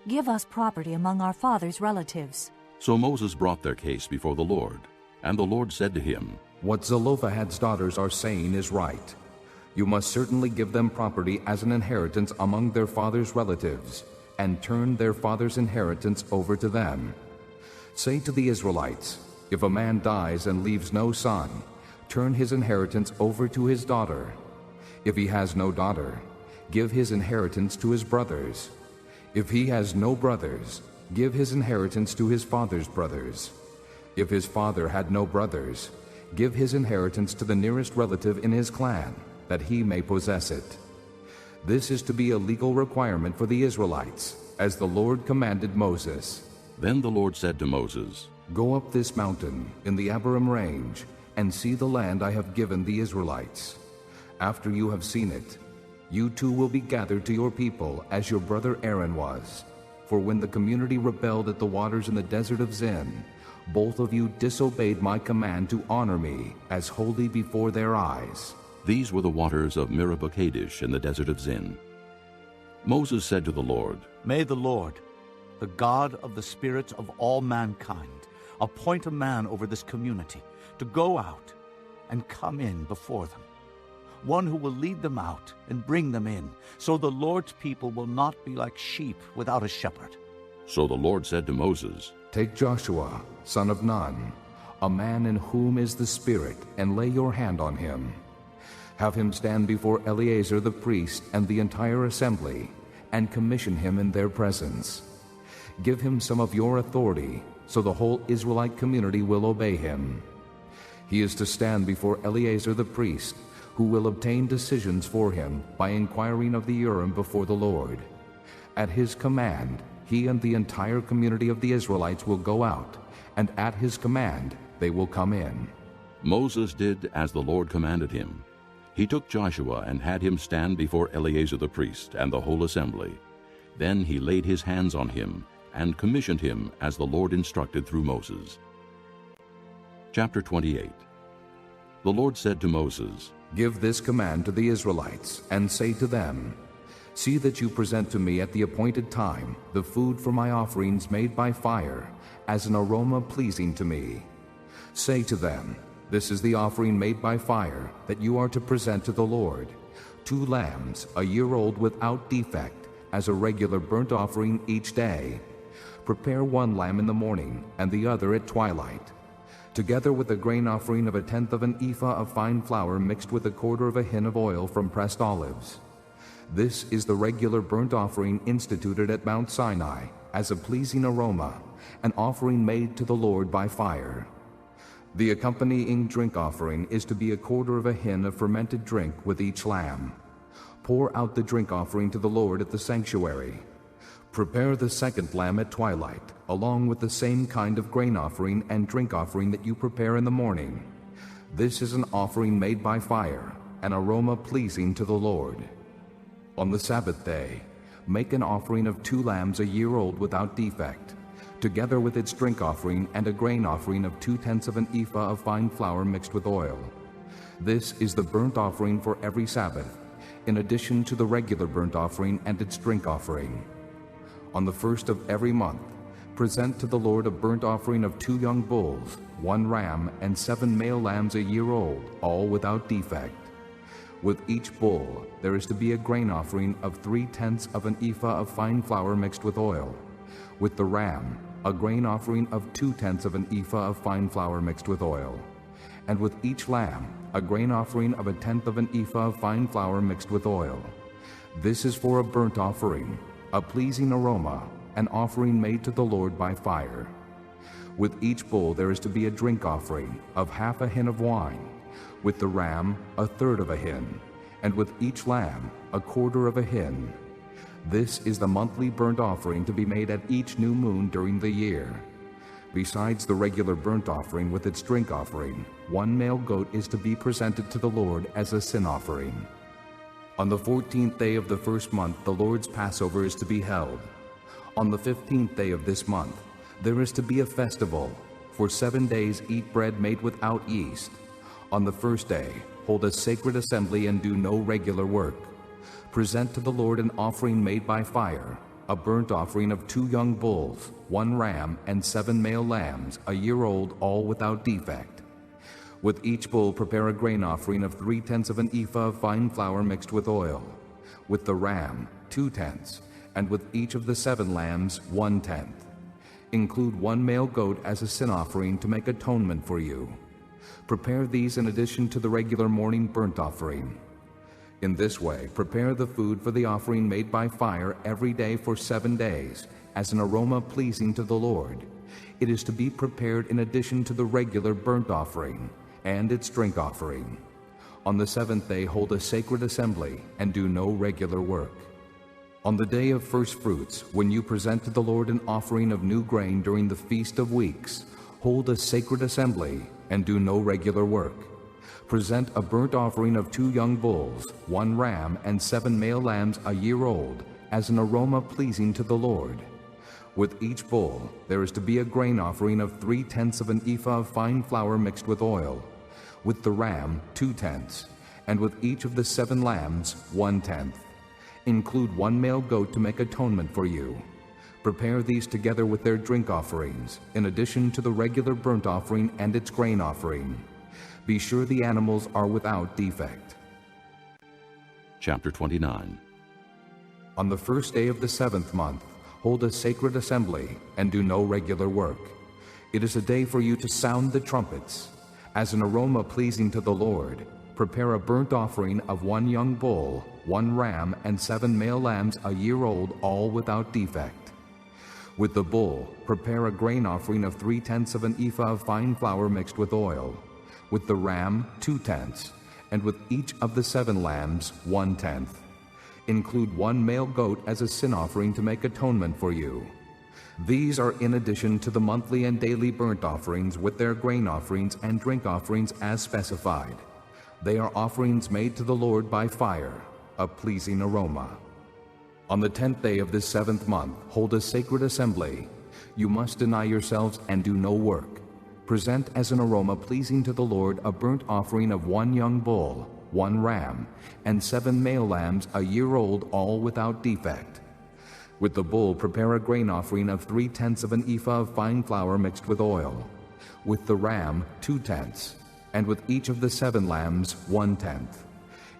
Give us property among our father's relatives." So Moses brought their case before the Lord, and the Lord said to him, "What Zelophehad's daughters are saying is right. You must certainly give them property as an inheritance among their father's relatives, and turn their father's inheritance over to them. Say to the Israelites, if a man dies and leaves no son, turn his inheritance over to his daughter. If he has no daughter, give his inheritance to his brothers. If he has no brothers, give his inheritance to his father's brothers. If his father had no brothers, give his inheritance to the nearest relative in his clan, that he may possess it. This is to be a legal requirement for the Israelites, as the Lord commanded Moses. Then the Lord said to Moses, Go up this mountain in the Abiram range, and see the land I have given the Israelites. After you have seen it, you too will be gathered to your people as your brother Aaron was. For when the community rebelled at the waters in the desert of Zin, both of you disobeyed my command to honor me as holy before their eyes. These were the waters of Meribah Kadesh in the desert of Zin. Moses said to the Lord, May the Lord, the God of the spirits of all mankind, appoint a man over this community to go out and come in before them, one who will lead them out and bring them in, so the Lord's people will not be like sheep without a shepherd. So the Lord said to Moses, Take Joshua, son of Nun, a man in whom is the Spirit, and lay your hand on him. Have him stand before Eleazar the priest and the entire assembly, and commission him in their presence. Give him some of your authority, so the whole Israelite community will obey him. He is to stand before Eleazar the priest, who will obtain decisions for him by inquiring of the Urim before the Lord. At his command, he and the entire community of the Israelites will go out, and at his command they will come in. Moses did as the Lord commanded him. He took Joshua and had him stand before Eleazar the priest and the whole assembly. Then he laid his hands on him and commissioned him as the Lord instructed through Moses. Chapter 28. The Lord said to Moses, Give this command to the Israelites, and say to them, See that you present to me at the appointed time the food for my offerings made by fire, as an aroma pleasing to me. Say to them, This is the offering made by fire that you are to present to the Lord, 2 lambs, a year old without defect, as a regular burnt offering each day. Prepare 1 lamb in the morning, and the other at twilight, together with a grain offering of 1/10 of an ephah of fine flour mixed with 1/4 of a hin of oil from pressed olives. This is the regular burnt offering instituted at Mount Sinai as a pleasing aroma, an offering made to the Lord by fire. The accompanying drink offering is to be 1/4 of a hin of fermented drink with each lamb. Pour out the drink offering to the Lord at the sanctuary. Prepare the 2nd lamb at twilight, along with the same kind of grain offering and drink offering that you prepare in the morning. This is an offering made by fire, an aroma pleasing to the Lord. On the Sabbath day, make an offering of 2 lambs a year old without defect, together with its drink offering and a grain offering of 2/10 of an ephah of fine flour mixed with oil. This is the burnt offering for every Sabbath, in addition to the regular burnt offering and its drink offering. On the 1st of every month, present to the Lord a burnt offering of 2 young bulls, 1 ram, and 7 male lambs a year old, all without defect. With each bull, there is to be a grain offering of 3/10 of an ephah of fine flour mixed with oil. With the ram, a grain offering of 2/10 of an ephah of fine flour mixed with oil. And with each lamb, a grain offering of 1/10 of an ephah of fine flour mixed with oil. This is for a burnt offering, a pleasing aroma, an offering made to the Lord by fire. With each bull there is to be a drink offering of 1/2 a hin of wine, with the ram 1/3 of a hin, and with each lamb 1/4 of a hin. This is the monthly burnt offering to be made at each new moon during the year. Besides the regular burnt offering with its drink offering, 1 male goat is to be presented to the Lord as a sin offering. On the 14th day of the 1st month the Lord's Passover is to be held. On the 15th day of this month there is to be a festival. For 7 days eat bread made without yeast. On the 1st day hold a sacred assembly and do no regular work. Present to the Lord an offering made by fire, a burnt offering of 2 young bulls, 1 ram, and 7 male lambs, a year old, all without defect. With each bull prepare a grain offering of 3/10 of an ephah of fine flour mixed with oil. With the ram, 2/10, and with each of the 7 lambs 1/10. Include 1 male goat as a sin offering to make atonement for you. Prepare these in addition to the regular morning burnt offering. In this way, prepare the food for the offering made by fire every day for 7 days, as an aroma pleasing to the Lord. It is to be prepared in addition to the regular burnt offering and its drink offering. On the 7th day, hold a sacred assembly and do no regular work. On the day of first fruits, when you present to the Lord an offering of new grain during the Feast of Weeks, hold a sacred assembly and do no regular work. Present a burnt offering of 2 young bulls, 1 ram, and 7 male lambs a year old, as an aroma pleasing to the Lord. With each bull, there is to be a grain offering of 3/10 of an ephah of fine flour mixed with oil. With the ram, 2/10, and with each of the 7 lambs, 1/10. Include 1 male goat to make atonement for you. Prepare these together with their drink offerings, in addition to the regular burnt offering and its grain offering. Be sure the animals are without defect. Chapter 29. On the first day of the 7th month, hold a sacred assembly and do no regular work. It is a day for you to sound the trumpets. As an aroma pleasing to the Lord, prepare a burnt offering of 1 young bull, 1 ram, and 7 male lambs a year old, all without defect. With the bull, prepare a grain offering of 3/10 of an ephah of fine flour mixed with oil. With the ram, 2/10, and with each of the 7 lambs, 1/10. Include 1 male goat as a sin offering to make atonement for you. These are in addition to the monthly and daily burnt offerings with their grain offerings and drink offerings as specified. They are offerings made to the Lord by fire, a pleasing aroma. On the 10th day of this 7th month, hold a sacred assembly. You must deny yourselves and do no work. Present as an aroma pleasing to the Lord a burnt offering of 1 young bull, 1 ram, and 7 male lambs a year old, all without defect. With the bull, prepare a grain offering of 3/10 of an ephah of fine flour mixed with oil. With the ram, 2/10, and with each of the 7 lambs, 1/10.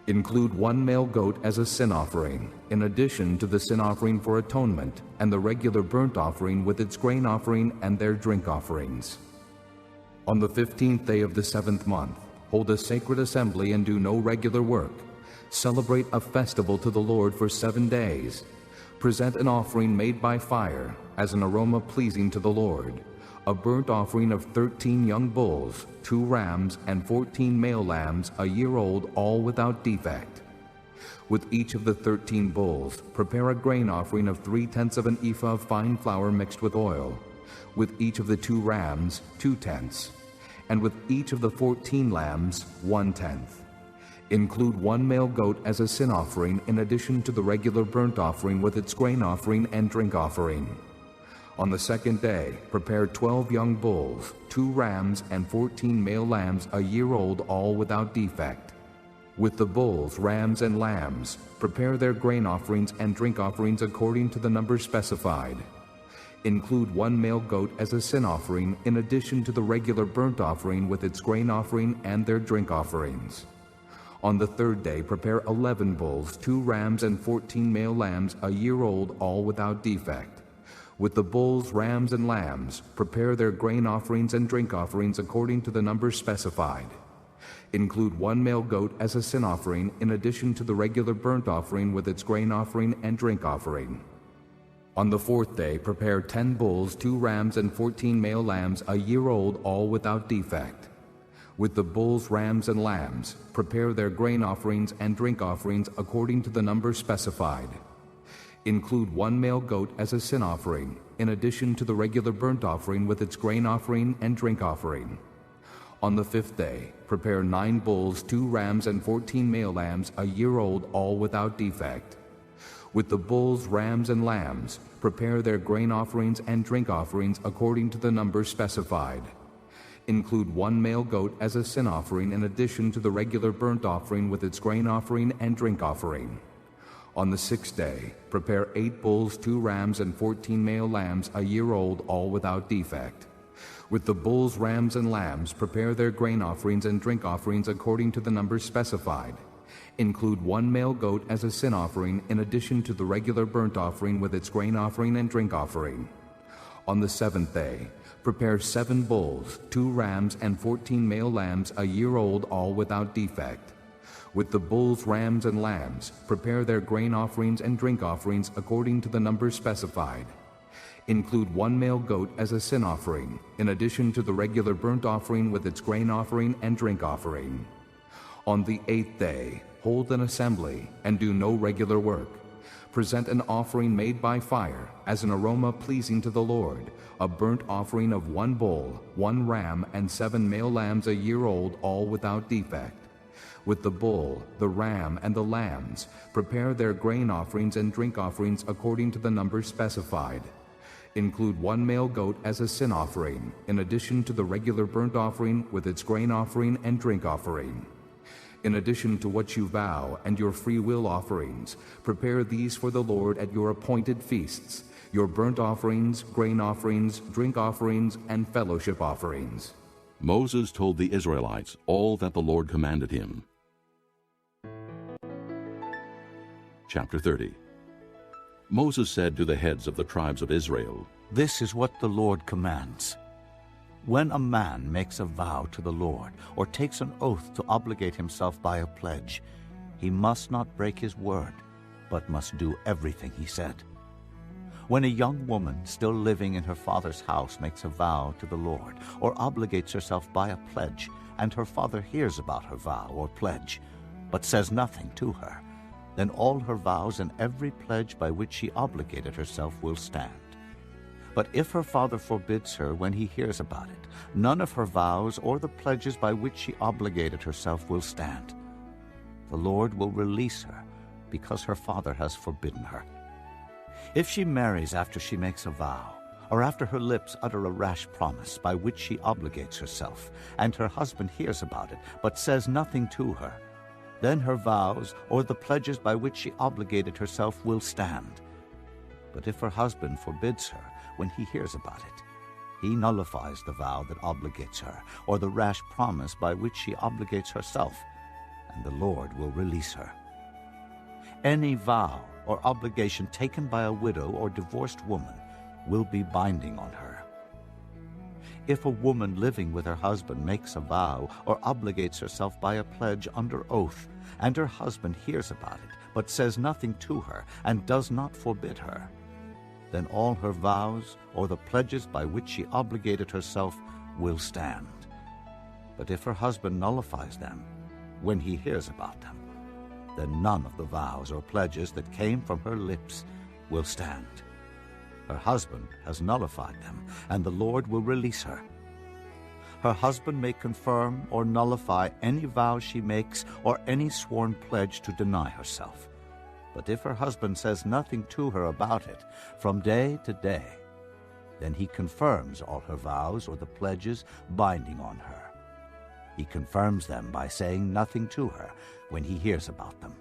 Include 1 male goat as a sin offering, in addition to the sin offering for atonement and the regular burnt offering with its grain offering and their drink offerings. On the 15th day of the 7th month, hold a sacred assembly and do no regular work. Celebrate a festival to the Lord for 7 days. Present an offering made by fire as an aroma pleasing to the Lord, a burnt offering of 13 young bulls, 2 rams, and 14 male lambs a year old, all without defect. With each of the 13 bulls, prepare a grain offering of 3/10 of an ephah of fine flour mixed with oil. With each of the 2 rams, 2/10, and with each of the 14 lambs, 1/10. Include 1 male goat as a sin offering in addition to the regular burnt offering with its grain offering and drink offering. On the 2nd day, prepare 12 young bulls, 2 rams, and 14 male lambs a year old, all without defect. With the bulls, rams, and lambs, prepare their grain offerings and drink offerings according to the number specified. Include 1 male goat as a sin offering in addition to the regular burnt offering with its grain offering and their drink offerings. On the 3rd day, prepare 11 bulls, 2 rams, and 14 male lambs a year old, all without defect. With the bulls, rams, and lambs, prepare their grain offerings and drink offerings according to the number specified. Include 1 male goat as a sin offering in addition to the regular burnt offering with its grain offering and drink offering. On the 4th day, prepare 10 bulls, 2 rams, and 14 male lambs a year old, all without defect. With the bulls, rams, and lambs, prepare their grain offerings and drink offerings according to the number specified. Include 1 male goat as a sin offering, in addition to the regular burnt offering with its grain offering and drink offering. On the 5th day, prepare 9 bulls, 2 rams, and 14 male lambs a year old, all without defect. With the bulls, rams, and lambs, prepare their grain offerings and drink offerings according to the number specified. Include 1 male goat as a sin offering in addition to the regular burnt offering with its grain offering and drink offering. On the 6th day, prepare 8 bulls, 2 rams, and 14 male lambs a year old, all without defect. With the bulls, rams, and lambs, prepare their grain offerings and drink offerings according to the number specified. Include 1 male goat as a sin offering in addition to the regular burnt offering with its grain offering and drink offering. On the 7th day, prepare 7 bulls, 2 rams, and 14 male lambs a year old, all without defect. With the bulls, rams, and lambs, prepare their grain offerings and drink offerings according to the numbers specified. Include 1 male goat as a sin offering, in addition to the regular burnt offering with its grain offering and drink offering. On the 8th day, hold an assembly and do no regular work. Present an offering made by fire as an aroma pleasing to the Lord, a burnt offering of 1 bull, 1 ram, and 7 male lambs a year old, all without defect. With the bull, the ram, and the lambs, prepare their grain offerings and drink offerings according to the numbers specified. Include 1 male goat as a sin offering, in addition to the regular burnt offering with its grain offering and drink offering. In addition to what you vow and your free will offerings, prepare these for the Lord at your appointed feasts, your burnt offerings, grain offerings, drink offerings, and fellowship offerings. Moses told the Israelites all that the Lord commanded him. Chapter 30. Moses said to the heads of the tribes of Israel, "This is what the Lord commands. When a man makes a vow to the Lord or takes an oath to obligate himself by a pledge, he must not break his word, but must do everything he said. When a young woman still living in her father's house makes a vow to the Lord or obligates herself by a pledge, and her father hears about her vow or pledge, but says nothing to her, then all her vows and every pledge by which she obligated herself will stand. But if her father forbids her when he hears about it, none of her vows or the pledges by which she obligated herself will stand. The Lord will release her because her father has forbidden her. If she marries after she makes a vow, or after her lips utter a rash promise by which she obligates herself, and her husband hears about it but says nothing to her, then her vows or the pledges by which she obligated herself will stand. But if her husband forbids her when he hears about it, he nullifies the vow that obligates her, or the rash promise by which she obligates herself, and the Lord will release her. Any vow or obligation taken by a widow or divorced woman will be binding on her. If a woman living with her husband makes a vow or obligates herself by a pledge under oath, and her husband hears about it, but says nothing to her and does not forbid her, then all her vows or the pledges by which she obligated herself will stand. But if her husband nullifies them when he hears about them, then none of the vows or pledges that came from her lips will stand. Her husband has nullified them, and the Lord will release her. Her husband may confirm or nullify any vow she makes or any sworn pledge to deny herself. But if her husband says nothing to her about it from day to day, then he confirms all her vows or the pledges binding on her. He confirms them by saying nothing to her when he hears about them.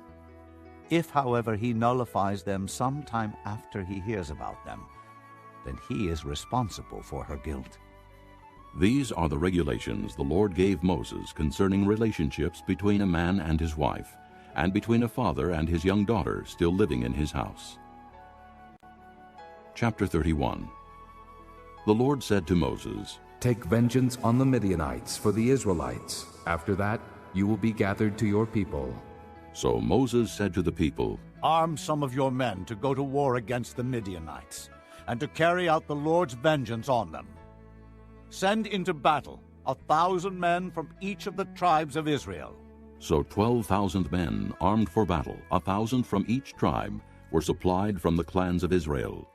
If, however, he nullifies them sometime after he hears about them, then he is responsible for her guilt. These are the regulations the Lord gave Moses concerning relationships between a man and his wife, and between a father and his young daughter still living in his house. Chapter 31. The Lord said to Moses, "Take vengeance on the Midianites for the Israelites. After that, you will be gathered to your people." So Moses said to the people, "Arm some of your men to go to war against the Midianites, and to carry out the Lord's vengeance on them. Send into battle 1,000 men from each of the tribes of Israel." So 12,000 men armed for battle, 1,000 from each tribe, were supplied from the clans of Israel.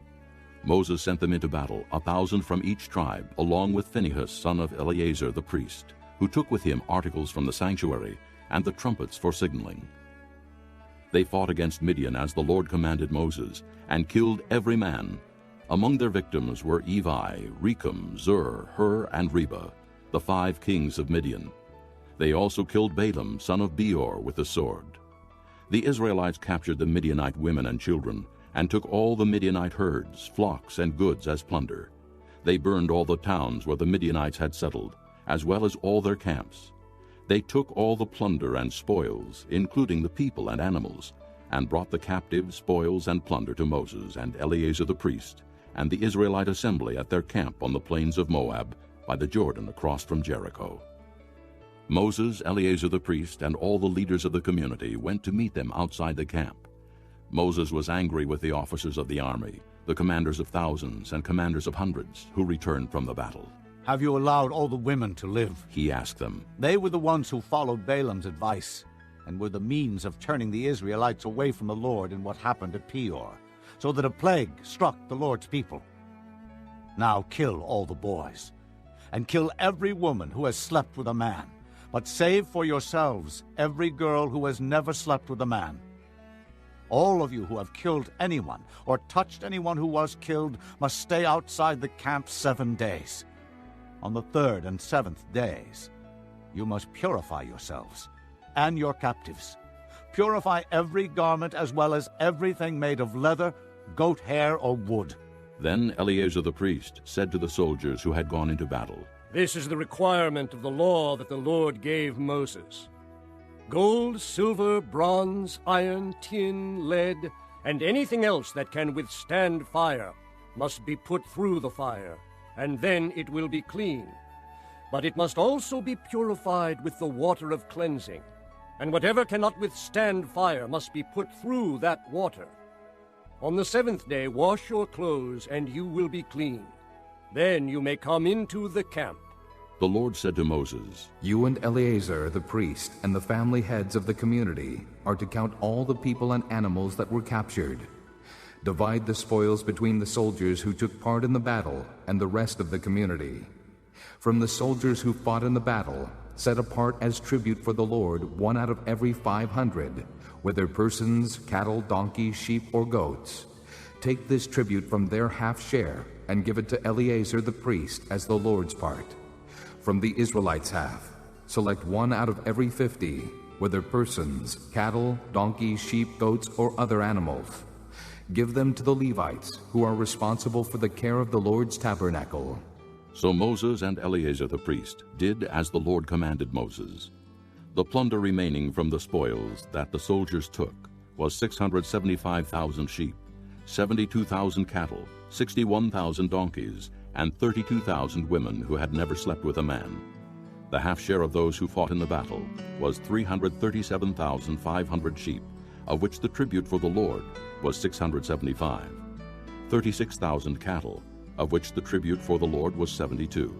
Moses sent them into battle, 1,000 from each tribe, along with Phinehas, son of Eleazar the priest, who took with him articles from the sanctuary and the trumpets for signaling. They fought against Midian as the Lord commanded Moses, and killed every man. Among their victims were Evi, Rechem, Zur, Hur, and Reba, the 5 kings of Midian. They also killed Balaam, son of Beor, with the sword. The Israelites captured the Midianite women and children, and took all the Midianite herds, flocks, and goods as plunder. They burned all the towns where the Midianites had settled, as well as all their camps. They took all the plunder and spoils, including the people and animals, and brought the captive spoils and plunder to Moses and Eleazar the priest, and the Israelite assembly at their camp on the plains of Moab, by the Jordan across from Jericho. Moses, Eleazar the priest, and all the leaders of the community went to meet them outside the camp. Moses was angry with the officers of the army, the commanders of thousands and commanders of hundreds, who returned from the battle. Have you allowed all the women to live? He asked them. They were the ones who followed Balaam's advice, and were the means of turning the Israelites away from the Lord in what happened at Peor, so that a plague struck the Lord's people. Now kill all the boys, and kill every woman who has slept with a man, but save for yourselves every girl who has never slept with a man. All of you who have killed anyone or touched anyone who was killed must stay outside the camp 7 days. On the 3rd and 7th days, you must purify yourselves and your captives. Purify every garment as well as everything made of leather, goat hair, or wood. Then Eleazar the priest said to the soldiers who had gone into battle, This is the requirement of the law that the Lord gave Moses. Gold, silver, bronze, iron, tin, lead, and anything else that can withstand fire must be put through the fire, and then it will be clean. But it must also be purified with the water of cleansing, and whatever cannot withstand fire must be put through that water. On the 7th day wash your clothes, and you will be clean. Then you may come into the camp. The Lord said to Moses, You and Eleazar the priest and the family heads of the community are to count all the people and animals that were captured. Divide the spoils between the soldiers who took part in the battle and the rest of the community. From the soldiers who fought in the battle, set apart as tribute for the Lord 1 out of every 500, whether persons, cattle, donkeys, sheep, or goats. Take this tribute from their half share and give it to Eleazar the priest as the Lord's part. From the Israelites' half, select 1 out of every 50, whether persons, cattle, donkeys, sheep, goats, or other animals. Give them to the Levites, who are responsible for the care of the Lord's tabernacle. So Moses and Eleazar the priest did as the Lord commanded Moses. The plunder remaining from the spoils that the soldiers took was 675,000 sheep, 72,000 cattle, 61,000 donkeys, and 32,000 women who had never slept with a man. The half share of those who fought in the battle was 337,500 sheep, of which the tribute for the Lord was 675, 36,000 cattle, of which the tribute for the Lord was 72,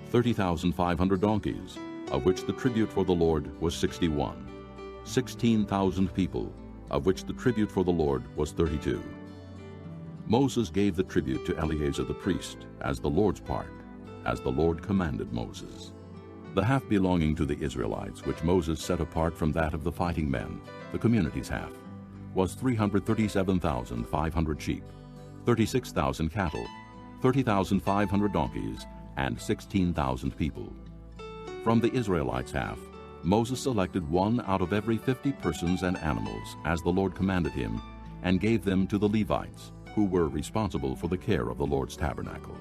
30,500 donkeys, of which the tribute for the Lord was 61, 16,000 people, of which the tribute for the Lord was 32. Moses gave the tribute to Eleazar the priest as the Lord's part, as the Lord commanded Moses. The half belonging to the Israelites, which Moses set apart from that of the fighting men, the community's half, was 337,500 sheep, 36,000 cattle, 30,500 donkeys, and 16,000 people. From the Israelites' half, Moses selected 1 out of every 50 persons and animals, as the Lord commanded him, and gave them to the Levites, who were responsible for the care of the Lord's tabernacle.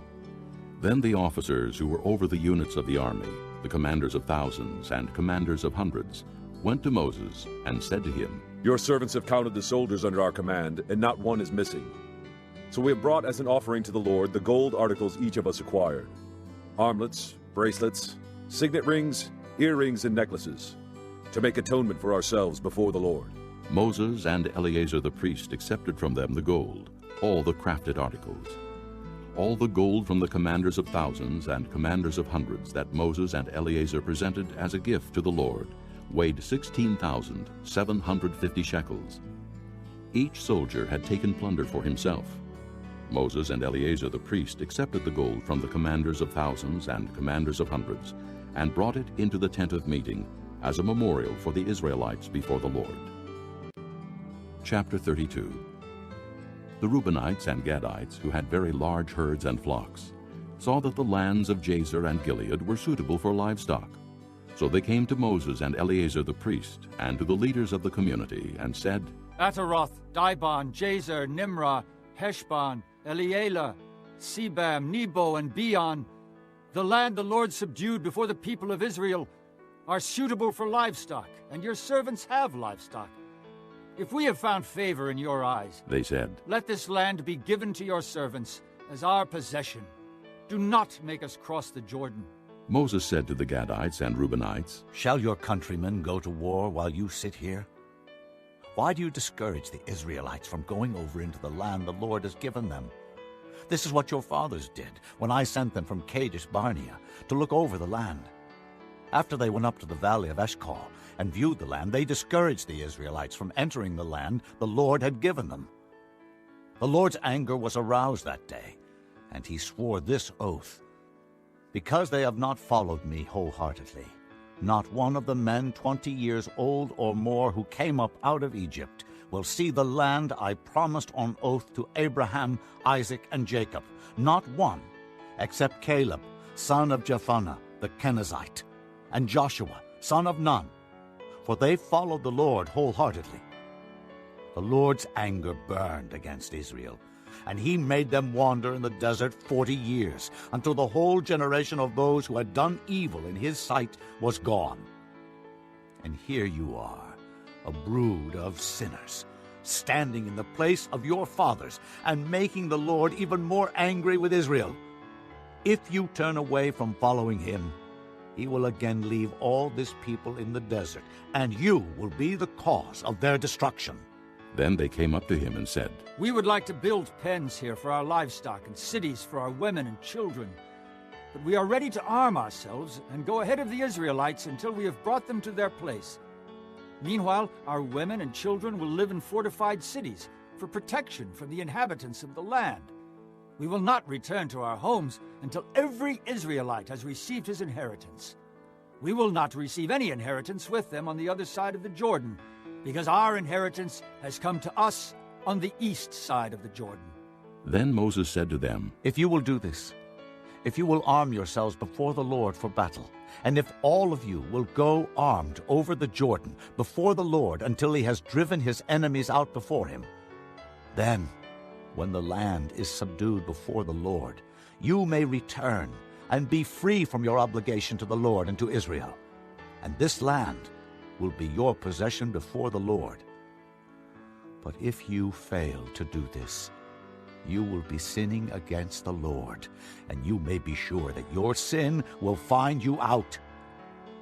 Then the officers who were over the units of the army, the commanders of thousands and commanders of hundreds, went to Moses and said to him, Your servants have counted the soldiers under our command, and not one is missing. So we have brought as an offering to the Lord the gold articles each of us acquired: armlets, bracelets, signet rings, earrings, and necklaces, to make atonement for ourselves before the Lord. Moses and Eleazar the priest accepted from them the gold, all the crafted articles. All the gold from the commanders of thousands and commanders of hundreds that Moses and Eleazar presented as a gift to the Lord weighed 16,750 shekels. Each soldier had taken plunder for himself. Moses and Eleazar the priest accepted the gold from the commanders of thousands and commanders of hundreds and brought it into the tent of meeting as a memorial for the Israelites before the Lord. Chapter 32. The Reubenites and Gadites, who had very large herds and flocks, saw that the lands of Jazer and Gilead were suitable for livestock. So they came to Moses and Eleazar the priest and to the leaders of the community and said, Ataroth, Dibon, Jazer, Nimrah, Heshbon, Elealeh, Sebam, Nebo, and Beon, the land the Lord subdued before the people of Israel, are suitable for livestock, and your servants have livestock. If we have found favor in your eyes, they said, let this land be given to your servants as our possession. Do not make us cross the Jordan. Moses said to the Gadites and Reubenites, Shall your countrymen go to war while you sit here? Why do you discourage the Israelites from going over into the land the Lord has given them? This is what your fathers did when I sent them from Kadesh Barnea to look over the land. After they went up to the valley of Eshcol and viewed the land, they discouraged the Israelites from entering the land the Lord had given them. The Lord's anger was aroused that day, and he swore this oath: Because they have not followed me wholeheartedly, not one of the men 20 years old or more who came up out of Egypt will see the land I promised on oath to Abraham, Isaac, and Jacob, not one, except Caleb, son of Jephunneh the Kenizzite, and Joshua, son of Nun, for they followed the Lord wholeheartedly. The Lord's anger burned against Israel, and he made them wander in the desert 40 years, until the whole generation of those who had done evil in his sight was gone. And here you are, a brood of sinners, standing in the place of your fathers, and making the Lord even more angry with Israel. If you turn away from following him, he will again leave all this people in the desert, and you will be the cause of their destruction. Then they came up to him and said, We would like to build pens here for our livestock and cities for our women and children. But we are ready to arm ourselves and go ahead of the Israelites until we have brought them to their place. Meanwhile, our women and children will live in fortified cities for protection from the inhabitants of the land. We will not return to our homes until every Israelite has received his inheritance. We will not receive any inheritance with them on the other side of the Jordan, because our inheritance has come to us on the east side of the Jordan. Then Moses said to them, If you will do this, if you will arm yourselves before the Lord for battle, and if all of you will go armed over the Jordan before the Lord until he has driven his enemies out before him, then, when the land is subdued before the Lord, you may return and be free from your obligation to the Lord and to Israel, and this land will be your possession before the Lord. But if you fail to do this, you will be sinning against the Lord, and you may be sure that your sin will find you out.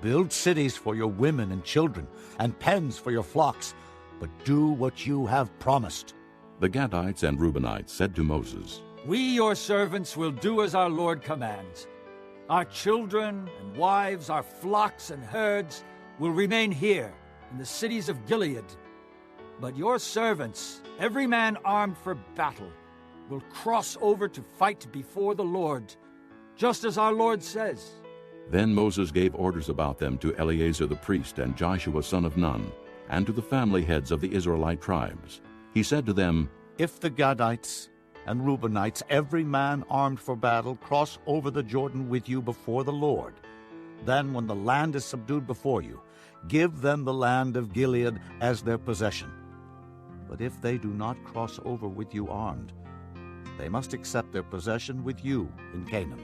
Build cities for your women and children, and pens for your flocks, but do what you have promised. The Gadites and Reubenites said to Moses, We, your servants, will do as our Lord commands. Our children and wives, our flocks and herds will remain here in the cities of Gilead. But your servants, every man armed for battle, will cross over to fight before the Lord, just as our Lord says. Then Moses gave orders about them to Eleazar the priest and Joshua son of Nun, and to the family heads of the Israelite tribes. He said to them, If the Gadites and Reubenites, every man armed for battle, cross over the Jordan with you before the Lord, then when the land is subdued before you, give them the land of Gilead as their possession. But if they do not cross over with you armed, they must accept their possession with you in Canaan.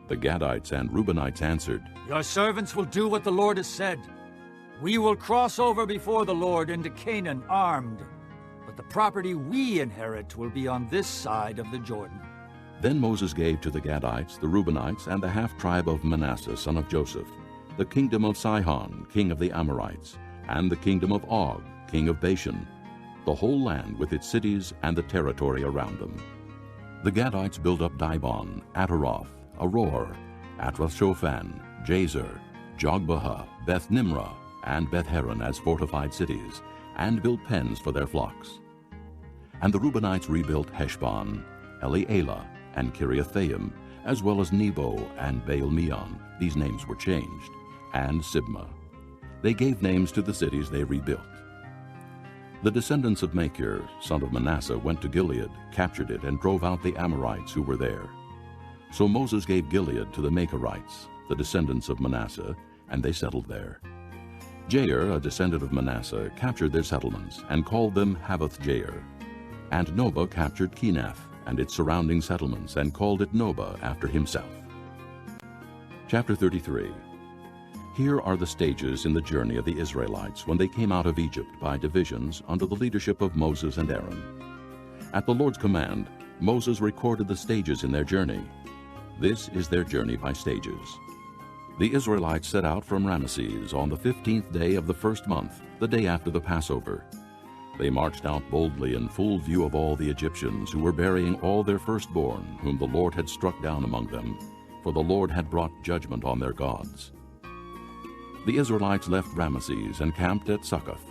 The Gadites and Reubenites answered, Your servants will do what the Lord has said. We will cross over before the Lord into Canaan armed, but the property we inherit will be on this side of the Jordan. Then Moses gave to the Gadites, the Reubenites, and the half-tribe of Manasseh, son of Joseph, the kingdom of Sihon, king of the Amorites, and the kingdom of Og, king of Bashan, the whole land with its cities and the territory around them. The Gadites built up Dibon, Ataroth, Aror, Atroth-Shophan, Jazer, Jogbehah, Beth-Nimrah, and Beth-Haran as fortified cities, and built pens for their flocks. And the Reubenites rebuilt Heshbon, Elealeh, and Kiriathaim, as well as Nebo and Baal-Meon, these names were changed, and Sibmah. They gave names to the cities they rebuilt. The descendants of Machir, son of Manasseh, went to Gilead, captured it, and drove out the Amorites who were there. So Moses gave Gilead to the Machirites, the descendants of Manasseh, and they settled there. Jair, a descendant of Manasseh, captured their settlements, and called them Havoth-Jair. And Nobah captured Kenath and its surrounding settlements, and called it Nobah after himself. Chapter 33. Here are the stages in the journey of the Israelites when they came out of Egypt by divisions under the leadership of Moses and Aaron. At the Lord's command, Moses recorded the stages in their journey. This is their journey by stages. The Israelites set out from Ramesses on the 15th day of the first month, the day after the Passover. They marched out boldly in full view of all the Egyptians who were burying all their firstborn, whom the Lord had struck down among them, for the Lord had brought judgment on their gods. The Israelites left Ramesses and camped at Succoth.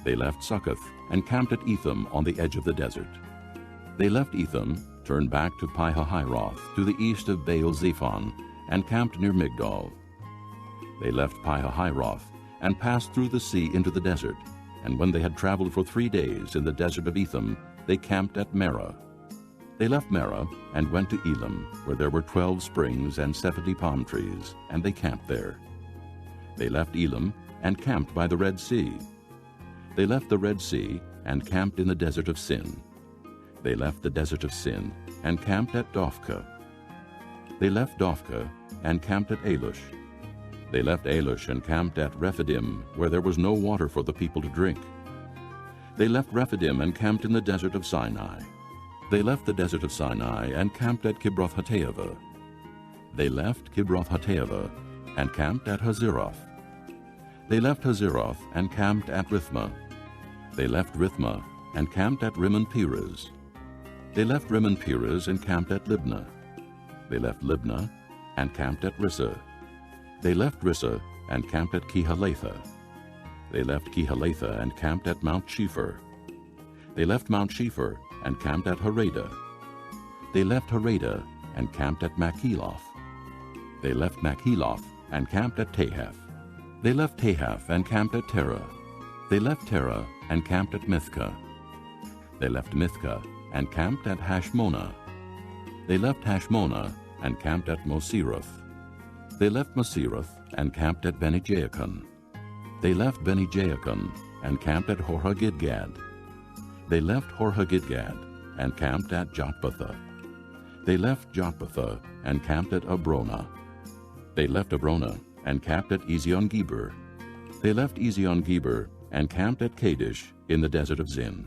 They left Succoth and camped at Etham on the edge of the desert. They left Etham, turned back to Pi-hahiroth to the east of Baal-Zephon, and camped near Migdol. They left Pi-hahiroth and passed through the sea into the desert, and when they had traveled for 3 days in the desert of Etham, they camped at Merah. They left Merah and went to Elim, where there were 12 springs and 70 palm trees, and they camped there. They left Elim and camped by the Red Sea. They left the Red Sea and camped in the desert of Sin. They left the desert of Sin and camped at Dophkah. They left Dophkah and camped at Alush. They left Alush and camped at Rephidim, where there was no water for the people to drink. They left Rephidim and camped in the desert of Sinai. They left the desert of Sinai and camped at Kibroth-Hattaavah. They left Kibroth-Hattaavah and camped at Hazeroth. They left Hazeroth and camped at Rithmah. They left Rithmah and camped at Rimmon-Perez. They left Rimmon-Perez and camped at Libnah. They left Libnah and camped at Rissah. They left Rissah and camped at Kehalatha. They left Kehalatha and camped at Mount Shepher. They left Mount Shepher and camped at Harada. They left Harada and camped at Makheloth. They left Makheloth and camped at Tahath. They left Tahath and camped at Terah. They left Terah and camped at Mithkah. They left Mithkah and camped at Hashmonah. They left Hashmonah and camped at Moseroth. They left Moseroth and camped at Beni-Jaakon. They left Beni-Jaakon and camped at Hor-Haggidgad. They left Hor-Haggidgad and camped at Jotbathah. They left Jotbathah and camped at Abrona. They left Abrona and camped at Ezion-Geber. They left Ezion-Geber and camped at Kadesh in the desert of Zin.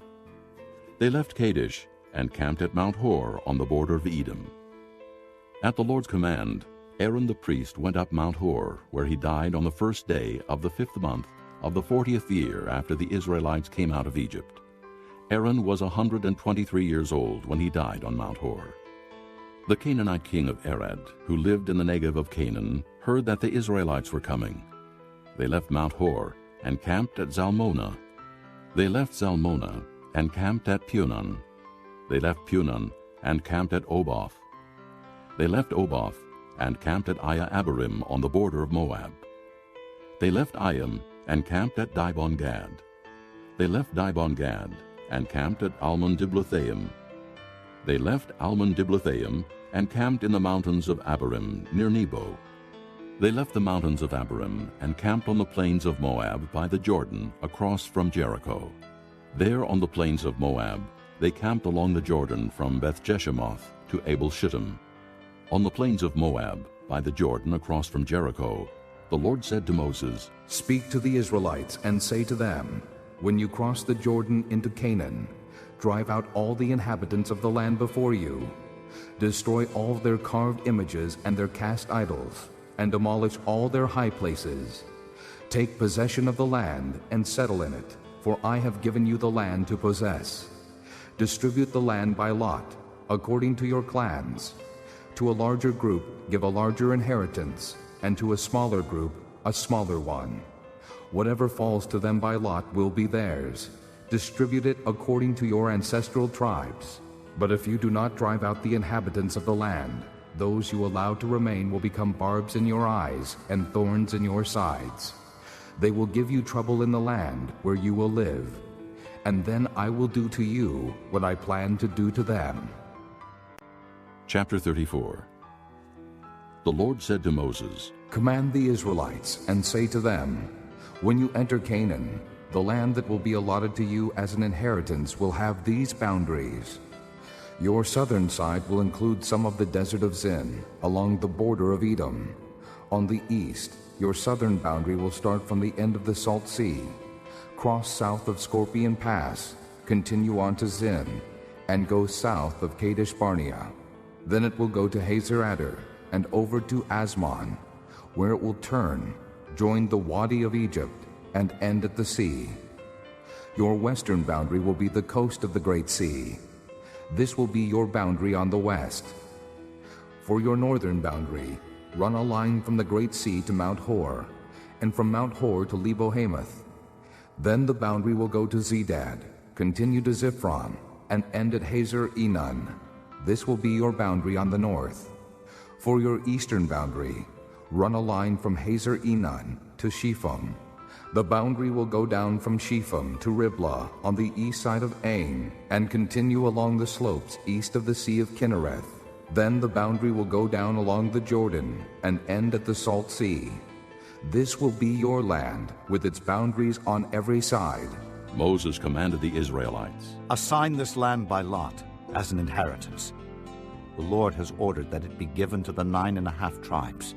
They left Kadesh and camped at Mount Hor on the border of Edom. At the Lord's command, Aaron the priest went up Mount Hor, where he died on the first day of the 5th month of the 40th year after the Israelites came out of Egypt. Aaron was 123 years old when he died on Mount Hor. The Canaanite king of Arad, who lived in the Negev of Canaan, heard that the Israelites were coming. They left Mount Hor and camped at Zalmonah. They left Zalmonah and camped at Punon. They left Punon and camped at Oboth. They left Oboth and camped at Aya-Abarim on the border of Moab. They left Ayim and camped at Dibon-Gad. They left Dibon-Gad and camped at Almon-Diblathaim. They left Almon-Diblathaim and camped in the mountains of Abarim near Nebo. They left the mountains of Abarim and camped on the plains of Moab by the Jordan across from Jericho. There on the plains of Moab they camped along the Jordan from Beth-Jeshemoth to Abel-Shittim. On the plains of Moab by the Jordan across from Jericho, the Lord said to Moses, "Speak to the Israelites and say to them, when you cross the Jordan into Canaan, drive out all the inhabitants of the land before you. Destroy all their carved images and their cast idols, and demolish all their high places. Take possession of the land and settle in it, for I have given you the land to possess. Distribute the land by lot, according to your clans. To a larger group give a larger inheritance, and to a smaller group a smaller one. Whatever falls to them by lot will be theirs. Distribute it according to your ancestral tribes. But if you do not drive out the inhabitants of the land, those you allow to remain will become barbs in your eyes and thorns in your sides. They will give you trouble in the land where you will live, and then I will do to you what I plan to do to them." Chapter 34. The Lord said to Moses, "Command the Israelites and say to them, when you enter Canaan, the land that will be allotted to you as an inheritance will have these boundaries. Your southern side will include some of the desert of Zin, along the border of Edom. On the east, your southern boundary will start from the end of the Salt Sea, cross south of Scorpion Pass, continue on to Zin, and go south of Kadesh Barnea. Then it will go to Hazer Adar and over to Asmon, where it will turn, join the Wadi of Egypt, and end at the sea. Your western boundary will be the coast of the Great Sea. This will be your boundary on the west. For your northern boundary, run a line from the Great Sea to Mount Hor, and from Mount Hor to Lebo Hamath. Then the boundary will go to Zedad, continue to Ziphron, and end at Hazer Enon. This will be your boundary on the north. For your eastern boundary, run a line from Hazer Enon to Shepham. The boundary will go down from Shepham to Riblah on the east side of Ain, and continue along the slopes east of the Sea of Kinnereth. Then the boundary will go down along the Jordan and end at the Salt Sea. This will be your land, with its boundaries on every side. Moses commanded the Israelites, "Assign this land by lot, as an inheritance. The Lord has ordered that it be given to the 9.5 tribes,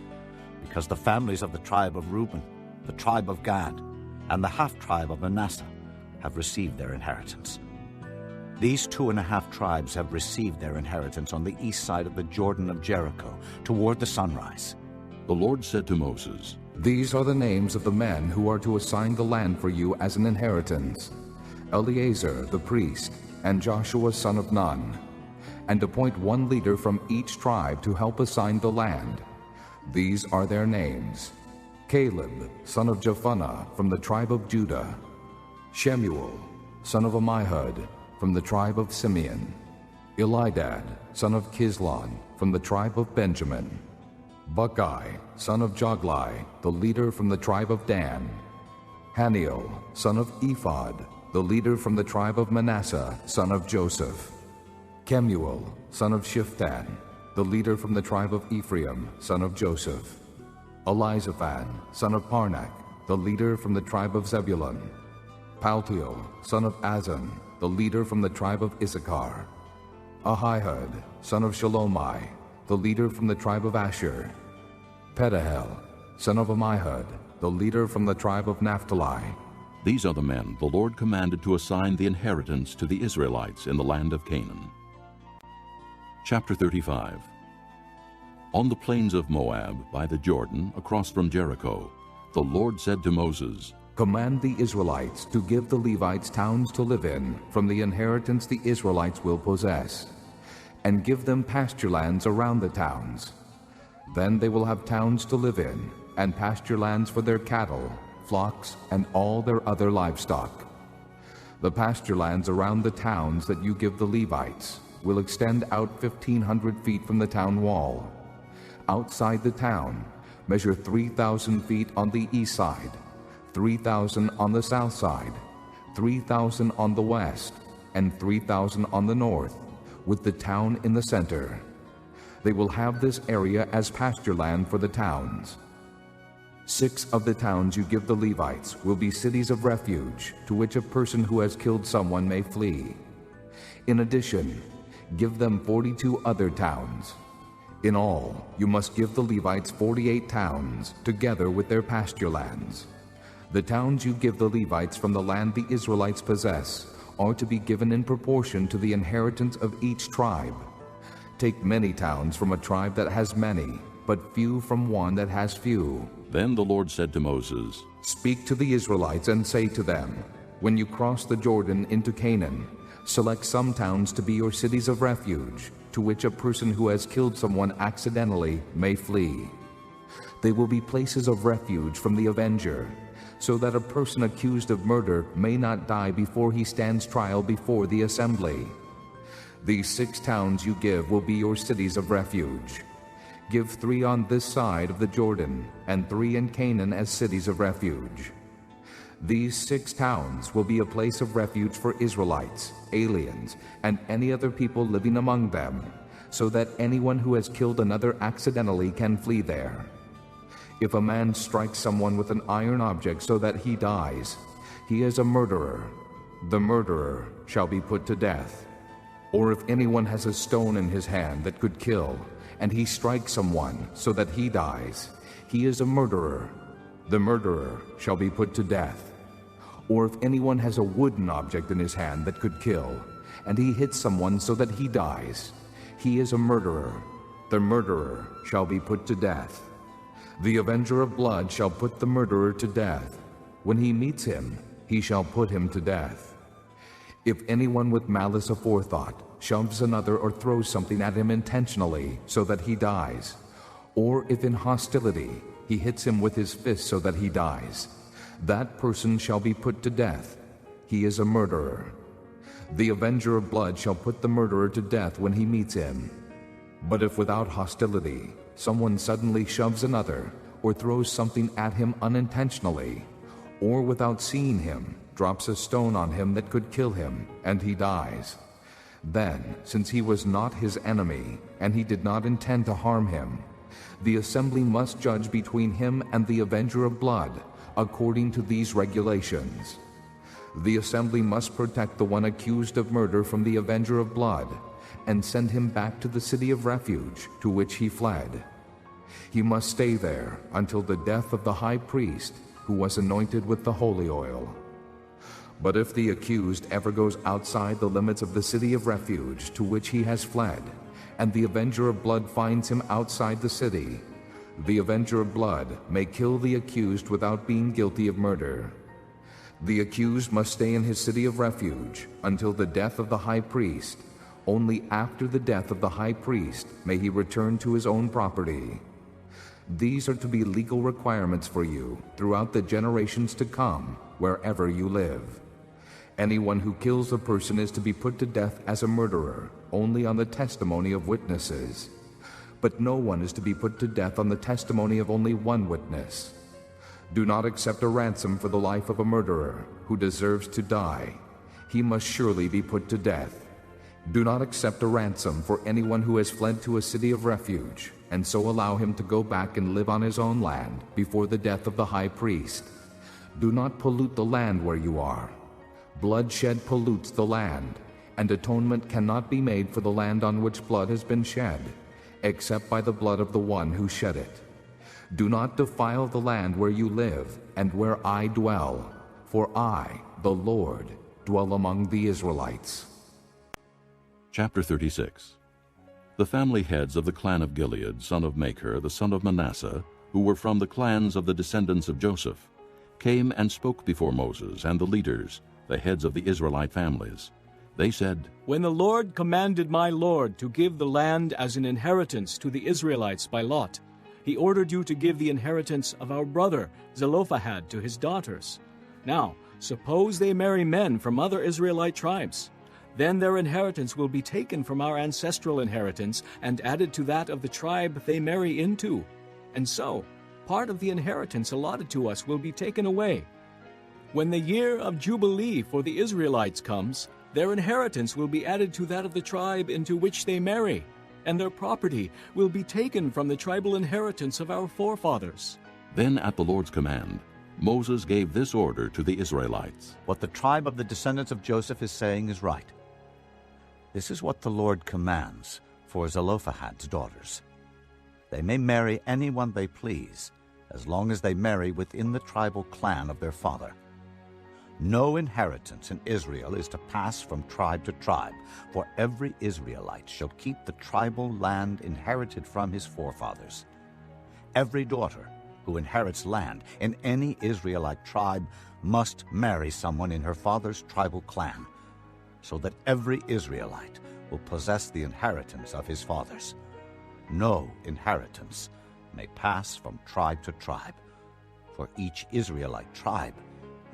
because the families of the tribe of Reuben, the tribe of Gad, and the half-tribe of Manasseh have received their inheritance. These 2.5 tribes have received their inheritance on the east side of the Jordan of Jericho, toward the sunrise." The Lord said to Moses, "These are the names of the men who are to assign the land for you as an inheritance: Eleazar the priest, and Joshua son of Nun. And appoint one leader from each tribe to help assign the land. These are their names: Caleb, son of Jephunneh, from the tribe of Judah; Shemuel, son of Ammihud, from the tribe of Simeon; Elidad, son of Kislon, from the tribe of Benjamin; Buckai, son of Joglai, the leader from the tribe of Dan; Haniel, son of Ephod, the leader from the tribe of Manasseh, son of Joseph; Kemuel, son of Shiphthan, the leader from the tribe of Ephraim, son of Joseph; Elizaphan, son of Parnak, the leader from the tribe of Zebulun; Paltiel, son of Azan, the leader from the tribe of Issachar; Ahihud, son of Shalomai, the leader from the tribe of Asher; Pedahel, son of Ammihud, the leader from the tribe of Naphtali. These are the men the Lord commanded to assign the inheritance to the Israelites in the land of Canaan." Chapter 35. On the plains of Moab, by the Jordan, across from Jericho, the Lord said to Moses, "Command the Israelites to give the Levites towns to live in from the inheritance the Israelites will possess, and give them pasture lands around the towns. Then they will have towns to live in, and pasture lands for their cattle, flocks, and all their other livestock. The pasture lands around the towns that you give the Levites will extend out 1,500 feet from the town wall. Outside the town, measure 3,000 feet on the east side, 3,000 on the south side, 3,000 on the west, and 3,000 on the north, with the town in the center. They will have this area as pasture land for the towns. 6 of the towns you give the Levites will be cities of refuge, to which a person who has killed someone may flee. In addition, give them 42 other towns. In all, you must give the Levites 48 towns, together with their pasture lands. The towns you give the Levites from the land the Israelites possess are to be given in proportion to the inheritance of each tribe. Take many towns from a tribe that has many, but few from one that has few." Then the Lord said to Moses, "Speak to the Israelites and say to them, when you cross the Jordan into Canaan, select some towns to be your cities of refuge, to which a person who has killed someone accidentally may flee. They will be places of refuge from the avenger, so that a person accused of murder may not die before he stands trial before the assembly. These 6 towns you give will be your cities of refuge. Give 3 on this side of the Jordan, and 3 in Canaan as cities of refuge. These 6 towns will be a place of refuge for Israelites, aliens, and any other people living among them, so that anyone who has killed another accidentally can flee there. If a man strikes someone with an iron object so that he dies, he is a murderer. The murderer shall be put to death. Or if anyone has a stone in his hand that could kill, and he strikes someone so that he dies, he is a murderer. the murderer shall be put to death. Or if anyone has a wooden object in his hand that could kill, and he hits someone so that he dies, he is a murderer. The murderer shall be put to death. The avenger of blood shall put the murderer to death. When he meets him, he shall put him to death. If anyone with malice aforethought shoves another or throws something at him intentionally so that he dies, or if in hostility he hits him with his fist so that he dies, that person shall be put to death. He is a murderer. The avenger of blood shall put the murderer to death when he meets him. But if without hostility someone suddenly shoves another or throws something at him unintentionally, or without seeing him drops a stone on him that could kill him, and he dies, then, since he was not his enemy, and he did not intend to harm him, the assembly must judge between him and the avenger of blood, according to these regulations. The assembly must protect the one accused of murder from the avenger of blood, and send him back to the city of refuge to which he fled. He must stay there until the death of the high priest, who was anointed with the holy oil. But if the accused ever goes outside the limits of the city of refuge to which he has fled, and the avenger of blood finds him outside the city, the avenger of blood may kill the accused without being guilty of murder. The accused must stay in his city of refuge until the death of the high priest. Only after the death of the high priest may he return to his own property. These are to be legal requirements for you throughout the generations to come, wherever you live. Anyone who kills a person is to be put to death as a murderer, only on the testimony of witnesses. But no one is to be put to death on the testimony of only one witness. Do not accept a ransom for the life of a murderer who deserves to die. He must surely be put to death. Do not accept a ransom for anyone who has fled to a city of refuge, and so allow him to go back and live on his own land before the death of the high priest. Do not pollute the land where you are. Bloodshed pollutes the land, and atonement cannot be made for the land on which blood has been shed, except by the blood of the one who shed it. Do not defile the land where you live and where I dwell, for I, the Lord, dwell among the Israelites. Chapter 36. The family heads of the clan of Gilead, son of Machir, the son of Manasseh, who were from the clans of the descendants of Joseph, came and spoke before Moses and the leaders, the heads of the Israelite families. They said, "When the Lord commanded my Lord to give the land as an inheritance to the Israelites by lot, he ordered you to give the inheritance of our brother Zelophehad to his daughters. Now, suppose they marry men from other Israelite tribes. Then their inheritance will be taken from our ancestral inheritance and added to that of the tribe they marry into. And so, part of the inheritance allotted to us will be taken away. When the year of Jubilee for the Israelites comes, their inheritance will be added to that of the tribe into which they marry, and their property will be taken from the tribal inheritance of our forefathers." Then at the Lord's command, Moses gave this order to the Israelites. What the tribe of the descendants of Joseph is saying is right. This is what the Lord commands for Zelophehad's daughters. They may marry anyone they please, as long as they marry within the tribal clan of their father. No inheritance in Israel is to pass from tribe to tribe, for every Israelite shall keep the tribal land inherited from his forefathers. Every daughter who inherits land in any Israelite tribe must marry someone in her father's tribal clan, so that every Israelite will possess the inheritance of his fathers. No inheritance may pass from tribe to tribe, for each Israelite tribe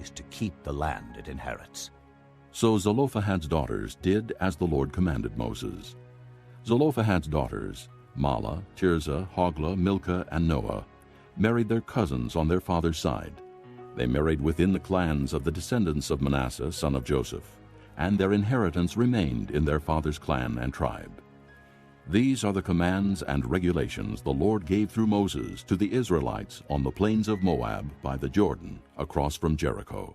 is to keep the land it inherits. So Zelophehad's daughters did as the Lord commanded Moses. Zelophehad's daughters, Mahlah, Tirzah, Hoglah, Milcah, and Noah, married their cousins on their father's side. They married within the clans of the descendants of Manasseh, son of Joseph, and their inheritance remained in their father's clan and tribe. These are the commands and regulations the Lord gave through Moses to the Israelites on the plains of Moab by the Jordan, across from Jericho.